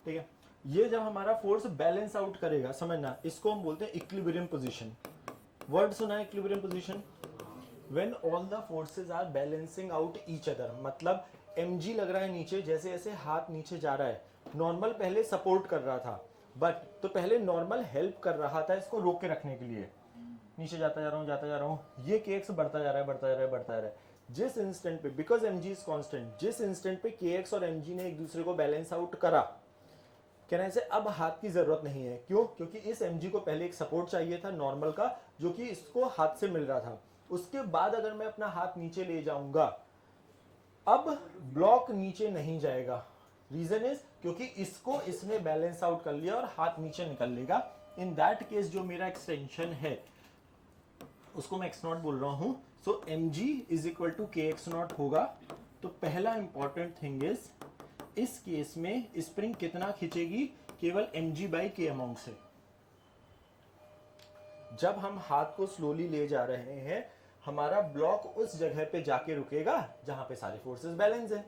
ठीक है। ये जब हमारा फोर्स बैलेंस आउट करेगा, समझना, इसको हम बोलते हैं इक्विलिब्रियम पोजीशन। वर्ड सुना है equilibrium position? When all the forces are balancing out each other. मतलब mg लग रहा है नीचे, जैसे जैसे हाथ नीचे जा रहा है, नॉर्मल पहले सपोर्ट कर रहा था, बट तो पहले नॉर्मल हेल्प कर रहा था इसको रोक के रखने के लिए, नीचे जाता जा रहा हूँ, जाता जा रहा हूँ, ये kx बढ़ता जा रहा है, बढ़ता जा रहा है, बढ़ता जा रहा है। जिस इंस्टेंट पे, बिकॉज mg इज कांस्टेंट, जिस इंस्टेंट पे kx और mg ने एक दूसरे को बैलेंस आउट करा, कहने से अब हाथ की जरूरत नहीं है। क्यों? क्योंकि इस mg को पहले एक सपोर्ट चाहिए था नॉर्मल का, जो कि इसको हाथ से मिल रहा था। उसके बाद अगर मैं अपना हाथ नीचे ले जाऊंगा, अब ब्लॉक नीचे नहीं जाएगा। रीजन इज क्योंकि इसको इसने बैलेंस आउट कर लिया और हाथ नीचे निकल लेगा। इन दैट केस जो मेरा एक्सटेंशन है उसको मैं x नॉट बोल रहा हूं, so mg is equal to kx naught होगा। तो पहला इंपॉर्टेंट थिंग इज इस केस में स्प्रिंग कितना खींचेगी, केवल mg बाई k अमाउंट से। जब हम हाथ को स्लोली ले जा रहे हैं, हमारा ब्लॉक उस जगह पे जाके रुकेगा जहां पे सारे फोर्सेस बैलेंस है।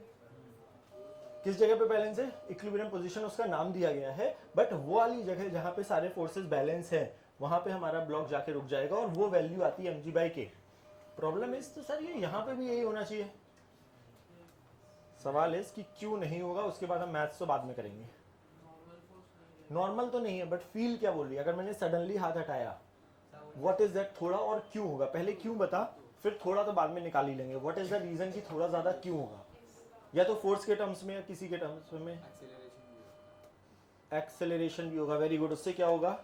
किस जगह पे बैलेंस है? इक्विलिब्रियम पोजीशन उसका नाम दिया गया है, बट वो वाली जगह जहां पे सारे फोर्सेस बैलेंस है वहां पे हमारा ब्लॉक जाके रुक जाएगा और वो वैल्यू आती है mg by k। Problem is तो सर ये यहाँ पे भी यही होना चाहिए। सवाल इस कि क्यों नहीं होगा, उसके बाद हम मैथ्स तो बाद में करेंगे। नॉर्मल तो नहीं है, बट फील क्या बोल रही है? अगर मैंने सडनली हाथ हटाया, व्हाट इज दैट? थोड़ा और क्यों होगा? पहले क्यों बता, फिर थोड़ा तो बाद में निकाल ही लेंगे। व्हाट इज द रीजन कि थोड़ा ज्यादा क्यों होगा? या तो फोर्स के टर्म्स में या किसी के टर्म्स में एक्सेलरेशन भी होगा। Very good. उससे क्या होगा?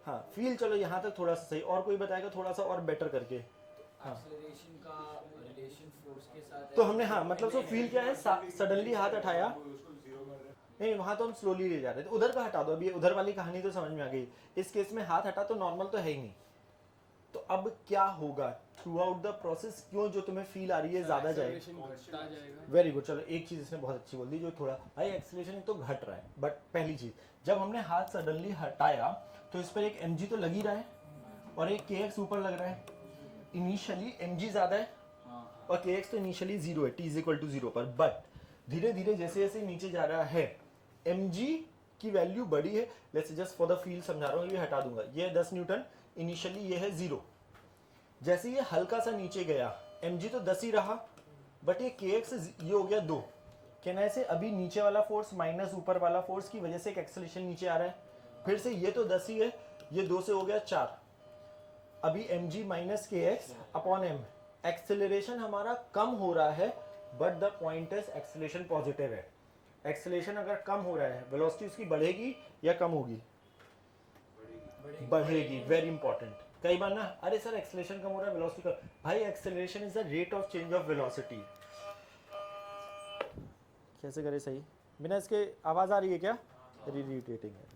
हाँ, फील चलो यहाँ तक थोड़ा सा सही। और कोई बताएगा थोड़ा सा और बेटर करके? हाँ, एक्सेलरेशन का रिलेशन फोर्स के साथ तो हमने हाँ मतलब सो फील क्या है, सडनली हाथ हटाया नहीं, वहां तो हम स्लोली ले जा रहे थे। उधर का हटा दो, अभी उधर वाली कहानी तो समझ में आ गई। इस केस में हाथ हटा तो नॉर्मल तो है ही नहीं। तो अब क्या होगा थ्रू आउट द प्रोसेस? क्यों जो तुम्हें फील आ रही है ज्यादा जाएगा? घटता जाएगा। Very good. चलो एक चीज इसने बहुत अच्छी बोल दी, जो थोड़ा भाई एक्सेलरेशन तो घट रहा है, बट पहली चीज जब हमने हाथ सडनली हटाया तो इस पर एक mg तो लग ही रहा है और एक kx ऊपर लग रहा है। इनिशियली mg ज्यादा है और kx तो इनिशियली 0 है, t इज इक्वल टू 0 पर। बट धीरे धीरे जैसे जैसे नीचे जा रहा है mg की वैल्यू बड़ी है। Let's just for the feel समझा रहा हूँ, ये हटा दूंगा। ये 10 न्यूटन, इनिशियली ये है 0। जैसे ये हल्का सा नीचे गया, mg तो 10 ही रहा, बट ये kx ये हो गया 2। कहना है से अभी नीचे वाला फोर्स माइनस ऊपर वाला फोर्स की वजह से एक एक्सेलरेशन नीचे आ रहा है। फिर से ये तो 10 ही है, ये 2 से हो गया 4। अभी mg minus kx upon m, acceleration हमारा कम हो रहा है, but the point is acceleration positive है। एक्सेलरेशन अगर कम हो रहा है, वेलोसिटी उसकी बढ़ेगी या कम होगी? बढ़ेगी। Very important. कई बार ना, अरे सर एक्सेलरेशन कम हो रहा है वेलोसिटी कम। भाई acceleration is the rate of change of velocity. कैसे करे सही? बिना इसके आवाज आ रही है क्या? रिट्रेटिंग है।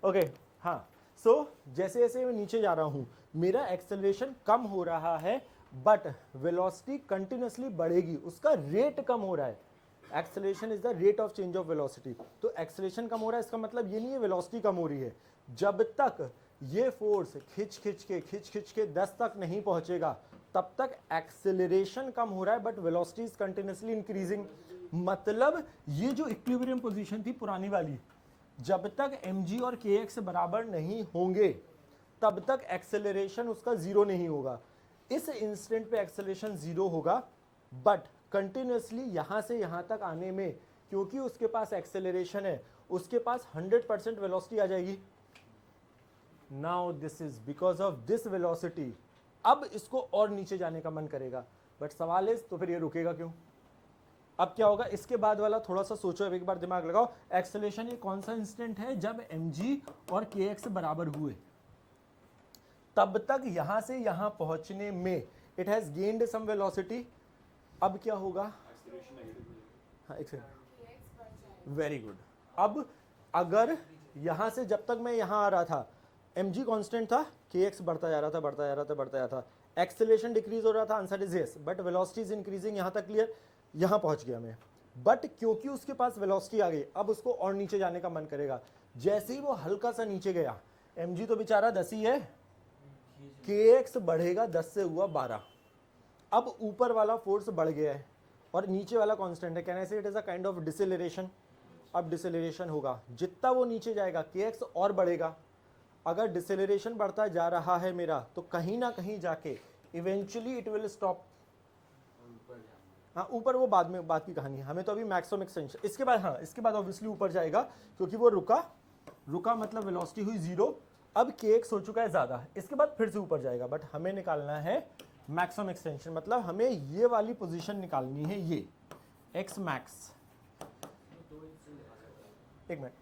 ओके हाँ, सो जैसे जैसे मैं नीचे जा रहा हूं, मेरा एक्सेलरेशन कम हो रहा है, बट वेलोसिटी कंटिन्यूसली बढ़ेगी। उसका रेट कम हो रहा है। Acceleration is the rate of change of velocity. तो एक्सेलरेशन कम हो रहा है, इसका मतलब ये नहीं है वेलोसिटी कम हो रही है। जब तक ये फोर्स खिंच खिंच के 10 तक नहीं पहुंचेगा, तब तक एक्सेलरेशन कम हो रहा है, but velocity is continuously increasing. मतलब ये जो इक्विलिब्रियम पोजीशन थी पुरानी वाली, जब तक mg और kx बराबर नहीं होंगे तब तक एक्सेलरेशन उसका 0 नहीं होगा। इस इंस्टेंट पे एक्सेलरेशन 0 होगा, बट कंटिन्यूसली यहां से यहां तक आने में, क्योंकि उसके पास एक्सेलरेशन है, उसके पास 100% वेलोसिटी आ जाएगी। Now this is because of this velocity. अब इसको और नीचे जाने का मन करेगा, बट सवाल इज तो फिर ये रुकेगा क्यों? अब क्या होगा? इसके बाद वाला थोड़ा सा सोचो, अब एक बार दिमाग लगाओ। एक्सेलरेशन ये कौन सा इंस्टेंट है? जब mg और kx बराबर हुए, तब तक यहां से यहां पहुंचने में it has gained some velocity. अब क्या होगा? हाँ, एक सेकंड। Very good. अब अगर यहां से जब तक मैं यहां आ रहा था, mg कांस्टेंट था, kx बढ़ता जा रहा था, एक्सेलरेशन डिक्रीज हो रहा था, answer is yes, but velocity is increasing. यहां तक क्लियर? यहां पहुंच गया मैं, बट क्योंकि उसके पास वेलोसिटी आ गई, अब उसको और नीचे जाने का मन करेगा। जैसे ही वो हल्का सा नीचे गया, mg तो बेचारा 10 ही है, kx बढ़ेगा 10 से हुआ 12। अब ऊपर वाला फोर्स बढ़ गया है और नीचे वाला कांस्टेंट है। कहने से it is a kind of deceleration. अब डिसेलरेशन होगा, जितना वो नीचे जाएगा kx और बढ़ेगा। अगर डिसेलरेशन बढ़ता जा रहा है मेरा, तो कहीं ना कहीं जाके इवेंचुअली इट विल स्टॉप। हाँ, ऊपर वो बाद में, बात की कहानी है। हमें तो अभी मैक्सिमम एक्सटेंशन, इसके बाद हाँ, इसके बाद ऑब्वियसली ऊपर जाएगा, क्योंकि वो रुका मतलब वेलोसिटी हुई 0। अब kx हो चुका है ज्यादा, इसके बाद फिर से ऊपर जाएगा, बट हमें निकालना है मैक्सिमम एक्सटेंशन। मतलब हमें ये वाली पोजीशन निकालनी है, ये x मैक्स। एक मिनट,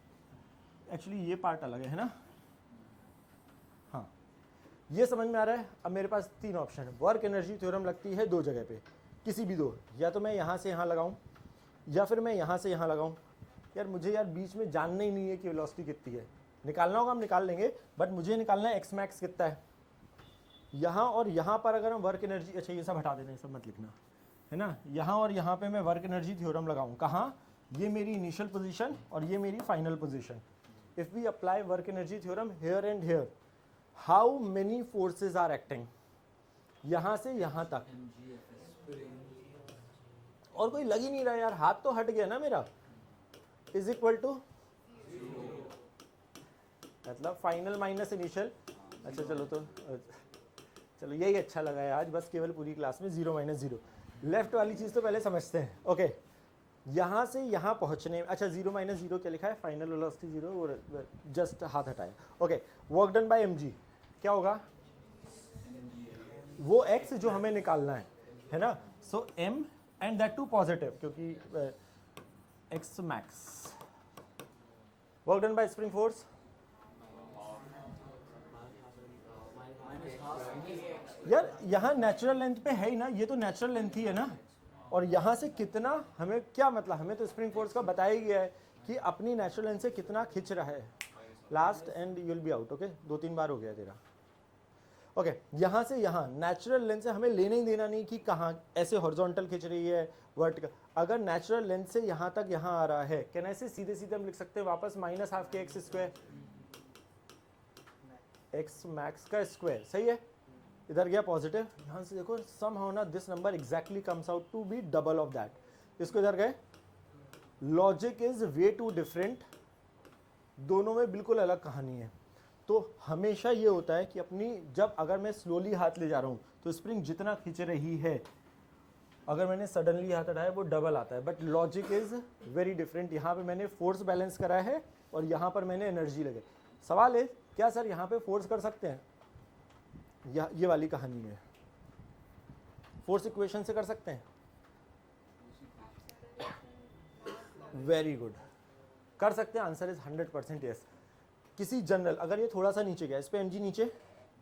एक्चुअली ये पार्ट अलग है ना? हाँ, ये समझ में आ रहा है। अब मेरे पास 3 ऑप्शन है। वर्क एनर्जी थ्योरम लगती है 2 जगह पे, किसी भी 2, या तो मैं यहाँ से यहाँ लगाऊँ या फिर मैं यहाँ से यहाँ लगाऊँ। यार मुझे यार बीच में जानना ही नहीं है कि वेलोसिटी कितनी है, निकालना होगा हम निकाल लेंगे, बट मुझे निकालना है एक्स मैक्स कितना है। यहाँ और यहाँ पर अगर हम वर्क एनर्जी, अच्छा ये सब हटा देना, ये सब मत लिखना, है ना। यहाँ और यहाँ पे मैं वर्क एनर्जी थ्योरम लगाऊँ, कहाँ, ये मेरी इनिशियल पोजीशन और ये मेरी final position. If we apply work energy theorem here and here, how many forces are acting, यहाँ से यहाँ तक, और कोई लग ही नहीं रहा यार, हाथ तो हट गया ना मेरा, इज इक्वल टू, मतलब फाइनल माइनस इनिशियल। अच्छा चलो, तो चलो यही अच्छा लगा है आज, बस केवल पूरी क्लास में 0 माइनस 0। लेफ्ट वाली चीज़ तो पहले समझते हैं। ओके, यहाँ से यहाँ पहुँचने, अच्छा 0 माइनस 0 क्या लिखा है, फाइनल वेलोसिटी 0, वो जस्ट हाथ हटाया। Okay, work done by mg क्या होगा, वो x जो हमें निकालना है ना। So m and that too positive, क्योंकि x max. Work done by spring force, यार यहाँ नेचुरल लेंथ पे है ही ना, ये तो नेचुरल लेंथ ही है ना। और यहाँ से कितना, हमें क्या मतलब, हमें तो स्प्रिंग फोर्स का बताया ही गया है कि अपनी नेचुरल लेंथ से कितना खिंच रहा है। Last and you will be out. Okay, 2-3 बार हो गया तेरा। ओके, यहाँ से यहाँ नेचुरल लेंथ से हमें लेने ही देना नहीं कि कहाँ, ऐसे हॉरिजॉन्टल खिंच रही है, वर्टिकल। अगर नेचुरल लेंथ से यहाँ तक यहाँ आ रहा है, कैन ऐसे सीधे सीधे हम लिख सकते हैं वापस -12 kx², x मैक्स का स्क्वायर, सही है। इधर गया पॉजिटिव, यहाँ से देखो somehow ना this number exactly comes out to be double of that. इसको इधर गए, logic is way too different, दोनों में बिल्कुल अलग कहानी है। तो हमेशा ये होता है कि अपनी, जब अगर मैं स्लोली हाथ ले जा रहा हूँ तो स्प्रिंग जितना खींच रही है, अगर मैंने सडनली हाथ हटाया वो डबल आता है, but logic is very different. यहाँ पे मैंने फोर्स बैलेंस करा है और यहाँ पर मैंने एनर्जी लगे। सवाल है क्या सर यहाँ पे फोर्स कर सकते हैं, ये वाली कहानी में फोर्स इक्वेशन से कर सकते हैं। वेरी गुड, कर सकते हैं, आंसर इज 100% यस। किसी जनरल, अगर ये थोड़ा सा नीचे गया, इस पे mg नीचे,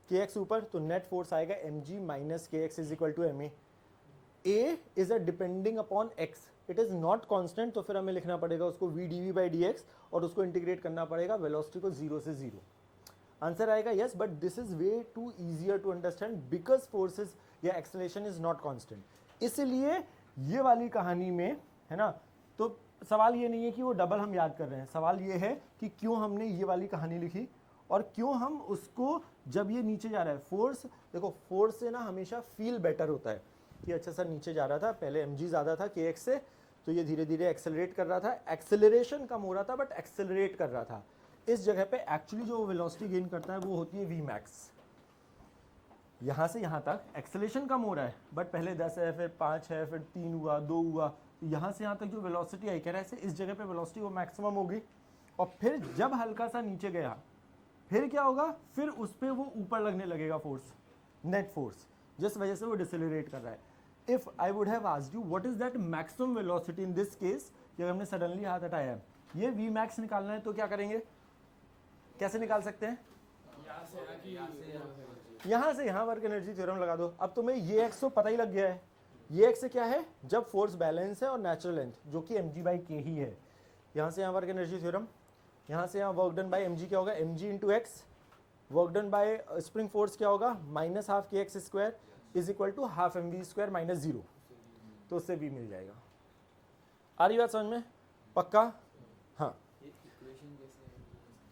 kx ऊपर, तो नेट फोर्स आएगा mg minus kx is equal to ma। a is a depending upon x, it is not constant, तो फिर हमें लिखना पड़ेगा उसको v dv बाई dx और उसको इंटीग्रेट करना पड़ेगा वेलोसिटी को 0 से 0। आंसर आएगा yes, but this is way too easier to understand because forces या एक्सेलरेशन इज नॉट कांस्टेंट। इसलिए ये वाली कहानी में, है ना, तो सवाल ये नहीं है कि वो डबल हम याद कर रहे हैं, सवाल ये है कि क्यों हमने ये वाली कहानी लिखी और क्यों हम उसको, जब ये नीचे जा रहा है फोर्स, देखो फोर्स से ना हमेशा फील बेटर होता है कि अच्छा सर नीचे जा रहा था, पहले mg ज़्यादा था kx से, तो ये धीरे धीरे एक्सेलरेट कर रहा था, एक्सेलरेशन कम हो रहा था बट एक्सेलरेट कर रहा था। इस जगह पे एक्चुअली जो वेलोसिटी गेन करता है वो होती है v मैक्स। यहाँ से यहाँ तक एक्सेलरेशन कम हो रहा है बट पहले 10 है, फिर 5 है, फिर 3 हुआ, 2 हुआ, तो यहाँ से यहाँ तक जो वेलोसिटी आई, कह रहा है इस जगह पे वेलोसिटी वो मैक्सिमम होगी। और फिर जब हल्का सा नीचे गया फिर क्या होगा, फिर उस पर वो ऊपर लगने लगेगा फोर्स, नेट फोर्स, जिस वजह से वो डिसेलरेट कर रहा है। If I would have asked you what is that maximum velocity in this case, जब हमने सडनली हाथ हटाया है, ये v मैक्स निकालना है, तो क्या करेंगे, कैसे निकाल सकते हैं, यहाँ से यहाँ वर्क एनर्जी थ्योरम लगा दो। अब तुम्हें ये x तो पता ही लग गया है, ये x से क्या है, जब फोर्स बैलेंस है और नेचुरल लेंथ जो कि mg बाई के ही है। यहाँ से यहाँ वर्क एनर्जी थ्योरम, यहाँ से यहाँ वर्क डन बाई mg क्या होगा, mg into x, work done by spring force क्या होगा, -12 kx² is equal to half mv² minus 0, तो उससे भी मिल जाएगा। आ रही बात समझ में, पक्का, हाँ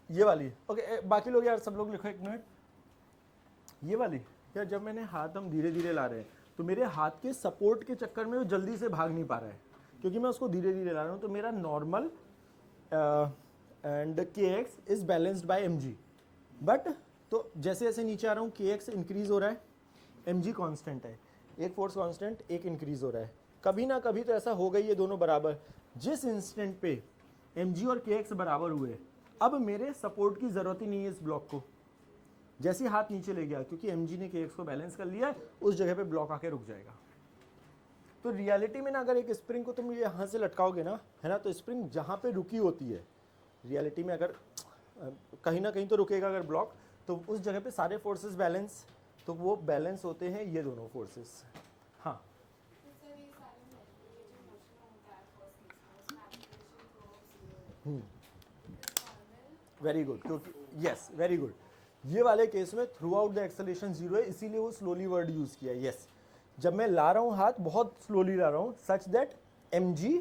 ये वाली। ओके, बाकी लोग यार सब लोग लिखो एक मिनट, ये वाली यार, जब मैंने हाथ हम धीरे धीरे ला रहे हैं तो मेरे हाथ के सपोर्ट के चक्कर में वो जल्दी से भाग नहीं पा रहा है क्योंकि मैं उसको धीरे धीरे ला रहा हूँ, तो मेरा normal and kx is balanced bye mg, but तो जैसे जैसे नीचे आ रहा हूँ kx इंक्रीज हो रहा है, mg कांस्टेंट है, एक फोर्स कांस्टेंट, एक इंक्रीज हो रहा है। कभी ना कभी तो ऐसा हो गई ये दोनों बराबर, जिस इंस्टेंट पे mg और kx बराबर हुए, अब मेरे सपोर्ट की ज़रूरत ही नहीं है इस ब्लॉक को, जैसे हाथ नीचे ले गया क्योंकि mg ने kx को बैलेंस कर लिया है, उस जगह पे ब्लॉक आके रुक जाएगा। तो रियलिटी में ना अगर एक स्प्रिंग को तुम यहाँ से लटकाओगे ना, है ना, तो स्प्रिंग जहाँ पे रुकी होती है, रियलिटी में अगर कहीं ना कहीं तो रुकेगा अगर ब्लॉक, तो तो उस जगह पे सारे फोर्सेस बैलेंस, तो वो बैलेंस होते हैं ये दोनों फोर्सेस। हाँ तो सर ये सारे में ये जो मोशन होता है फर्स्ट केस में उसमें एक्सेलरेशन को 0 नॉर्मल वेरी गुड, क्योंकि यस वेरी गुड, ये वाले केस में थ्रू आउट द एक्सेलरेशन 0 है, इसीलिए वो स्लोली वर्ड यूज़ किया है। यस, जब मैं ला रहा हूँ हाथ बहुत स्लोली ला रहा हूँ, such that mg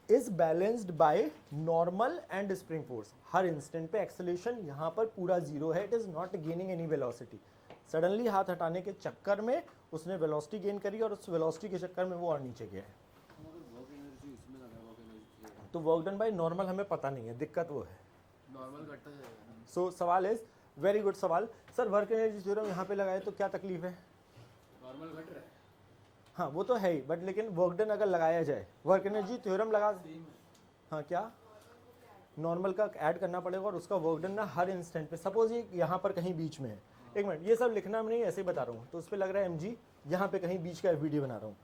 is balanced by normal and spring force. Her instant पे एक्सेलरेशन यहाँ पर पूरा 0 है, it is not gaining any velocity. Suddenly हाथ हटाने के चक्कर में उसने वेलोसिटी गेन करी और उस वेलोसिटी के चक्कर में वो और नीचे गया है। वर्क एनर्जी इसमें लगा, वर्क एनर्जी तो वर्क डन बाय नॉर्मल हमें पता नहीं है, दिक्कत वो है। नॉर्मल घटता जाएगा। सो सवाल इज वेरी गुड सवाल। सर वर्क एनर्जी थ्योरम यहाँ पे लगाए तो क्या तकलीफ है? नॉर्मल घट रहा है। हाँ वो तो है ही, बट लेकिन वर्क डन अगर लगाया जाए, वर्क एनर्जी थ्योरम लगा, हाँ क्या नॉर्मल का ऐड करना पड़ेगा और उसका वर्क डन ना हर इंस्टेंट पे, सपोज ये यहाँ पर कहीं बीच में है, एक मिनट ये सब लिखना मैं नहीं ऐसे ही बता रहा हूँ, तो उस पर लग रहा है mg, यहाँ पे कहीं बीच का वीडियो बना रहा हूँ,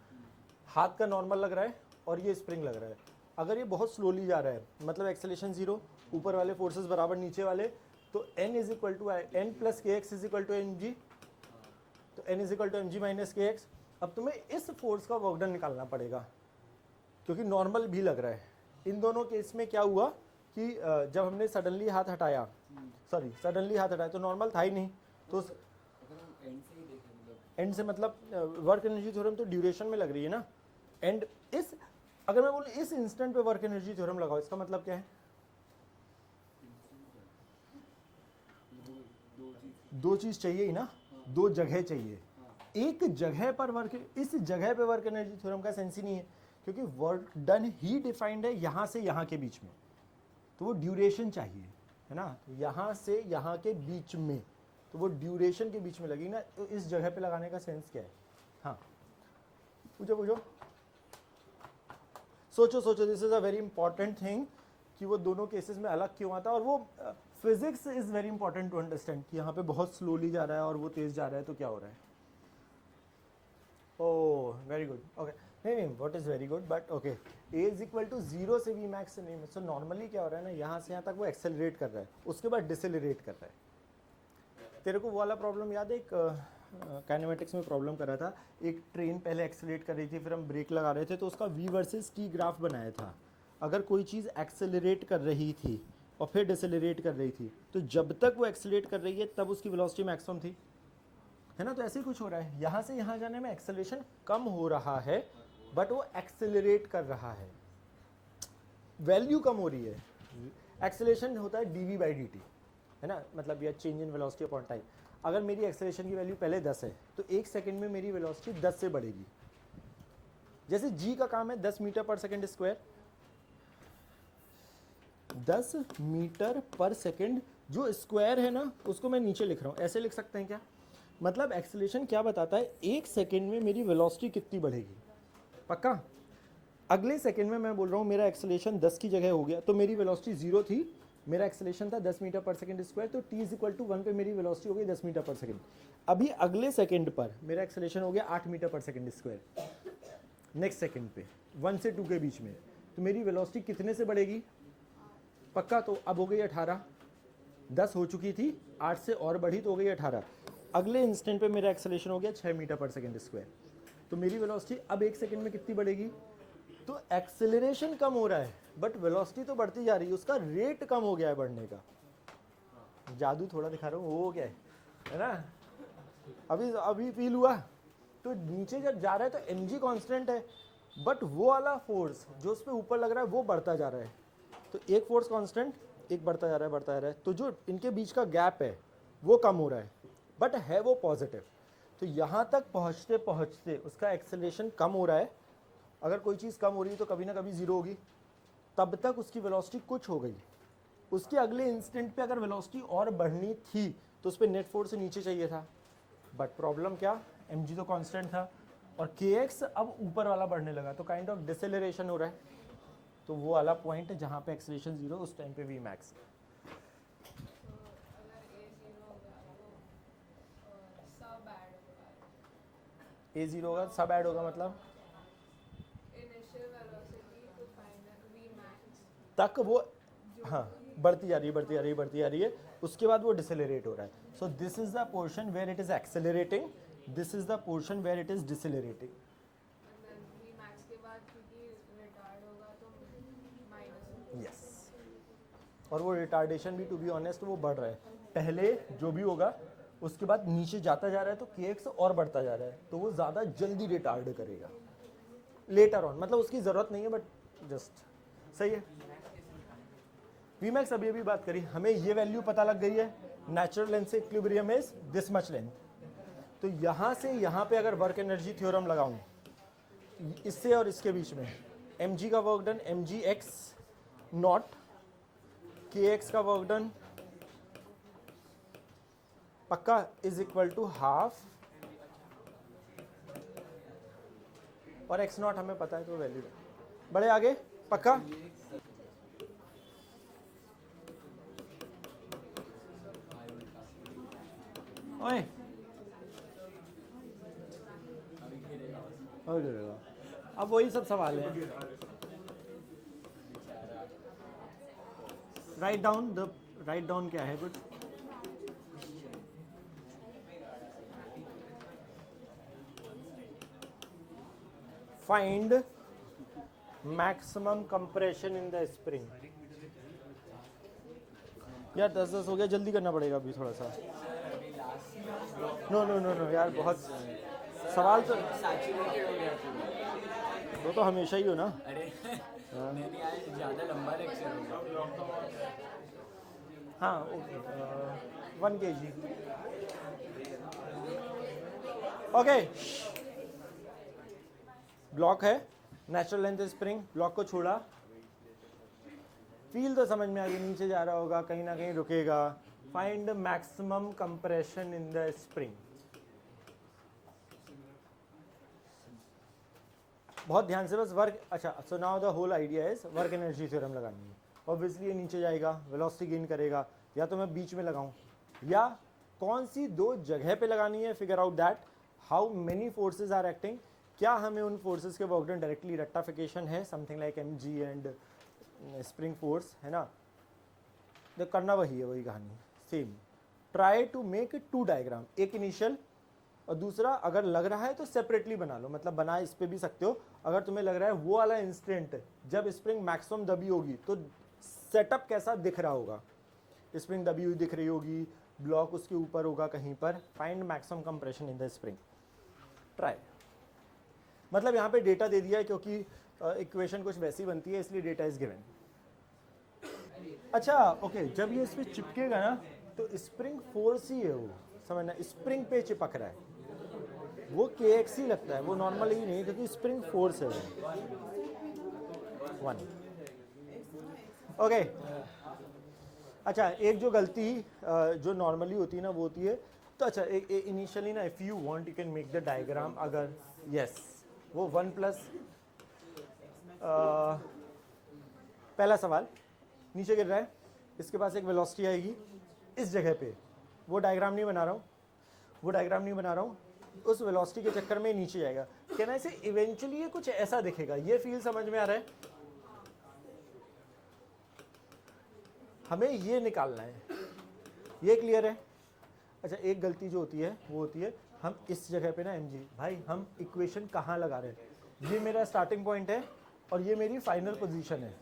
हाथ का नॉर्मल लग रहा है और ये स्प्रिंग लग रहा है। अगर ये बहुत स्लोली जा रहा है, मतलब एक्सेलेरेशन 0, ऊपर वाले फोर्सेस बराबर नीचे वाले, तो n is equal to n plus K X is equal to mg, तो n is equal to mg minus K X. अब तुम्हें इस फोर्स का वर्क डन निकालना पड़ेगा क्योंकि नॉर्मल भी लग रहा है। इन दोनों केस में क्या हुआ कि जब हमने सडनली हाथ हटाया, सडनली हाथ हटाया तो नॉर्मल था ही नहीं, तो अगर हम एंड से ही देखें, मतलब एंड से मतलब वर्क एनर्जी थ्योरम तो ड्यूरेशन में लग रही है ना, एंड इस अगर मैं बोलूँ इस इंस्टेंट पे वर्क एनर्जी थ्योरम लगाओ, इसका मतलब क्या है? दो चीज चाहिए ही ना, दो जगह चाहिए। एक जगह पर वर्क, इस जगह पे वर्क एनर्जी थ्योरम का सेंस ही नहीं है क्योंकि वर्क डन ही डिफाइंड है यहाँ से यहाँ के बीच में, तो वो ड्यूरेशन चाहिए है ना, यहाँ से यहाँ के बीच में, तो वो ड्यूरेशन के बीच में लगेगी ना, तो इस जगह पे लगाने का सेंस क्या है? हाँ पूछो पूछो, सोचो सोचो, this is a very important thing कि वो दोनों केसेस में अलग क्यों आता है, और वो physics is very important to understand कि यहाँ पे बहुत स्लोली जा रहा है और वो तेज जा रहा है तो क्या हो रहा है। ओह वेरी गुड, ओके, नहीं नहीं what is very good, but okay, a is equal to 0 से वी मैक्स नहीं, सो नॉर्मली क्या हो रहा है ना, यहाँ से यहाँ तक वो एक्सेलरेट कर रहा है, उसके बाद डिसेलरेट कर रहा है। तेरे को वो वाला प्रॉब्लम याद है, एक काइनेमेटिक्स में प्रॉब्लम कर रहा था, एक ट्रेन पहले एक्सेलरेट कर रही थी, फिर हम ब्रेक लगा रहे थे, तो उसका v वर्सेस t ग्राफ बनाया था। अगर कोई चीज़ एक्सेलरेट कर रही थी और फिर डिसेलरेट कर रही थी, तो जब तक वो एक्सेलरेट कर रही है तब उसकी वेलोसिटी मैक्सिमम थी, है ना। तो ऐसे ही कुछ हो रहा है, यहाँ से यहाँ जाने में एक्सेलरेशन कम हो रहा है बट वो एक्सेलरेट कर रहा है, वैल्यू कम हो रही है। एक्सेलरेशन होता है dv/dt, है ना, मतलब यह change in velocity upon time. अगर मेरी एक्सेलरेशन की वैल्यू पहले 10 है तो 1 सेकंड में मेरी वेलोसिटी 10 से बढ़ेगी। जैसे g का काम है 10 मीटर पर सेकंड स्क्वायर, 10 मीटर पर सेकंड जो स्क्वायर है ना, उसको मैं नीचे लिख रहा हूँ, ऐसे लिख सकते हैं क्या? मतलब एक्सेलरेशन क्या बताता है, 1 सेकंड में मेरी वेलोसिटी कितनी बढ़ेगी। पक्का? अगले सेकंड में मैं बोल रहा हूँ मेरा एक्सेलरेशन 10 की जगह हो गया, तो मेरी वेलोसिटी 0 थी, मेरा एक्सेलरेशन था 10 मीटर पर सेकंड स्क्वायर, तो t इज इक्वल टू 1 पे मेरी वेलोसिटी हो गई 10 मीटर पर सेकंड। अभी अगले सेकंड पर मेरा एक्सेलरेशन हो गया 8 मीटर पर सेकंड स्क्वायर, नेक्स्ट सेकंड पे 1 से 2 के बीच में, तो मेरी वेलोसिटी कितने से बढ़ेगी? पक्का? तो अब हो गई 18, 10 हो चुकी थी, 8 से और बढ़ी तो हो गई 18। अगले इंस्टेंट पे मेरा एक्सेलरेशन हो गया 6 मीटर पर सेकंड स्क्वायर, तो मेरी वेलोसिटी अब 1 सेकंड में कितनी बढ़ेगी? तो एक्सेलरेशन कम हो रहा है बट वेलोसिटी तो बढ़ती जा रही है, उसका रेट कम हो गया है बढ़ने का। जादू थोड़ा दिखा रहा हूँ, हो गया है ना, अभी फील हुआ। तो नीचे जब जा रहा है तो mg कांस्टेंट है, बट वो वाला फोर्स जो उस पर ऊपर लग रहा है वो बढ़ता जा रहा है। तो एक फोर्स कांस्टेंट, एक बढ़ता जा रहा है, तो जो इनके बीच का गैप है वो कम हो रहा है, बट है वो पॉजिटिव। तो यहाँ तक पहुँचते पहुँचते उसका एक्सेलरेशन कम हो रहा है। अगर कोई चीज़ कम हो रही है तो कभी ना कभी ज़ीरो होगी, तब तक उसकी वेलोसिटी कुछ हो गई। उसके अगले इंस्टेंट पे अगर वेलोसिटी और बढ़नी थी तो उस पर नेट फोर्स से नीचे चाहिए था, बट प्रॉब्लम क्या, mg तो कांस्टेंट था और kx अब ऊपर वाला बढ़ने लगा, तो काइंड ऑफ डिसेलरेशन हो रहा है। तो वो वाला पॉइंट है जहाँ पे एक्सेलरेशन 0, उस टाइम पे v मैक्स। अगर a 0 होगा तो सब ऐड होगा, a 0 होगा सब ऐड होगा, मतलब initial velocity to final v max तक वो, जो हाँ भी बढ़ती जा रही है, बढ़ती जा रही है, बढ़ती जा रही है, उसके बाद वो डिसेलरेट हो रहा है. So this is the portion where it is accelerating, this is the portion where it is decelerating. Vmax के बाद क्योंकि retard होगा तो minus यस, और वो रिटार्डेशन भी टू बी ऑनेस्ट वो बढ़ रहा है. पहले जो भी होगा उसके बाद नीचे जाता जा रहा है तो kx और बढ़ता जा रहा है, तो वो ज़्यादा जल्दी रिटार्ड करेगा लेटर ऑन. मतलब उसकी ज़रूरत नहीं है बट जस्ट सही है. Vmax अभी अभी बात करी, हमें ये वैल्यू पता लग गई है. नेचुरल लेंथ से equilibrium is this much length. तो यहाँ से यहाँ पे अगर वर्क एनर्जी थ्योरम लगाऊं इससे और इसके बीच में, mg का work done mg x not, kx का वर्क डन पक्का इज इक्वल टू हाफ, और x नॉट हमें पता है तो वैल्यू बड़े आगे पक्का. ओए अब वही सब सवाल है. राइट डाउन क्या है कुछ. Find maximum compression in the spring. यार 10 हो गया, जल्दी करना पड़ेगा अभी थोड़ा सा. नो यार बहुत सवाल तो सैचुरेटेड हो गया पूरा. वो तो हमेशा ही हो ना. अरे मैंने आज ज़्यादा लंबा लेक्चर हो गया. हाँ ओके 1 kg. ओके ब्लॉक है, नेचुरल लेंथ स्प्रिंग, ब्लॉक को छोड़ा, फील तो समझ में आ गई, नीचे जा रहा होगा कहीं ना कहीं रुकेगा. Find maximum compression in the spring. बहुत ध्यान से बस वर्क. अच्छा so now the whole idea is work energy theorem लगानी है. ऑब्वियसली ये नीचे जाएगा, वेलोसिटी गेन करेगा, या तो मैं बीच में लगाऊं या कौन सी दो जगह पे लगानी है. Figure out that how many forces are acting. क्या हमें उन फोर्सेज के वर्क डन डायरेक्टली रेक्टिफिकेशन है, something like mg and spring force है ना. तो करना वही है, वही कहानी same. Try to make 2 diagram, एक इनिशियल और दूसरा अगर लग रहा है तो सेपरेटली बना लो. मतलब बना इस पे भी सकते हो. अगर तुम्हें लग रहा है वो वाला इंस्टेंट जब स्प्रिंग मैक्सिमम दबी होगी तो सेटअप कैसा दिख रहा होगा. स्प्रिंग दबी हुई दिख रही होगी, ब्लॉक उसके ऊपर होगा कहीं पर. Find maximum compression in the spring. Try मतलब यहाँ पे डेटा दे दिया है क्योंकि इक्वेशन कुछ वैसी बनती है इसलिए डेटा इज गिवन. अच्छा ओके जब ये इस पे चिपकेगा ना तो स्प्रिंग फोर्स ही है वो, समझना. स्प्रिंग पे चिपक रहा है वो kx ही लगता है, वो नॉर्मल ही नहीं क्योंकि स्प्रिंग फोर्स है वो 1. ओके अच्छा एक जो गलती जो नॉर्मली होती है ना वो होती है. तो अच्छा इनिशियली ना if you want you can make the diagram. अगर यस वो 1 प्लस पहला सवाल नीचे गिर रहा है, इसके पास एक वेलोसिटी आएगी इस जगह पे. वो डायग्राम नहीं बना रहा हूँ, उस वेलोसिटी के चक्कर में नीचे जाएगा. कहना इसे इवेंचुअली ये कुछ ऐसा दिखेगा. ये फील समझ में आ रहा है. हमें ये निकालना है, ये क्लियर है. अच्छा एक गलती जो होती है वो होती है हम इस जगह पे ना mg, भाई हम इक्वेशन कहाँ लगा रहे हैं. ये मेरा स्टार्टिंग पॉइंट है और ये मेरी फाइनल पोजीशन है.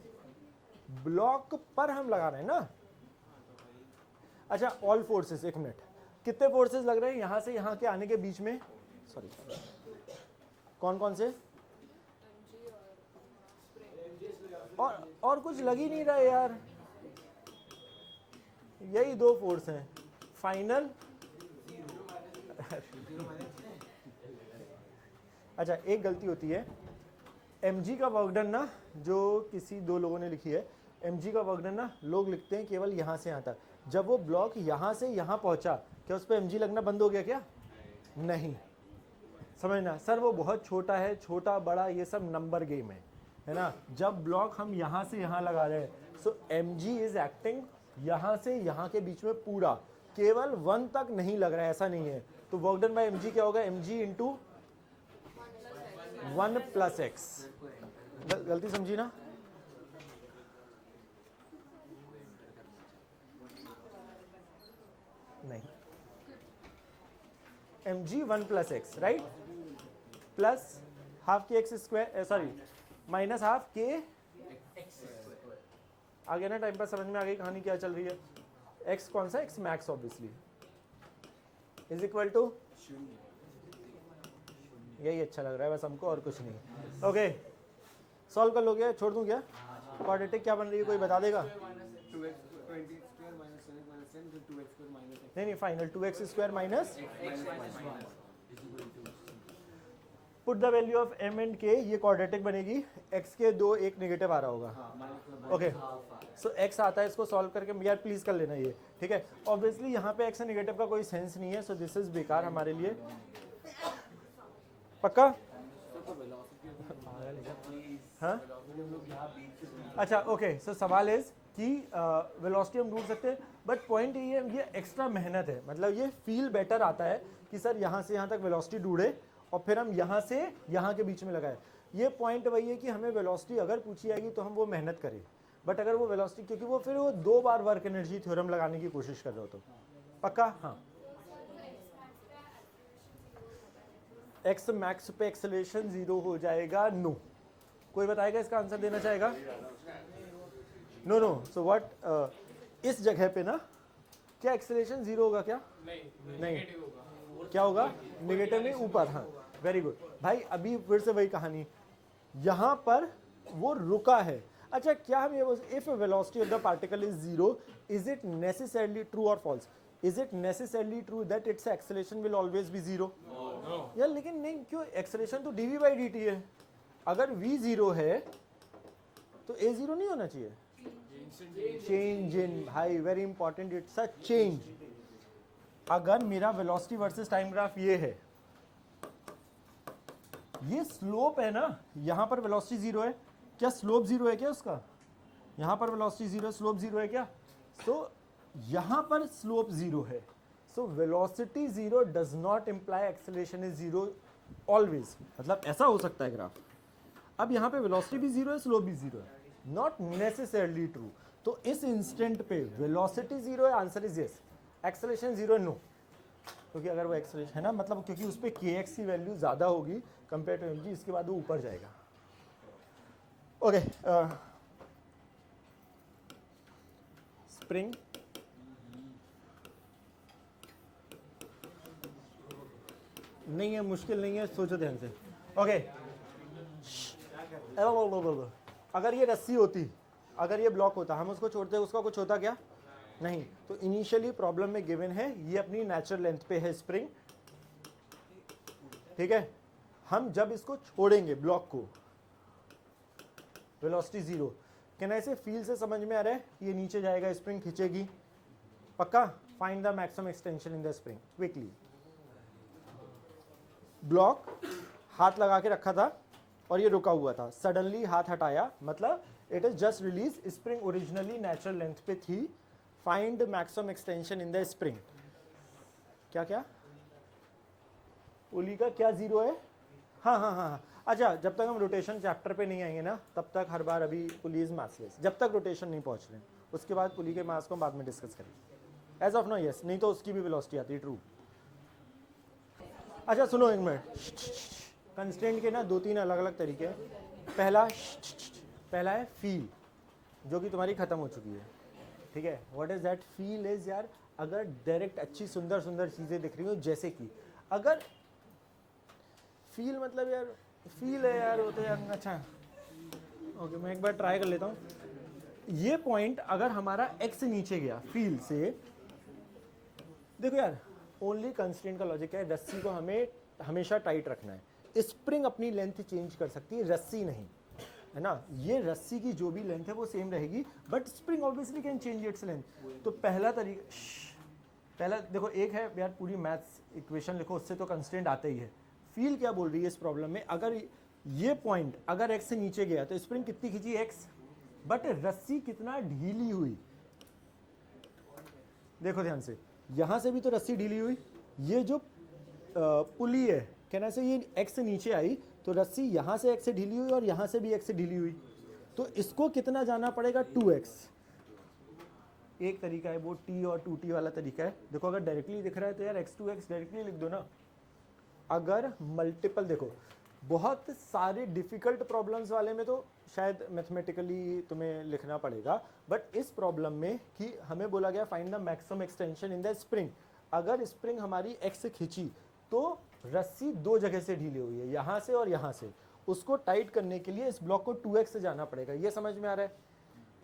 ब्लॉक पर हम लगा रहे हैं ना. अच्छा ऑल फोर्सेस, एक मिनट, कितने फोर्सेस लग रहे हैं यहाँ से यहाँ के आने के बीच में. सॉरी कौन कौन से. और कुछ लग ही नहीं रहा है यार. यही 2 फोर्स हैं फाइनल. अच्छा एक गलती होती है mg का वर्क डन ना, जो किसी 2 लोगों ने लिखी है. mg का वर्क डन ना लोग लिखते हैं केवल यहाँ से यहाँ तक. जब वो ब्लॉक यहाँ से यहाँ पहुँचा क्या उस पर mg लगना बंद हो गया क्या. नहीं, समझना सर वो बहुत छोटा है, छोटा बड़ा ये सब नंबर गेम है ना. जब ब्लॉक हम यहाँ से यहाँ लगा रहे हैं सो mg इज एक्टिंग यहाँ से यहाँ के बीच में पूरा, केवल 1 तक नहीं लग रहा है, ऐसा नहीं है. तो वर्क डन बाय mg क्या होगा, mg इंटू 1 प्लस एक्स. गलती समझी ना. नहीं, mg 1 plus X, right, plus half K X square, sorry minus half K, आ गया ना टाइम पर, समझ में आ गई कहानी क्या चल रही है। x कौन सा, x max obviously, is equal to, यही अच्छा लग रहा है बस हमको और कुछ नहीं। ओके सॉल्व कर लोगे, छोड़ दूं क्या? क्वाड्रेटिक क्या बन रही है, कोई बता देगा? 2x 20 square minus 7 minus 10 then 2x square minus x. नहीं नहीं, final 2x square minus, put the value of m and k, ये क्वाड्रेटिक बनेगी, x के 2 एक नेगेटिव आ रहा होगा। ओके सो x आता है, इसको सॉल्व करके यार प्लीज कर लेना ये, ठीक है। ऑब्वियसली यहाँ पे x नेगेटिव का कोई सेंस नहीं है, सो दिस इज बेकार हमारे लिए, पक्का? हाँ अच्छा ओके, सो सवाल इज कि वेलोसिटी हम ढूंढ सकते हैं, बट पॉइंट ये एक्स्ट्रा मेहनत है, मतलब ये फील बेटर आता है कि सर यहाँ से यहाँ तक वेलोसिटी ढूंढे और फिर हम यहाँ से यहाँ के बीच में लगाए। ये पॉइंट वही है कि हमें वेलोसिटी अगर पूछी जाएगी तो हम वो मेहनत करें, बट अगर वो वेलोसिटी, क्योंकि वो फिर वो 2 बार वर्क एनर्जी थ्योरम लगाने की कोशिश कर रहे हो तो पक्का। हाँ एक्स मैक्स पे एक्सेलरेशन 0 हो जाएगा, नो। कोई बताएगा इसका आंसर देना चाहेगा? नो नो, सो व्हाट, इस जगह पे ना क्या एक्सेलरेशन 0 होगा क्या? नहीं, क्या होगा? नेगेटिव में ऊपर, हाँ वेरी गुड भाई। अभी फिर से वही कहानी, यहाँ पर वो रुका है। अच्छा क्या हम ये, if velocity of the particle is 0, is it necessarily true और false? Is it necessarily true that it's acceleration will always be 0? यार लेकिन नहीं, क्यों? एक्सेलरेशन तो dv बाई dt है, अगर v 0 है तो a 0 नहीं होना चाहिए। चेंज इन, भाई very important, it's a change. अगर मेरा वेलोसिटी वर्सेस टाइम ग्राफ ये है, ये स्लोप है ना, यहां पर वेलोसिटी 0 है, क्या स्लोप 0 है क्या उसका? यहां पर वेलोसिटी 0 है, स्लोप 0 है क्या? तो यहां पर स्लोप 0 है, so velocity 0 does not imply acceleration is 0 always, मतलब ऐसा हो सकता है ग्राफ। अब यहाँ पे वेलोसिटी भी 0 है, स्लोप भी 0 है, नॉट नेसेसरली ट्रू। तो इस इंस्टेंट पे वेलोसिटी 0 है, आंसर इज यस, एक्सेलरेशन 0 है नो, क्योंकि अगर वो एक्सेलरेशन है ना, मतलब क्योंकि उस पर kx की वैल्यू ज़्यादा होगी कंपेयर टू mg, इसके बाद वो ऊपर जाएगा। ओके स्प्रिंग, नहीं है, मुश्किल नहीं है, सोचो ध्यान से। ओके अगर ये रस्सी होती, अगर ये ब्लॉक होता, हम उसको छोड़ते, उसका कुछ होता क्या? नहीं। तो इनिशियली प्रॉब्लम में गिवन है, ये अपनी नेचुरल लेंथ पे है स्प्रिंग, ठीक है। हम जब इसको छोड़ेंगे ब्लॉक को, वेलोसिटी 0, कैन ऐसे फील से समझ में आ रहा है, ये नीचे जाएगा, स्प्रिंग खींचेगी, पक्का। Find the maximum extension in the spring quickly. Block हाथ लगा के रखा था और ये रुका हुआ था, सडनली हाथ हटाया, मतलब it is just release. Spring originally natural length पे थी, find maximum extension in the spring. क्या क्या पुली का क्या 0 है? हाँ हाँ हाँ हाँ, अच्छा जब तक हम रोटेशन चैप्टर पे नहीं आएंगे ना, तब तक हर बार अभी पुली इज मासलेस, जब तक रोटेशन नहीं पहुंच रहे, उसके बाद पुली के मास को बाद में डिस्कस करेंगे। एज ऑफ नो यस, नहीं तो उसकी भी वेलोसिटी आती है, ट्रू। अच्छा सुनो एक मिनट, कंस्ट्रेंट के ना 2-3 अलग अलग तरीके हैं। पहला है फील, जो कि तुम्हारी खत्म हो चुकी है, ठीक है। What is that? Feel is यार, अगर डायरेक्ट अच्छी सुंदर सुंदर चीज़ें दिख रही हो, जैसे कि अगर फील मतलब यार फील है यार, वो तो यार अच्छा ओके, मैं एक बार ट्राई कर लेता हूँ। ये पॉइंट अगर हमारा x नीचे गया फील से, देखो यार ओनली कंस्ट्रेंट का लॉजिक है, रस्सी को हमें हमेशा टाइट रखना है। स्प्रिंग अपनी लेंथ चेंज कर सकती है, रस्सी नहीं, है ना। ये रस्सी की जो भी लेंथ है वो सेम रहेगी, but spring obviously can change its length. तो पहला तरीका, पहला देखो, एक है यार पूरी मैथ्स इक्वेशन लिखो, उससे तो कंस्ट्रेंट आते ही है। फील क्या बोल रही है इस प्रॉब्लम में, अगर ये पॉइंट अगर x से नीचे गया तो स्प्रिंग कितनी खींची x, बट रस्सी कितना ढीली हुई। देखो ध्यान से, यहां से भी तो रस्सी ढीली हुई, ये जो पुली है कहना से ये x से नीचे आई तो रस्सी यहां से x से ढीली हुई और यहां से भी x से ढीली हुई, तो इसको कितना जाना पड़ेगा 2x। एक तरीका है वो T और 2T वाला तरीका है। देखो अगर डायरेक्टली दिख रहा है तो यार x2x डायरेक्टली लिख दो ना। अगर मल्टीपल, देखो बहुत सारे डिफ़िकल्ट प्रॉब्लम्स वाले में तो शायद मैथमेटिकली तुम्हें लिखना पड़ेगा, बट इस प्रॉब्लम में कि हमें बोला गया find the maximum extension in the spring. अगर स्प्रिंग हमारी x से खींची तो रस्सी दो जगह से ढीली हुई है, यहाँ से और यहाँ से, उसको टाइट करने के लिए इस ब्लॉक को 2x से जाना पड़ेगा। ये समझ में आ रहा है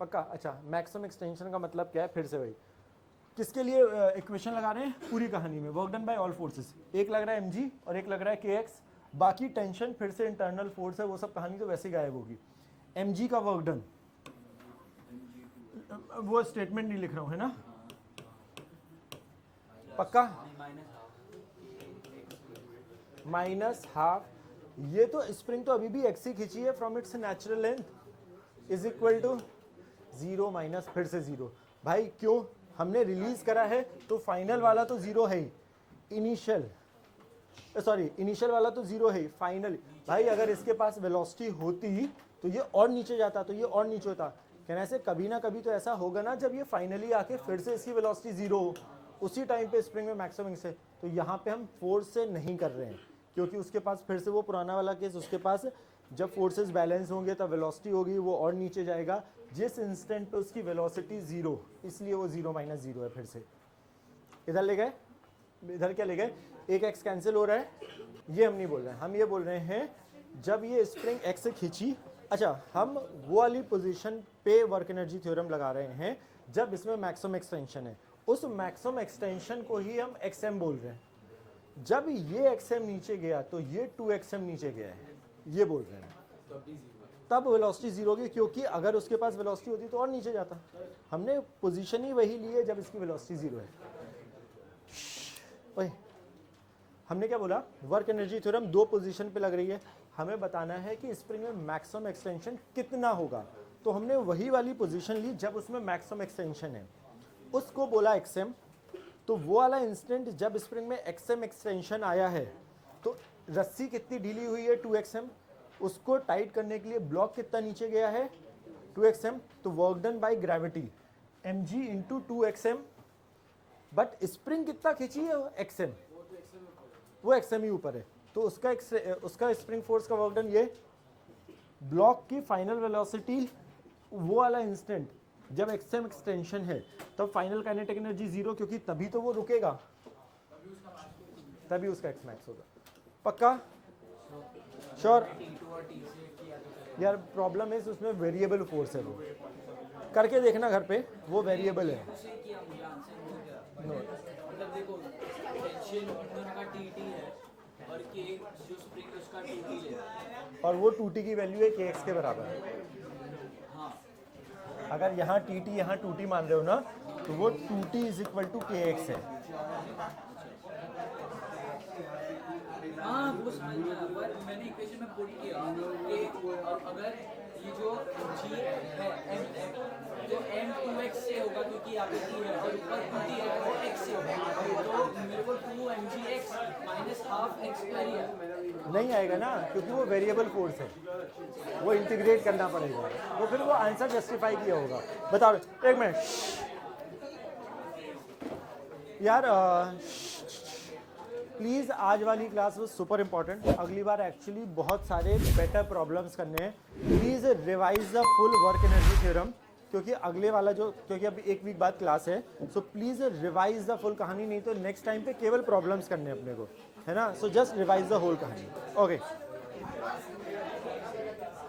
पक्का? अच्छा, मैक्सिमम एक्सटेंशन का मतलब क्या है? फिर से वही किसके लिए इक्वेशन लगा रहे हैं पूरी कहानी में, work done by all forces. एक लग रहा है mg और एक लग रहा है kx, बाकी टेंशन फिर से इंटरनल फोर्स है, वो सब कहानी तो वैसे ही गायब होगी। mg का वर्क डन, वो स्टेटमेंट नहीं लिख रहा हूँ है ना, पक्का? माइनस हाफ, ये तो स्प्रिंग तो अभी भी x ही खींची है from its natural length is equal to 0 minus फिर से 0। भाई क्यों? हमने रिलीज करा है तो फाइनल वाला तो 0 है ही, इनिशियल वाला तो 0 है ही, फाइनल। भाई अगर इसके पास वेलोसिटी होती तो ये और नीचे जाता, तो ये और नीचे होता। कहना से कभी ना कभी तो ऐसा होगा ना जब ये फाइनली आके फिर से इसकी वेलोसिटी 0 हो, उसी टाइम पे स्प्रिंग में मैक्सिमम से। तो यहाँ पे हम फोर्स से नहीं कर रहे हैं क्योंकि उसके पास फिर से वो पुराना वाला केस, उसके पास जब फोर्सेस बैलेंस होंगे तब वेलोसिटी होगी, वो और नीचे जाएगा जिस इंस्टेंट पे उसकी वेलोसिटी 0, इसलिए वो 0 माइनस 0 है। फिर से इधर ले गए, इधर क्या ले गए, एक x कैंसिल हो रहा है, ये हम नहीं बोल रहे हैं, हम ये बोल रहे हैं जब ये स्प्रिंग x से खींची। अच्छा, हम वो वाली पोजीशन पे वर्क एनर्जी थ्योरम लगा रहे हैं जब इसमें मैक्सिमम एक्सटेंशन है, उस मैक्सिमम एक्सटेंशन को ही हम xm बोल रहे हैं। जब ये xm नीचे गया तो ये 2xm नीचे गया है, ये बोल रहे हैं, तब वेलोसिटी 0 होगी, क्योंकि अगर उसके पास वेलोसिटी होती तो और नीचे जाता। हमने पोजीशन ही वही ली है जब इसकी वेलोसिटी 0 है। ओए, हमने क्या बोला, वर्क एनर्जी थ्योरम दो पोजीशन पे लग रही है, हमें बताना है कि स्प्रिंग में मैक्सिमम एक्सटेंशन कितना होगा। तो हमने वही वाली पोजीशन ली जब उसमें मैक्सिमम एक्सटेंशन है, उसको बोला xm। तो वो वाला इंस्टेंट जब स्प्रिंग में xm एक्सटेंशन आया है तो रस्सी कितनी ढीली हुई है 2xm, उसको टाइट करने के लिए ब्लॉक कितना नीचे गया है 2xm। तो work done by gravity mg into 2xm, but spring कितना खींची है xm, वो xm ही ऊपर है, तो उसका स्प्रिंग फोर्स का वर्क डन ये। ब्लॉक की फाइनल वेलोसिटी वो वाला इंस्टेंट जब xm एक्सटेंशन है तब फाइनल काइनेटिक एनर्जी 0, क्योंकि तभी तो वो रुकेगा, तभी उसका x मैक्स होगा। पक्का? श्योर? यार प्रॉब्लम है उसमें वेरिएबल फोर्स है, वो करके देखना घर पे, वो वेरिएबल है। नो, मतलब देखो टेंशन दोनों का टी है और के जो स्प्रिंग उसका 2t है, और वो 2t की वैल्यू है kx के बराबर है। अगर यहाँ tt यहाँ 2t मान रहे हो ना, तो वो 2t is equal to kx है। हाँ वो समझ में आया, पर मैंने इक्वेशन में पुट किया कि अगर ये जो g है m तो m 2x से होगा क्योंकि यहाँ पे t है और ऊपर 2t है तो x से होगा, तो मेरे को 2mgx minus half x square ही है। नहीं आएगा ना, क्योंकि वो वेरिएबल फोर्स है, वो इंटीग्रेट करना पड़ेगा, वो फिर वो आंसर जस्टिफाई किया होगा। बताओ, एक मिनट यार, प्लीज़ आज वाली क्लास वो सुपर इंपॉर्टेंट, अगली बार एक्चुअली बहुत सारे बेटर प्रॉब्लम्स करने हैं। Please revise the full work energy theorem, क्योंकि अगले वाला जो, क्योंकि अभी एक वीक बाद क्लास है, so please revise the full कहानी, नहीं तो नेक्स्ट टाइम पे केवल प्रॉब्लम्स करने अपने को, है ना। So just revise the whole कहानी। ओके।